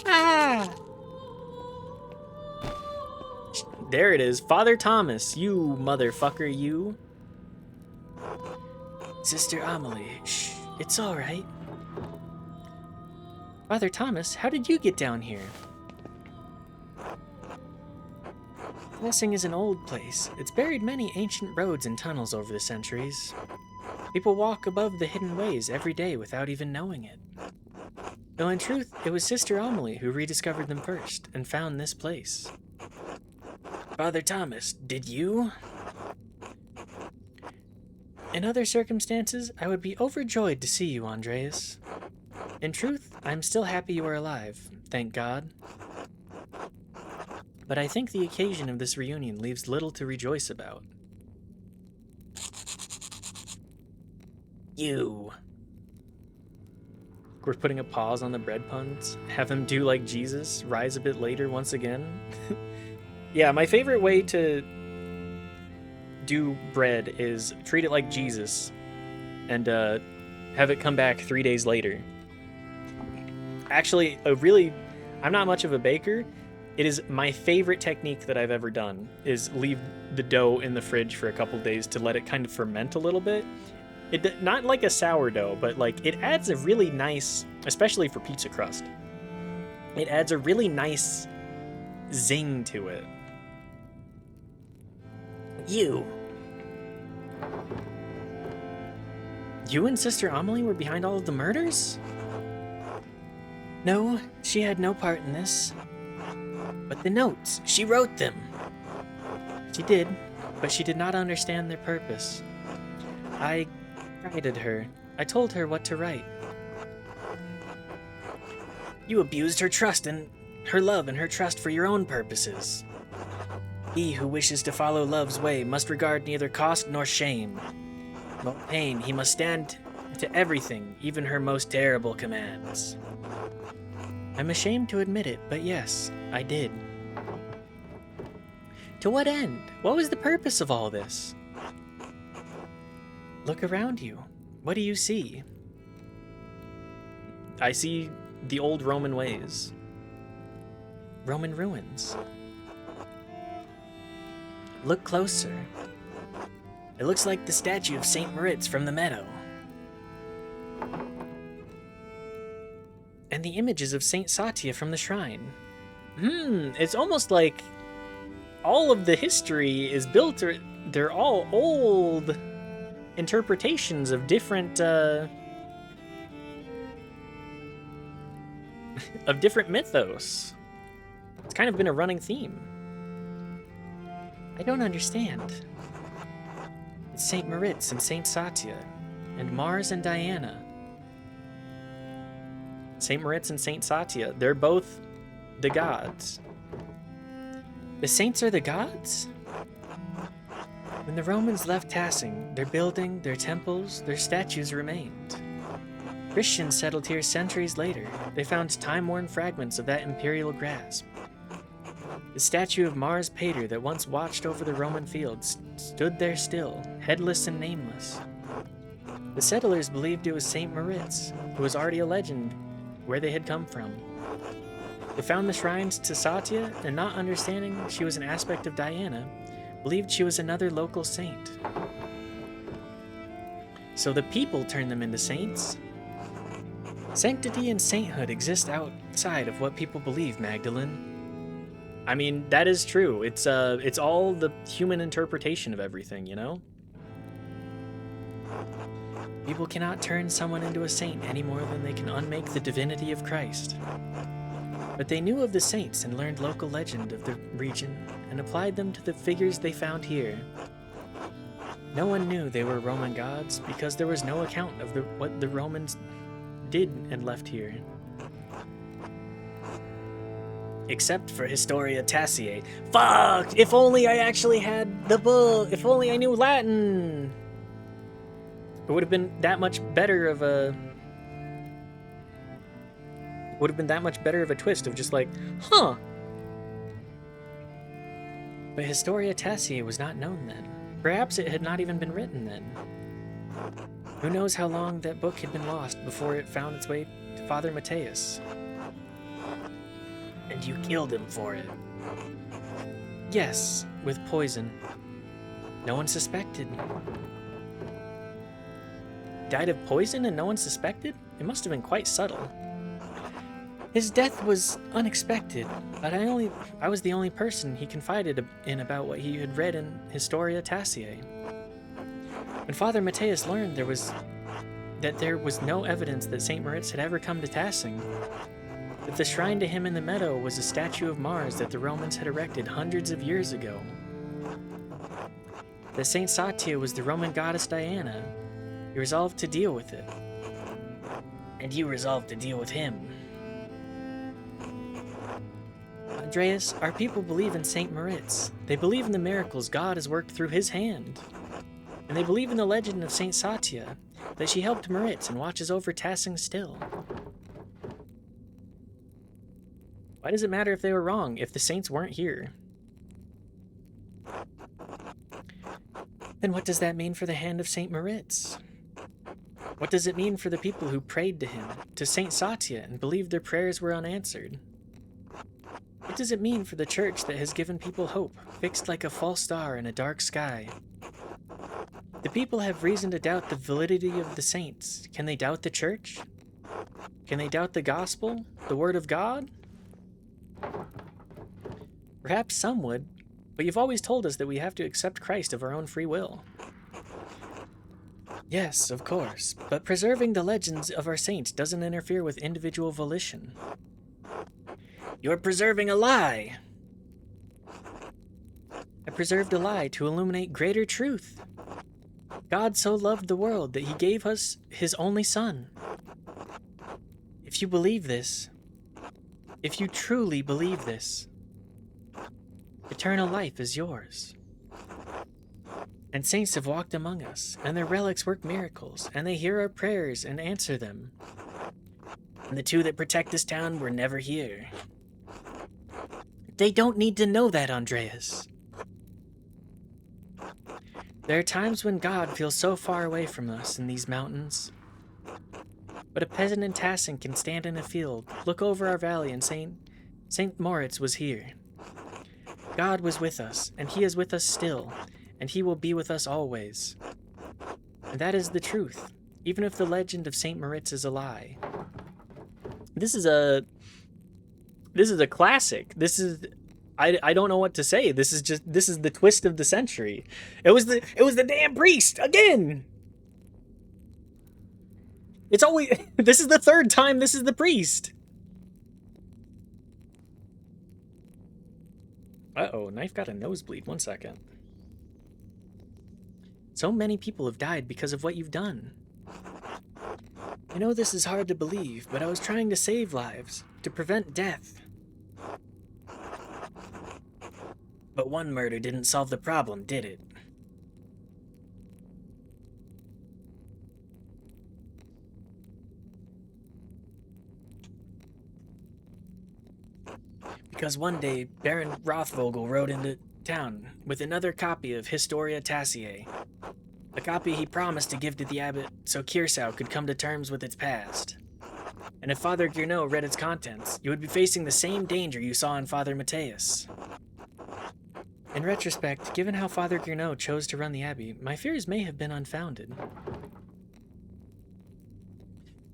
Ah! There it is. Father Thomas, you motherfucker, you. Sister Amelie, shh, it's all right. Father Thomas, how did you get down here? Blessing is an old place. It's buried many ancient roads and tunnels over the centuries. People walk above the hidden ways every day without even knowing it. Though in truth, it was Sister Amelie who rediscovered them first and found this place. Father Thomas, did you? In other circumstances, I would be overjoyed to see you, Andreas. In truth, I'm still happy you are alive, thank God. But I think the occasion of this reunion leaves little to rejoice about. You. We're putting a pause on the bread puns. Have him do like Jesus, rise a bit later once again. Yeah, my favorite way to do bread is treat it like Jesus and have it come back 3 days later. Actually, I'm not much of a baker. It is my favorite technique that I've ever done is leave the dough in the fridge for a couple days to let it kind of ferment a little bit. It not like a sourdough, but like it adds a really nice, especially for pizza crust. It adds a really nice zing to it. You and Sister Amelie were behind all of the murders? No, she had no part in this. But the notes, she wrote them. She did, but she did not understand their purpose. I guided her. I told her what to write. You abused her trust and her love and her trust for your own purposes. He who wishes to follow love's way must regard neither cost nor shame. No pain, he must stand to everything, even her most terrible commands. I'm ashamed to admit it, but yes, I did. To what end? What was the purpose of all this? Look around you. What do you see? I see the old Roman ways. Roman ruins. Look closer. It looks like the statue of Saint Moritz from the meadow. And the images of Saint Satya from the shrine. It's almost like all of the history is built, or they're all old interpretations of different mythos. It's
kind of been a running theme.
I don't understand. It's Saint Moritz and Saint Satya, and Mars and Diana.
Saint Moritz and Saint Satya, they're both the gods.
The saints are the gods? When the Romans left Tassing, their building, their temples, their statues remained. Christians settled here centuries later. They found time-worn fragments of that imperial grasp. The statue of Mars Pater that once watched over the Roman fields stood there still, headless and nameless. The settlers believed it was Saint Moritz, who was already a legend where they had come from. They found the shrines to Satya, and not understanding she was an aspect of Diana, believed she was another local saint. So the people turned them into saints. Sanctity and sainthood exist outside of what people believe, Magdalene.
I mean, that is true. It's all the human interpretation of everything, you know?
People cannot turn someone into a saint any more than they can unmake the divinity of Christ. But they knew of the saints and learned local legend of the region and applied them to the figures they found here. No one knew they were Roman gods because there was no account of what the Romans did and left here.
Except for Historia Tassiae. Fuck! If only I actually had the book! If only I knew Latin! It would have been that much better of a... Would have been that much better of a twist of just like, huh!
But Historia Tassiae was not known then. Perhaps it had not even been written then. Who knows how long that book had been lost before it found its way to Father Matthias.
And you killed him for it.
Yes, with poison. No one suspected.
Died of poison and no one suspected? It must have been quite subtle.
His death was unexpected, but I was the only person he confided in about what he had read in Historia Tassiae. When Father Matthias learned there was no evidence that St. Moritz had ever come to Tassing, that the shrine to him in the meadow was a statue of Mars that the Romans had erected hundreds of years ago, that Saint Satya was the Roman goddess Diana, he resolved to deal with it.
And you resolved to deal with him.
Andreas, our people believe in Saint Moritz. They believe in the miracles God has worked through his hand. And they believe in the legend of Saint Satya, that she helped Moritz and watches over Tassing still.
Why does it matter if they were wrong, if the saints weren't here?
Then what does that mean for the hand of Saint Moritz? What does it mean for the people who prayed to him, to Saint Satya, and believed their prayers were unanswered? What does it mean for the church that has given people hope, fixed like a false star in a dark sky? The people have reason to doubt the validity of the saints. Can they doubt the church? Can they doubt the gospel, the word of God? Perhaps some would, but you've always told us that we have to accept Christ of our own free will. Yes, of course, but preserving the legends of our saints doesn't interfere with individual volition.
You're preserving a lie!
I preserved a lie to illuminate greater truth. God so loved the world that he gave us his only Son. If you believe this, if you truly believe this, eternal life is yours. And saints have walked among us, and their relics work miracles, and they hear our prayers and answer them.
And the two that protect this town were never here.
They don't need to know that, Andreas. There are times when God feels so far away from us in these mountains. But a peasant in Tassing can stand in a field, look over our valley, and say, Saint Moritz was here. God was with us, and he is with us still, and he will be with us always. And that is the truth, even if the legend of Saint Moritz is a lie.
This is a classic. I don't know what to say. This is the twist of the century. It was the damn priest again. It's always this is the third time this is the priest. Uh-oh, knife got a nosebleed. 1 second.
So many people have died because of what you've done. I know this is hard to believe, but I was trying to save lives, to prevent death.
But one murder didn't solve the problem, did it? Because one day, Baron Rothvogel rode into town with another copy of Historia Tassiae, a copy he promised to give to the abbot so Kirsau could come to terms with its past. And if Father Gernot read its contents, you would be facing the same danger you saw in Father Matthias.
In retrospect, given how Father Gernot chose to run the abbey, my fears may have been unfounded.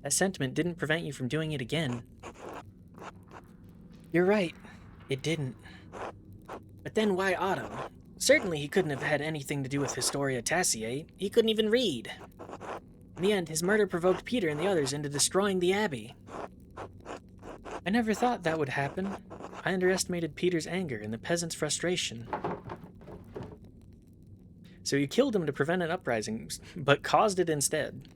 That sentiment didn't prevent you from doing it again. You're right. It didn't.
But then why Otto? Certainly he couldn't have had anything to do with Historia Tassiae. He couldn't even read. In the end, his murder provoked Peter and the others into destroying the abbey.
I never thought that would happen. I underestimated Peter's anger and the peasants' frustration.
So you killed him to prevent an uprising, but caused it instead.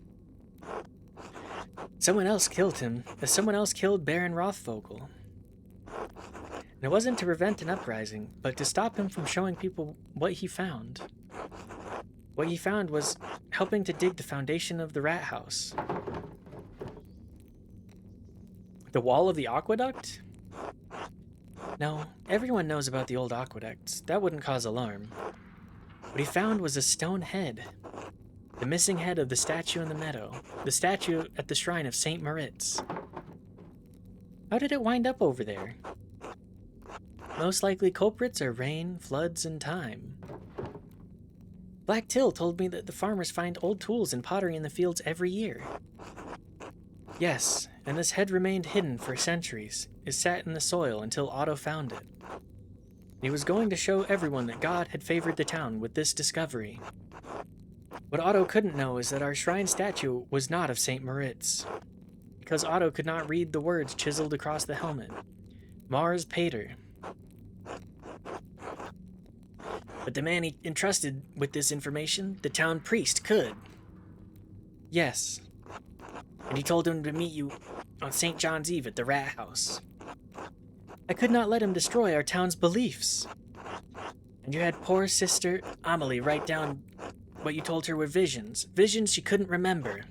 Someone else killed him, as someone else killed Baron Rothvogel. And it wasn't to prevent an uprising, but to stop him from showing people what he found. What he found was helping to dig the foundation of the rat house.
The wall of the aqueduct?
No, everyone knows about the old aqueducts. That wouldn't cause alarm. What he found was a stone head. The missing head of the statue in the meadow. The statue at the shrine of St. Moritz. How did it wind up over there? Most likely culprits are rain, floods, and time. Black Till told me that the farmers find old tools and pottery in the fields every year. Yes, and this head remained hidden for centuries. It sat in the soil until Otto found it. He was going to show everyone that God had favored the town with this discovery. What Otto couldn't know is that our shrine statue was not of St. Moritz, because Otto could not read the words chiseled across the helmet. Mars Pater.
But the man he entrusted with this information, the town priest, could.
Yes.
And he told him to meet you on St. John's Eve at the rat house.
I could not let him destroy our town's beliefs.
And you had poor sister Amelie write down what you told her were visions she couldn't remember,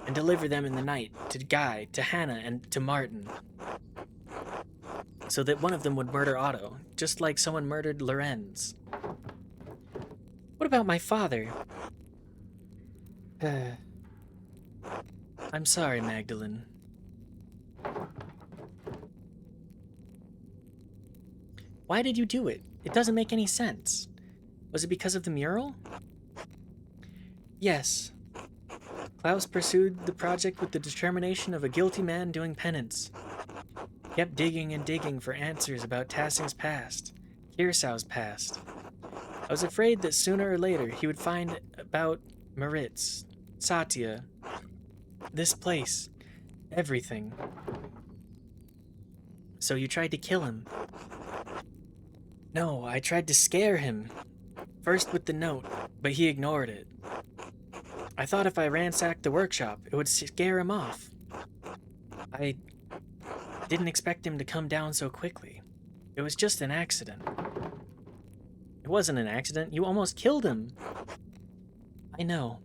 and deliver them in the night to Guy, to Hannah, and to Martin, so that one of them would murder Otto, just like someone murdered Lorenz.
What about my father? I'm sorry, Magdalene. Why did you do it? It doesn't make any sense. Was it because of the mural? Yes. Klaus pursued the project with the determination of a guilty man doing penance. Kept digging and digging for answers about Tassing's past, Kirsau's past. I was afraid that sooner or later he would find about Moritz, Satya, this place, everything. So you tried to kill him? No, I tried to scare him. First with the note, but he ignored it. I thought if I ransacked the workshop, it would scare him off. I didn't expect him to come down so quickly. It was just an accident.
It wasn't an accident. You almost killed him.
I know.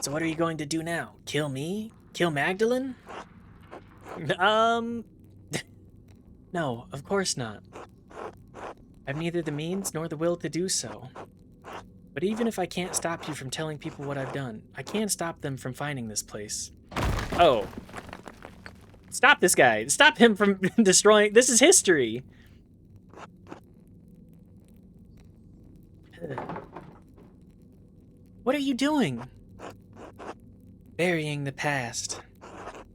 So what are you going to do now? Kill me? Kill Magdalene?
No, of course not. I've neither the means nor the will to do so. But even if I can't stop you from telling people what I've done, I can stop them from finding this place.
Oh. Stop this guy. Stop him from destroying... This is history.
What are you doing? Burying the past.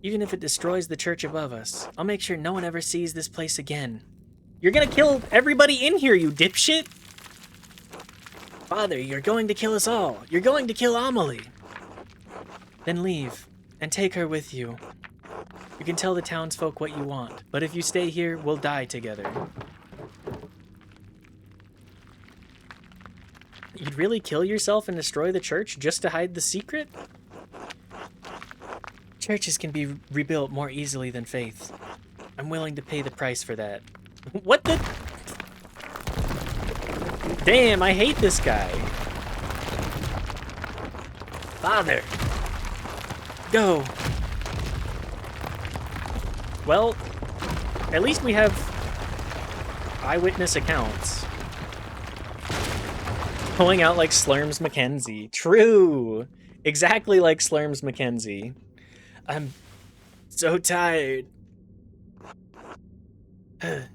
Even if it destroys the church above us, I'll make sure no one ever sees this place again.
You're gonna kill everybody in here, you dipshit! Father, you're going to kill us all. You're going to kill Amelie.
Then leave, and take her with you. You can tell the townsfolk what you want, but if you stay here, we'll die together. You'd really kill yourself and destroy the church just to hide the secret? Churches can be rebuilt more easily than faith. I'm willing to pay the price for that. What the? Damn, I hate this guy. Father! Go! Well, at least we have eyewitness accounts. Pulling out like Slurms Mackenzie. True! Exactly like Slurms Mackenzie. I'm so tired. Are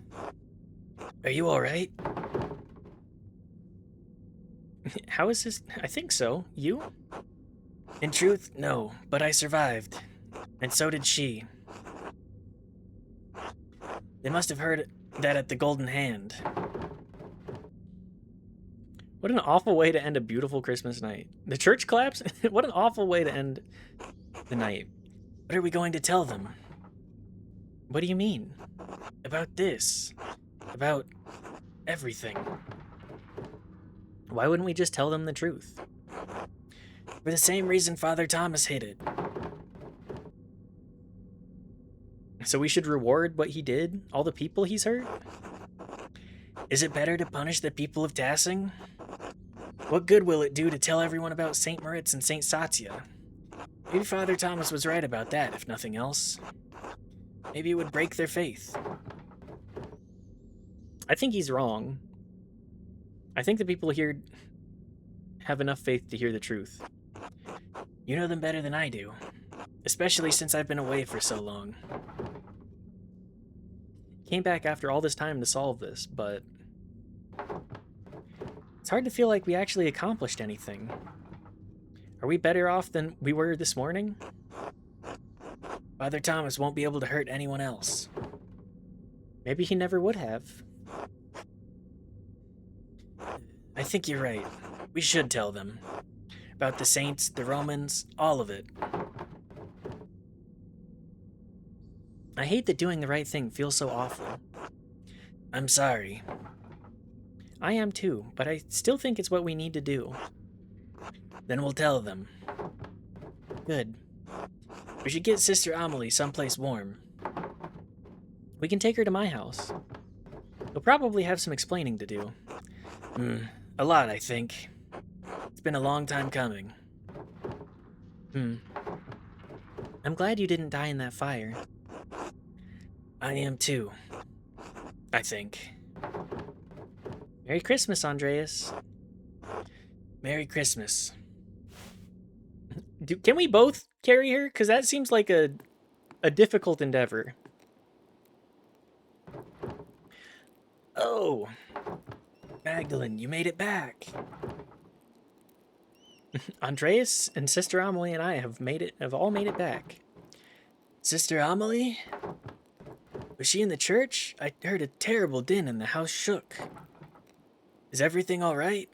you alright? How is this? I think so. You? In truth, no, but I survived. And so did she. They must have heard that at the Golden Hand. What an awful way to end a beautiful Christmas night. The church collapse? What an awful way to end the night. What are we going to tell them? What do you mean? About this. About everything. Why wouldn't we just tell them the truth? For the same reason Father Thomas hid it. So we should reward what he did? All the people he's hurt? Is it better to punish the people of Tassing? What good will it do to tell everyone about St. Moritz and St. Satya? Maybe Father Thomas was right about that, if nothing else. Maybe it would break their faith. I think he's wrong. I think the people here have enough faith to hear the truth. You know them better than I do, especially since I've been away for so long. Came back after all this time to solve this, but it's hard to feel like we actually accomplished anything. Are we better off than we were this morning? Father Thomas won't be able to hurt anyone else. Maybe he never would have. I think you're right. We should tell them. About the saints, the Romans, all of it. I hate that doing the right thing feels so awful. I'm sorry. I am too, but I still think it's what we need to do. Then we'll tell them. Good. We should get Sister Amelie someplace warm. We can take her to my house. We'll probably have some explaining to do. A lot, I think. It's been a long time coming. I'm glad you didn't die in that fire. I am too. I think. Merry Christmas, Andreas. Merry Christmas. Can we both carry her? Because that seems like a difficult endeavor. Oh, Magdalene, you made it back. Andreas and Sister Amelie and I have all made it back. Sister Amelie? Was she in the church? I heard a terrible din and the house shook. Is everything all right?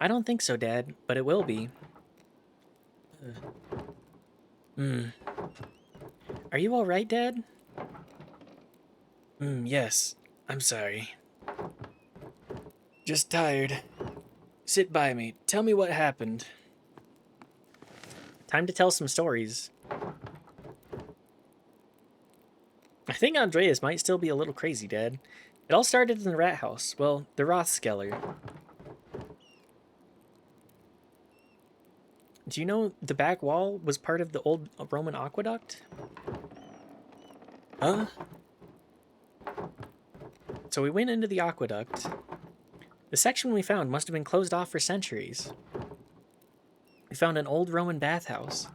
I don't think so, Dad, but it will be. Are you all right, Dad? Yes. I'm sorry. Just tired. Sit by me. Tell me what happened. Time to tell some stories. I think Andreas might still be a little crazy, Dad. It all started in the rat house. Well, the Rothskeller. Do you know the back wall was part of the old Roman aqueduct? Huh? So we went into the aqueduct. The section we found must have been closed off for centuries. We found an old Roman bathhouse.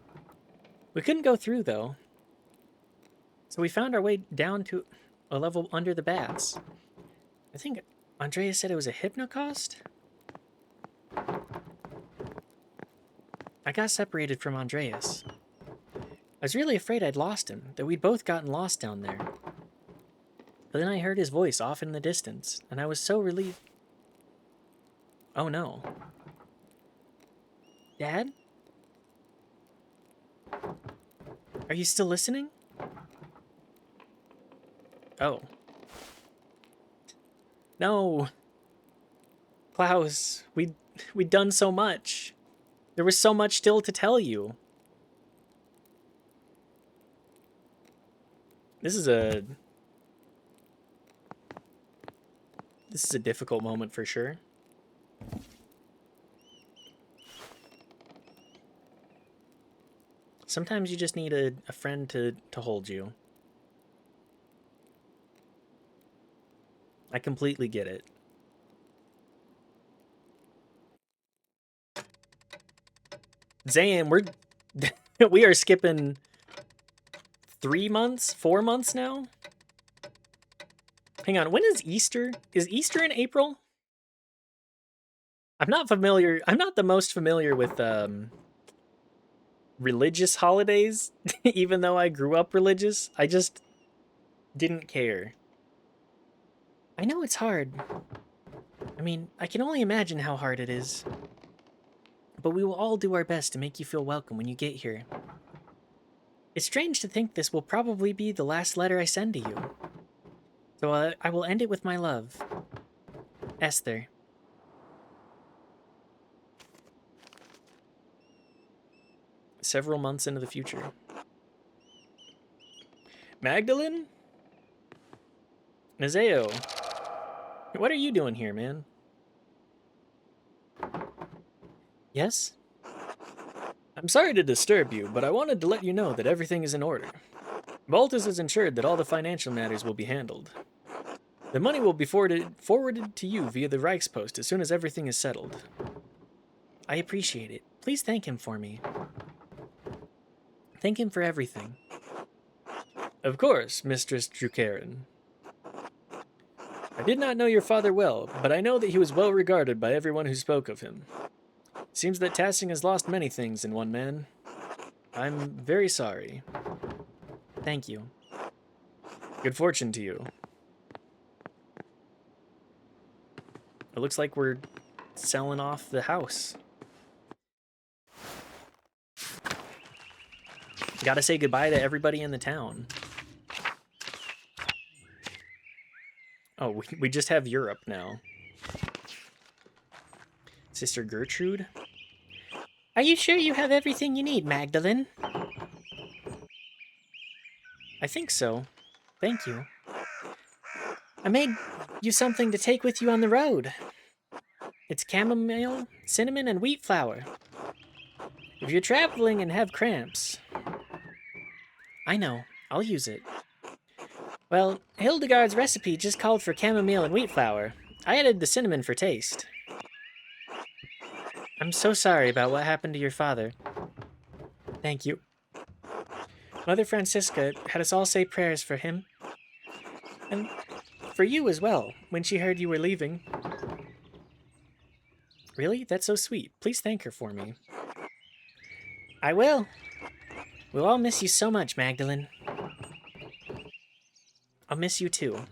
We couldn't go through, though. So we found our way down to a level under the baths. I think Andreas said it was a hypnocost? I got separated from Andreas. I was really afraid I'd lost him, that we'd both gotten lost down there. But then I heard his voice off in the distance, and I was so relieved. Oh no. Dad? Are you still listening? Oh. No. Klaus, we'd done so much. There was so much still to tell you. This is a difficult moment for sure. Sometimes you just need a friend to hold you. I completely get it. Zam, we are skipping 3 months, 4 months now? Hang on, when is Easter? Is Easter in April? I'm not the most familiar with religious holidays, even though I grew up religious. I just didn't care. I know it's hard. I mean, I can only imagine how hard it is. But we will all do our best to make you feel welcome when you get here. It's strange to think this will probably be the last letter I send to you. So I will end it with my love. Esther. Several months into the future. Magdalene? Nazeo. What are you doing here, man? Yes? I'm sorry to disturb you, but I wanted to let you know that everything is in order. Baltus has ensured that all the financial matters will be handled. The money will be forwarded to you via the Reichspost as soon as everything is settled. I appreciate it. Please thank him for me. Thank him for everything. Of course, Mistress Drukarin. I did not know your father well, but I know that he was well regarded by everyone who spoke of him. Seems that Tassing has lost many things in one man. I'm very sorry. Thank you. Good fortune to you. It looks like we're selling off the house. Gotta say goodbye to everybody in the town. Oh, we just have Europe now. Sister Gertrude? Are you sure you have everything you need, Magdalene? I think so. Thank you. I made you something to take with you on the road. It's chamomile, cinnamon, and wheat flour. If you're traveling and have cramps... I know. I'll use it. Well, Hildegard's recipe just called for chamomile and wheat flour. I added the cinnamon for taste. I'm so sorry about what happened to your father. Thank you. Mother Francisca had us all say prayers for him. And for you as well, when she heard you were leaving. Really? That's so sweet. Please thank her for me. I will. We'll all miss you so much, Magdalene. I'll miss you too.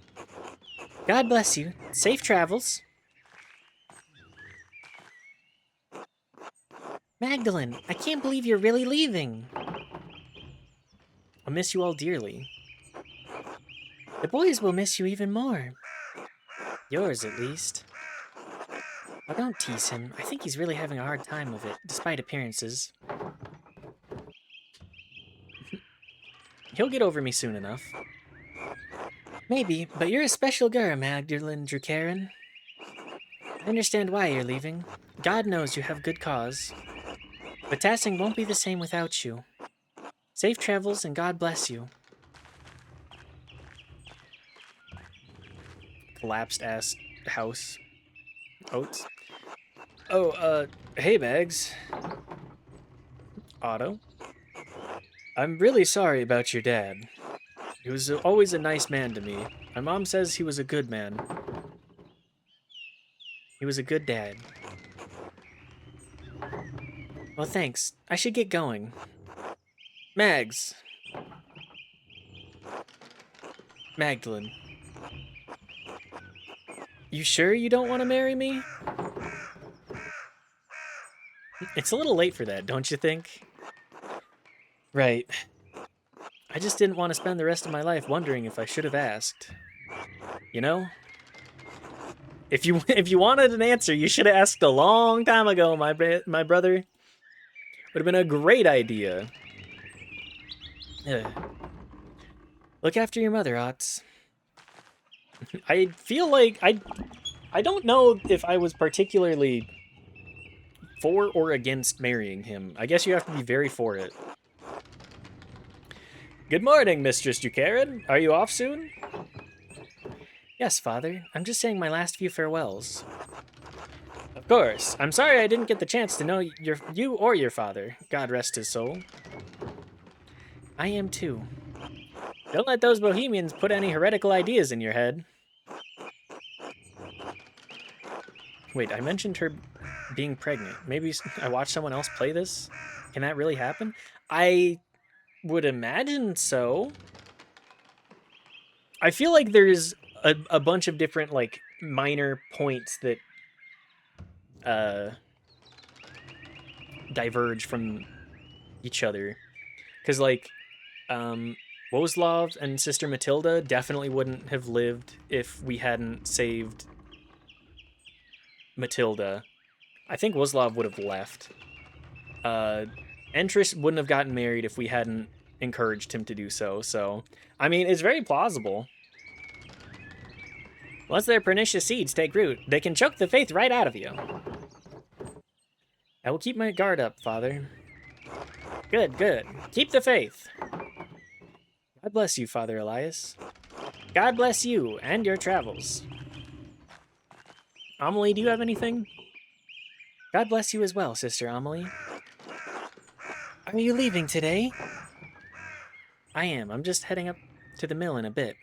God bless you. Safe travels. Magdalene, I can't believe you're really leaving. I'll miss you all dearly. The boys will miss you even more. Yours, at least. Oh, don't tease him. I think he's really having a hard time of it, despite appearances. He'll get over me soon enough. Maybe, but you're a special girl, Magdalene Drukarin. I understand why you're leaving. God knows you have good cause. But Tassing won't be the same without you. Safe travels and God bless you. Collapsed ass house. Oats. Oh, hey Mags. Otto. I'm really sorry about your dad. He was always a nice man to me. My mom says he was a good man. He was a good dad. Well, thanks. I should get going. Mags. Magdalene. You sure you don't want to marry me? It's a little late for that, don't you think? Right. I just didn't want to spend the rest of my life wondering if I should have asked. You know? If you wanted an answer, you should have asked a long time ago, my brother. Would have been a great idea. Ugh. Look after your mother, Otts. I feel like I don't know if I was particularly for or against marrying him. I guess you have to be very for it. Good morning, Mistress Ducarin. Are you off soon? Yes, Father. I'm just saying my last few farewells. Of course. I'm sorry I didn't get the chance to know you or your father. God rest his soul. I am too. Don't let those Bohemians put any heretical ideas in your head. Wait, I mentioned her being pregnant. Maybe I watched someone else play this? Can that really happen? I would imagine so. I feel like there's a bunch of different, like, minor points that diverge from each other. Because, like, Woslav and Sister Matilda definitely wouldn't have lived if we hadn't saved Matilda. I think Woslav would have left. Entris wouldn't have gotten married if we hadn't encouraged him to do so. So, I mean, it's very plausible. Once their pernicious seeds take root, they can choke the faith right out of you. I will keep my guard up, Father. Good, good. Keep the faith. God bless you, Father Elias. God bless you and your travels. Amelie, do you have anything? God bless you as well, Sister Amelie. Are you leaving today? I am. I'm just heading up to the mill in a bit.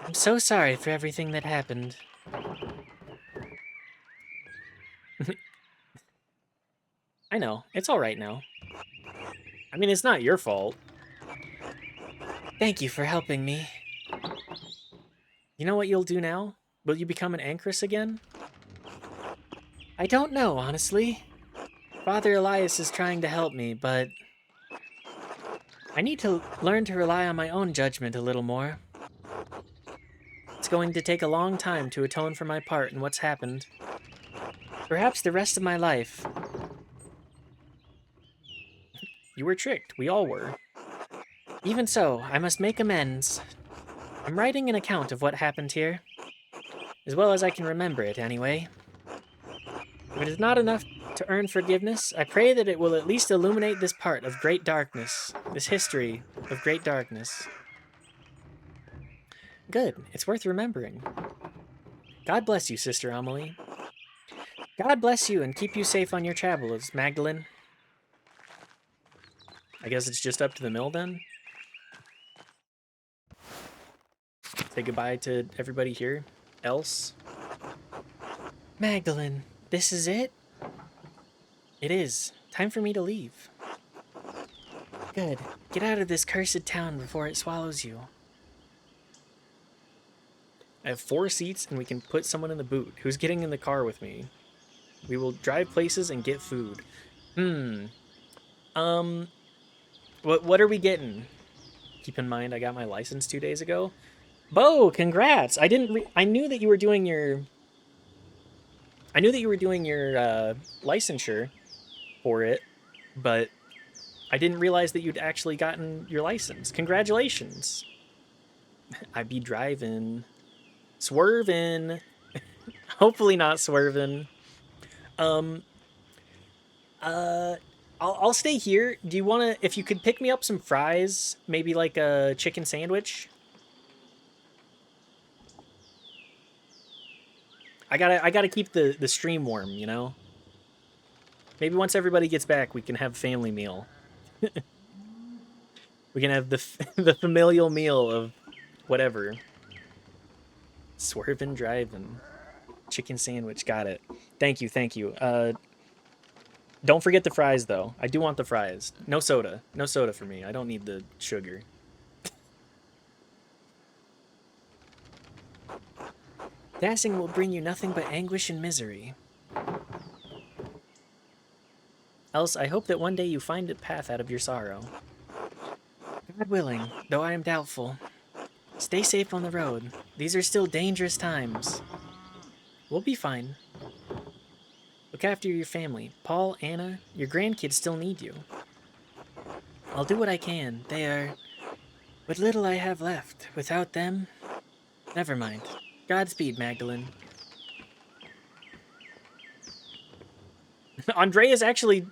I'm so sorry for everything that happened. I know. It's all right now. I mean, it's not your fault. Thank you for helping me. You know what you'll do now? Will you become an Anchoress again? I don't know, honestly. Father Elias is trying to help me, but I need to learn to rely on my own judgment a little more. It's going to take a long time to atone for my part in what's happened. Perhaps the rest of my life. You were tricked. We all were. Even so, I must make amends. I'm writing an account of what happened here. As well as I can remember it, anyway. If it is not enough to earn forgiveness, I pray that it will at least illuminate this part of great darkness, this history of great darkness. Good. It's worth remembering. God bless you, Sister Amelie. God bless you and keep you safe on your travels, Magdalene. I guess it's just up to the mill then? Say goodbye to everybody here. Else? Magdalene, this is it? It is. Time for me to leave. Good. Get out of this cursed town before it swallows you. I have 4 seats and we can put someone in the boot. Who's getting in the car with me? We will drive places and get food. What are we getting? Keep in mind I got my license 2 days ago. Bo, congrats! I knew that you were doing your licensure for it, but I didn't realize that you'd actually gotten your license. Congratulations. I be driving. Swerving. Hopefully not swerving. I'll stay here. Do you want to, if you could pick me up some fries, maybe like a chicken sandwich? I gotta keep the stream warm, you know? Maybe once everybody gets back, we can have a family meal. We can have the familial meal of whatever. Swerving, driving. Chicken sandwich, got it. Thank you, thank you. Don't forget the fries, though. I do want the fries. No soda. No soda for me. I don't need the sugar. Dashing will bring you nothing but anguish and misery. Else, I hope that one day you find a path out of your sorrow. God willing, though I am doubtful. Stay safe on the road. These are still dangerous times. We'll be fine. Look after your family. Paul, Anna, your grandkids still need you. I'll do what I can. They are what little I have left. Without them, never mind. Godspeed, Magdalene. Andreas actually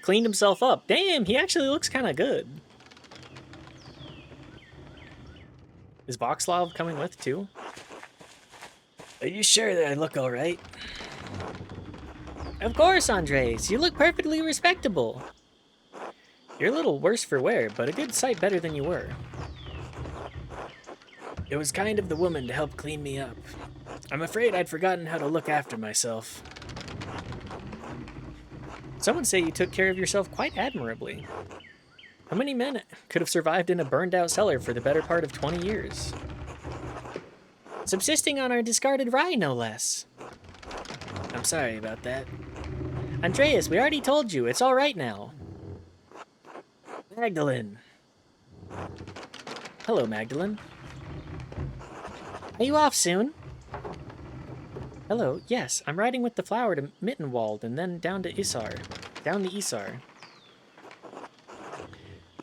cleaned himself up. Damn, he actually looks kind of good. Is Voxlov coming with, too? Are you sure that I look alright? Of course, Andres. You look perfectly respectable. You're a little worse for wear, but a good sight better than you were. It was kind of the woman to help clean me up. I'm afraid I'd forgotten how to look after myself. Some would say you took care of yourself quite admirably. How many men could have survived in a burned-out cellar for the better part of 20 years? Subsisting on our discarded rye, no less. I'm sorry about that. Andreas, we already told you. It's all right now. Magdalene. Hello, Magdalene. Are you off soon? Hello, yes, I'm riding with the flower to Mittenwald and then down to Isar. Down the Isar.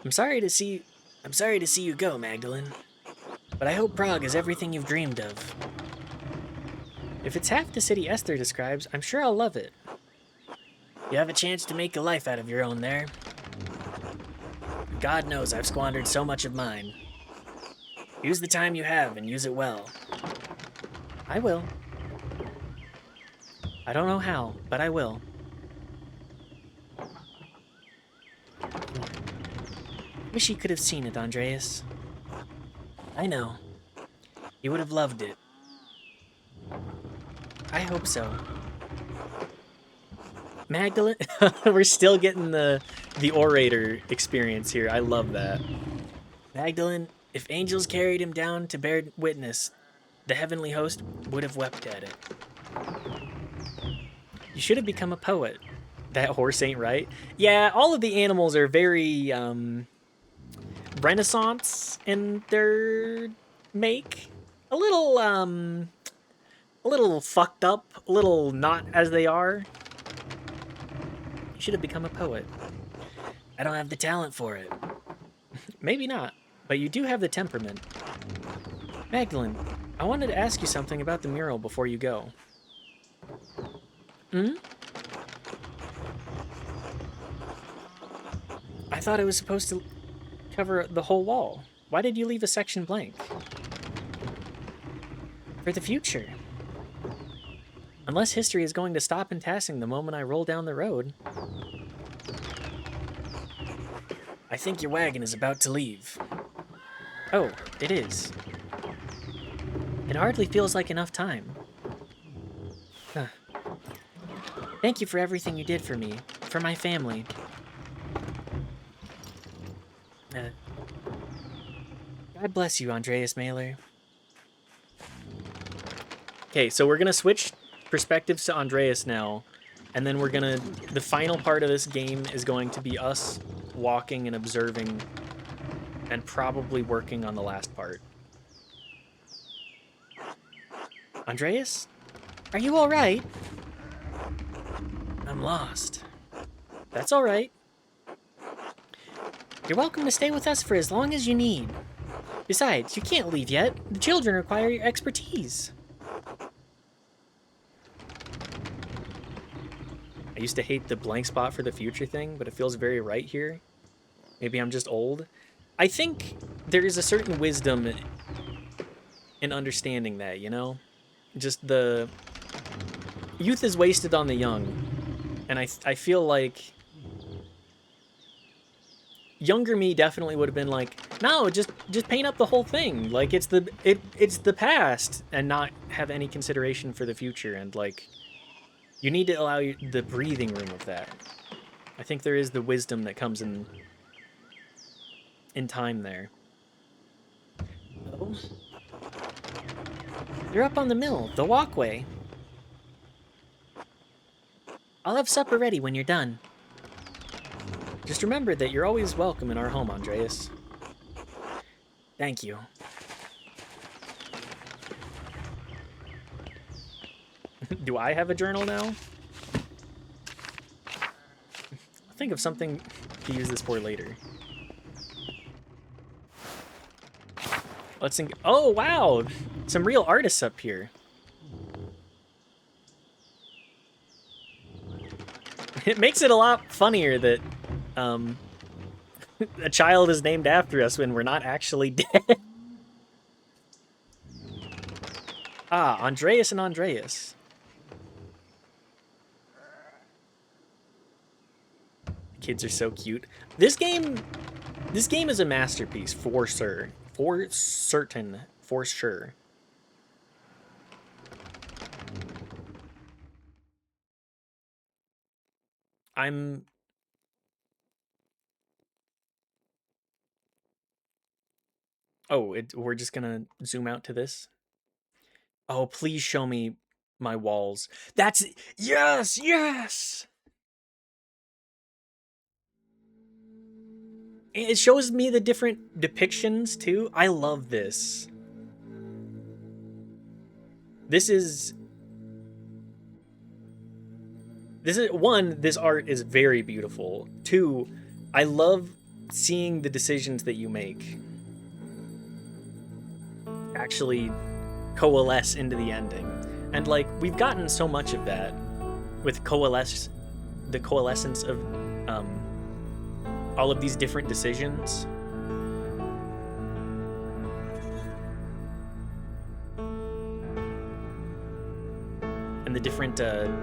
I'm sorry to see you go, Magdalene. But I hope Prague is everything you've dreamed of. If it's half the city Esther describes, I'm sure I'll love it. You have a chance to make a life out of your own there. God knows I've squandered so much of mine. Use the time you have and use it well. I will. I don't know how, but I will. Wish you could have seen it, Andreas. I know. You would have loved it. I hope so. Magdalene, we're still getting the orator experience here. I love that. Magdalene, if angels carried him down to bear witness, the heavenly host would have wept at it. You should have become a poet. That horse ain't right. Yeah, all of the animals are very Renaissance in their make. A little fucked up, a little not as they are. You should have become a poet. I don't have the talent for it. Maybe not, but you do have the temperament. Magdalene, I wanted to ask you something about the mural before you go. I thought it was supposed to cover the whole wall. Why did you leave a section blank? For the future. Unless history is going to stop in passing the moment I roll down the road. I think your wagon is about to leave. Oh, it is. It hardly feels like enough time. Huh. Thank you for everything you did for me, for my family. God bless you, Andreas Mailer. Okay, so we're gonna switch perspectives to Andreas now, and then the final part of this game is going to be us walking and observing and probably working on the last part. Andreas? Are you alright? I'm lost. That's alright. You're welcome to stay with us for as long as you need. Besides, you can't leave yet. The children require your expertise. I used to hate the blank spot for the future thing, but it feels very right here. Maybe I'm just old. I think there is a certain wisdom in understanding that, you know? Just the youth is wasted on the young. And I feel like younger me definitely would have been like, no, just paint up the whole thing. Like it's the past and not have any consideration for the future. And like, you need to allow the breathing room of that. I think there is the wisdom that comes in time there. Oh. You're up on the mill, the walkway. I'll have supper ready when you're done. Just remember that you're always welcome in our home, Andreas.
Thank you. Do I have a journal now? I'll think of something to use this for later. Let's think. Oh, wow. Some real artists up here. It makes it a lot funnier that a child is named after us when we're not actually dead. Ah, Andreas and Andreas. Kids are so cute. This game is a masterpiece for sure. For certain. For sure. Oh, we're just gonna zoom out to this. Oh, please show me my walls. That's... Yes! Yes! It shows me the different depictions, too. I love this. This is... One, this art is very beautiful. Two, I love seeing the decisions that you make actually coalesce into the ending. And, like, we've gotten so much of that with the coalescence of all of these different decisions. And the different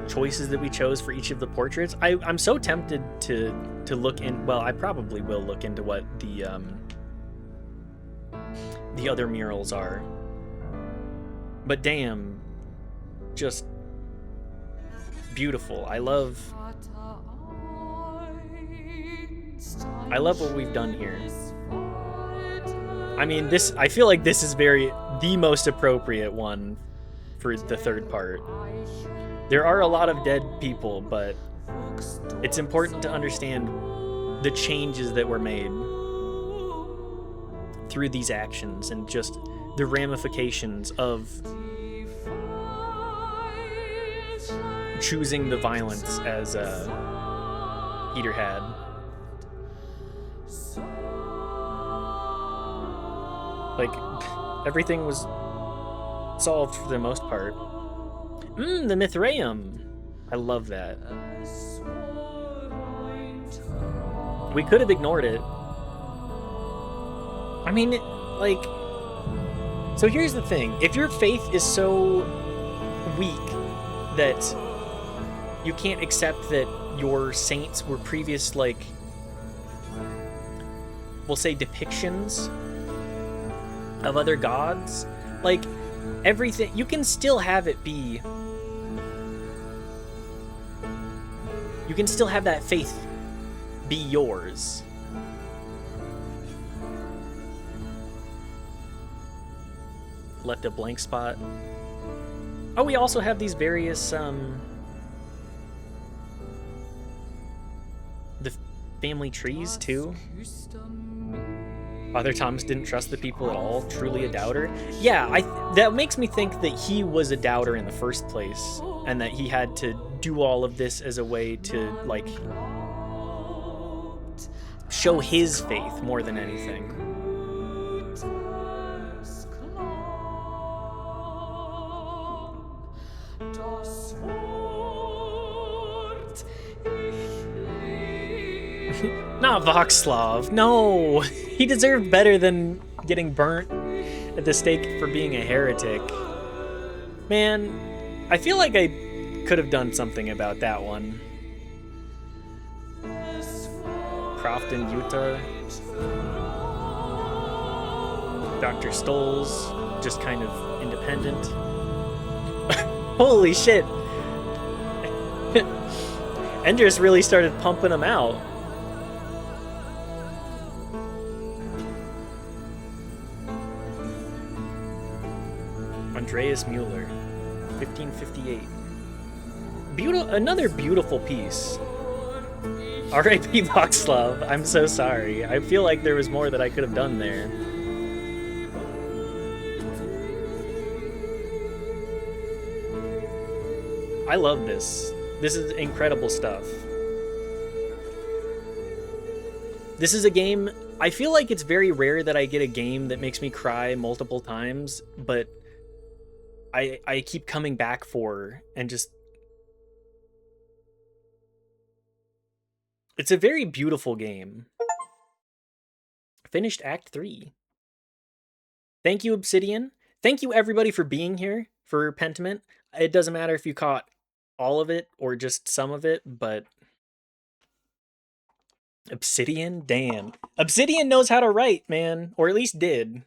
choices that we chose for each of the portraits. I'm so tempted to look in... Well, I probably will look into what the other murals are. But damn, just beautiful. I love what we've done here. I mean, I feel like this is the most appropriate one for the third part. There are a lot of dead people, but it's important to understand the changes that were made through these actions and just the ramifications of choosing the violence as Peter had. Like, everything was solved for the most part. The Mithraeum. I love that. We could have ignored it. I mean, like... So here's the thing. If your faith is so weak that you can't accept that your saints were previous, like... we'll say depictions of other gods, like, everything... You can still have it be... You can still have that faith be yours. Left a blank spot. Oh, we also have these various, the family trees, too. Father Thomas didn't trust the people at all, truly a doubter. Yeah, that makes me think that he was a doubter in the first place, and that he had to do all of this as a way to, like, show his faith more than anything. Not Voxlov, no! He deserved better than getting burnt at the stake for being a heretic. Man, I feel like I could have done something about that one. Crofton, Utah. Dr. Stoles, just kind of independent. Holy shit! Enders really started pumping them out. Andreas Mueller, 1558. Another beautiful piece. R.I.P. Voxlov, I'm so sorry. I feel like there was more that I could have done there. I love this. This is incredible stuff. This is a game, I feel like it's very rare that I get a game that makes me cry multiple times, but I keep coming back for and just... It's a very beautiful game. Finished Act 3. Thank you, Obsidian. Thank you, everybody, for being here for Pentiment. It doesn't matter if you caught all of it or just some of it, but... Obsidian? Damn. Obsidian knows how to write, man. Or at least did.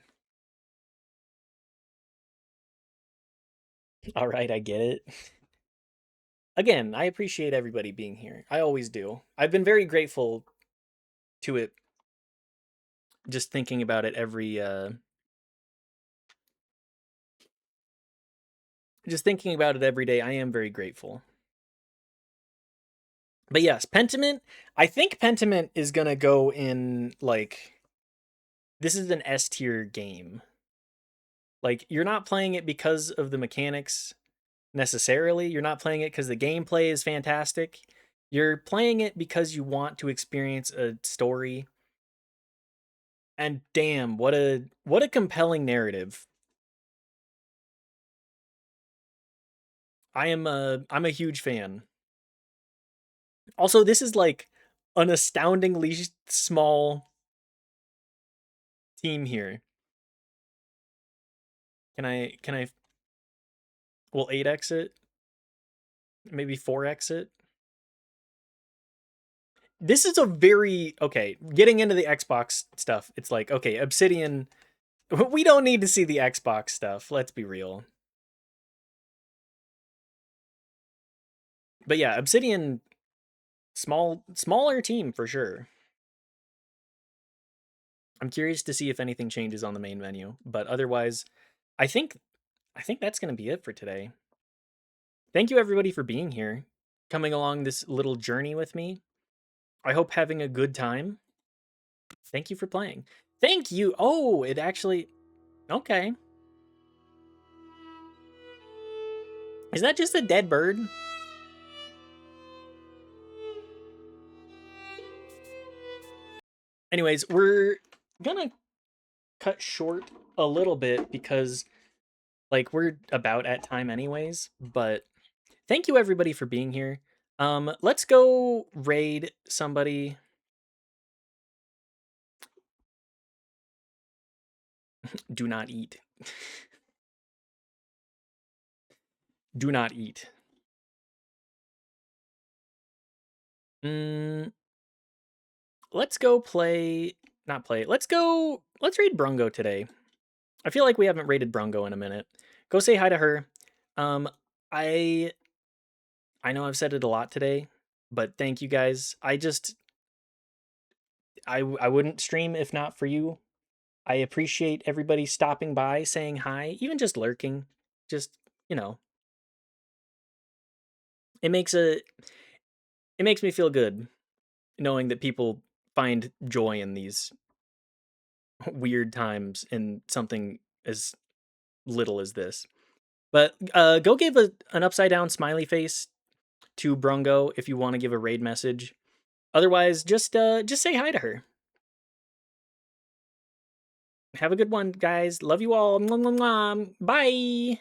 Alright, I get it. Again, I appreciate everybody being here. I always do. I've been very grateful to it. Just thinking about it every... Just thinking about it every day, I am very grateful. But yes, Pentiment, I think Pentiment is gonna go in, like... This is an S tier game. Like, you're not playing it because of the mechanics, necessarily. You're not playing it because the gameplay is fantastic. You're playing it because you want to experience a story. And damn, what a compelling narrative. I'm a huge fan. Also, this is like an astoundingly small team here. Can I will 8x it? Maybe 4x it? This is a very... Okay, getting into the Xbox stuff, it's like, okay, Obsidian... We don't need to see the Xbox stuff, let's be real. But yeah, Obsidian... Smaller team, for sure. I'm curious to see if anything changes on the main menu, but otherwise, I think that's going to be it for today. Thank you, everybody, for being here, coming along this little journey with me. I hope having a good time. Thank you for playing. Thank you. Oh, it actually... Okay. Is that just a dead bird? Anyways, we're gonna cut short a little bit because, like, we're about at time anyways, but thank you, everybody, for being here. Let's go raid somebody. Do not eat. Do not eat. Let's go play... Not play. Let's raid Brungo today. I feel like we haven't raided Brungo in a minute. Go say hi to her. I know I've said it a lot today, but thank you guys. I wouldn't stream if not for you. I appreciate everybody stopping by, saying hi, even just lurking. Just, you know. It makes me feel good knowing that people find joy in these weird times in something as little as this. But go give an upside down smiley face to Brungo if you want to give a raid message. Otherwise, just say hi to her. Have a good one, guys. Love you all. Mwah, mwah, mwah. Bye.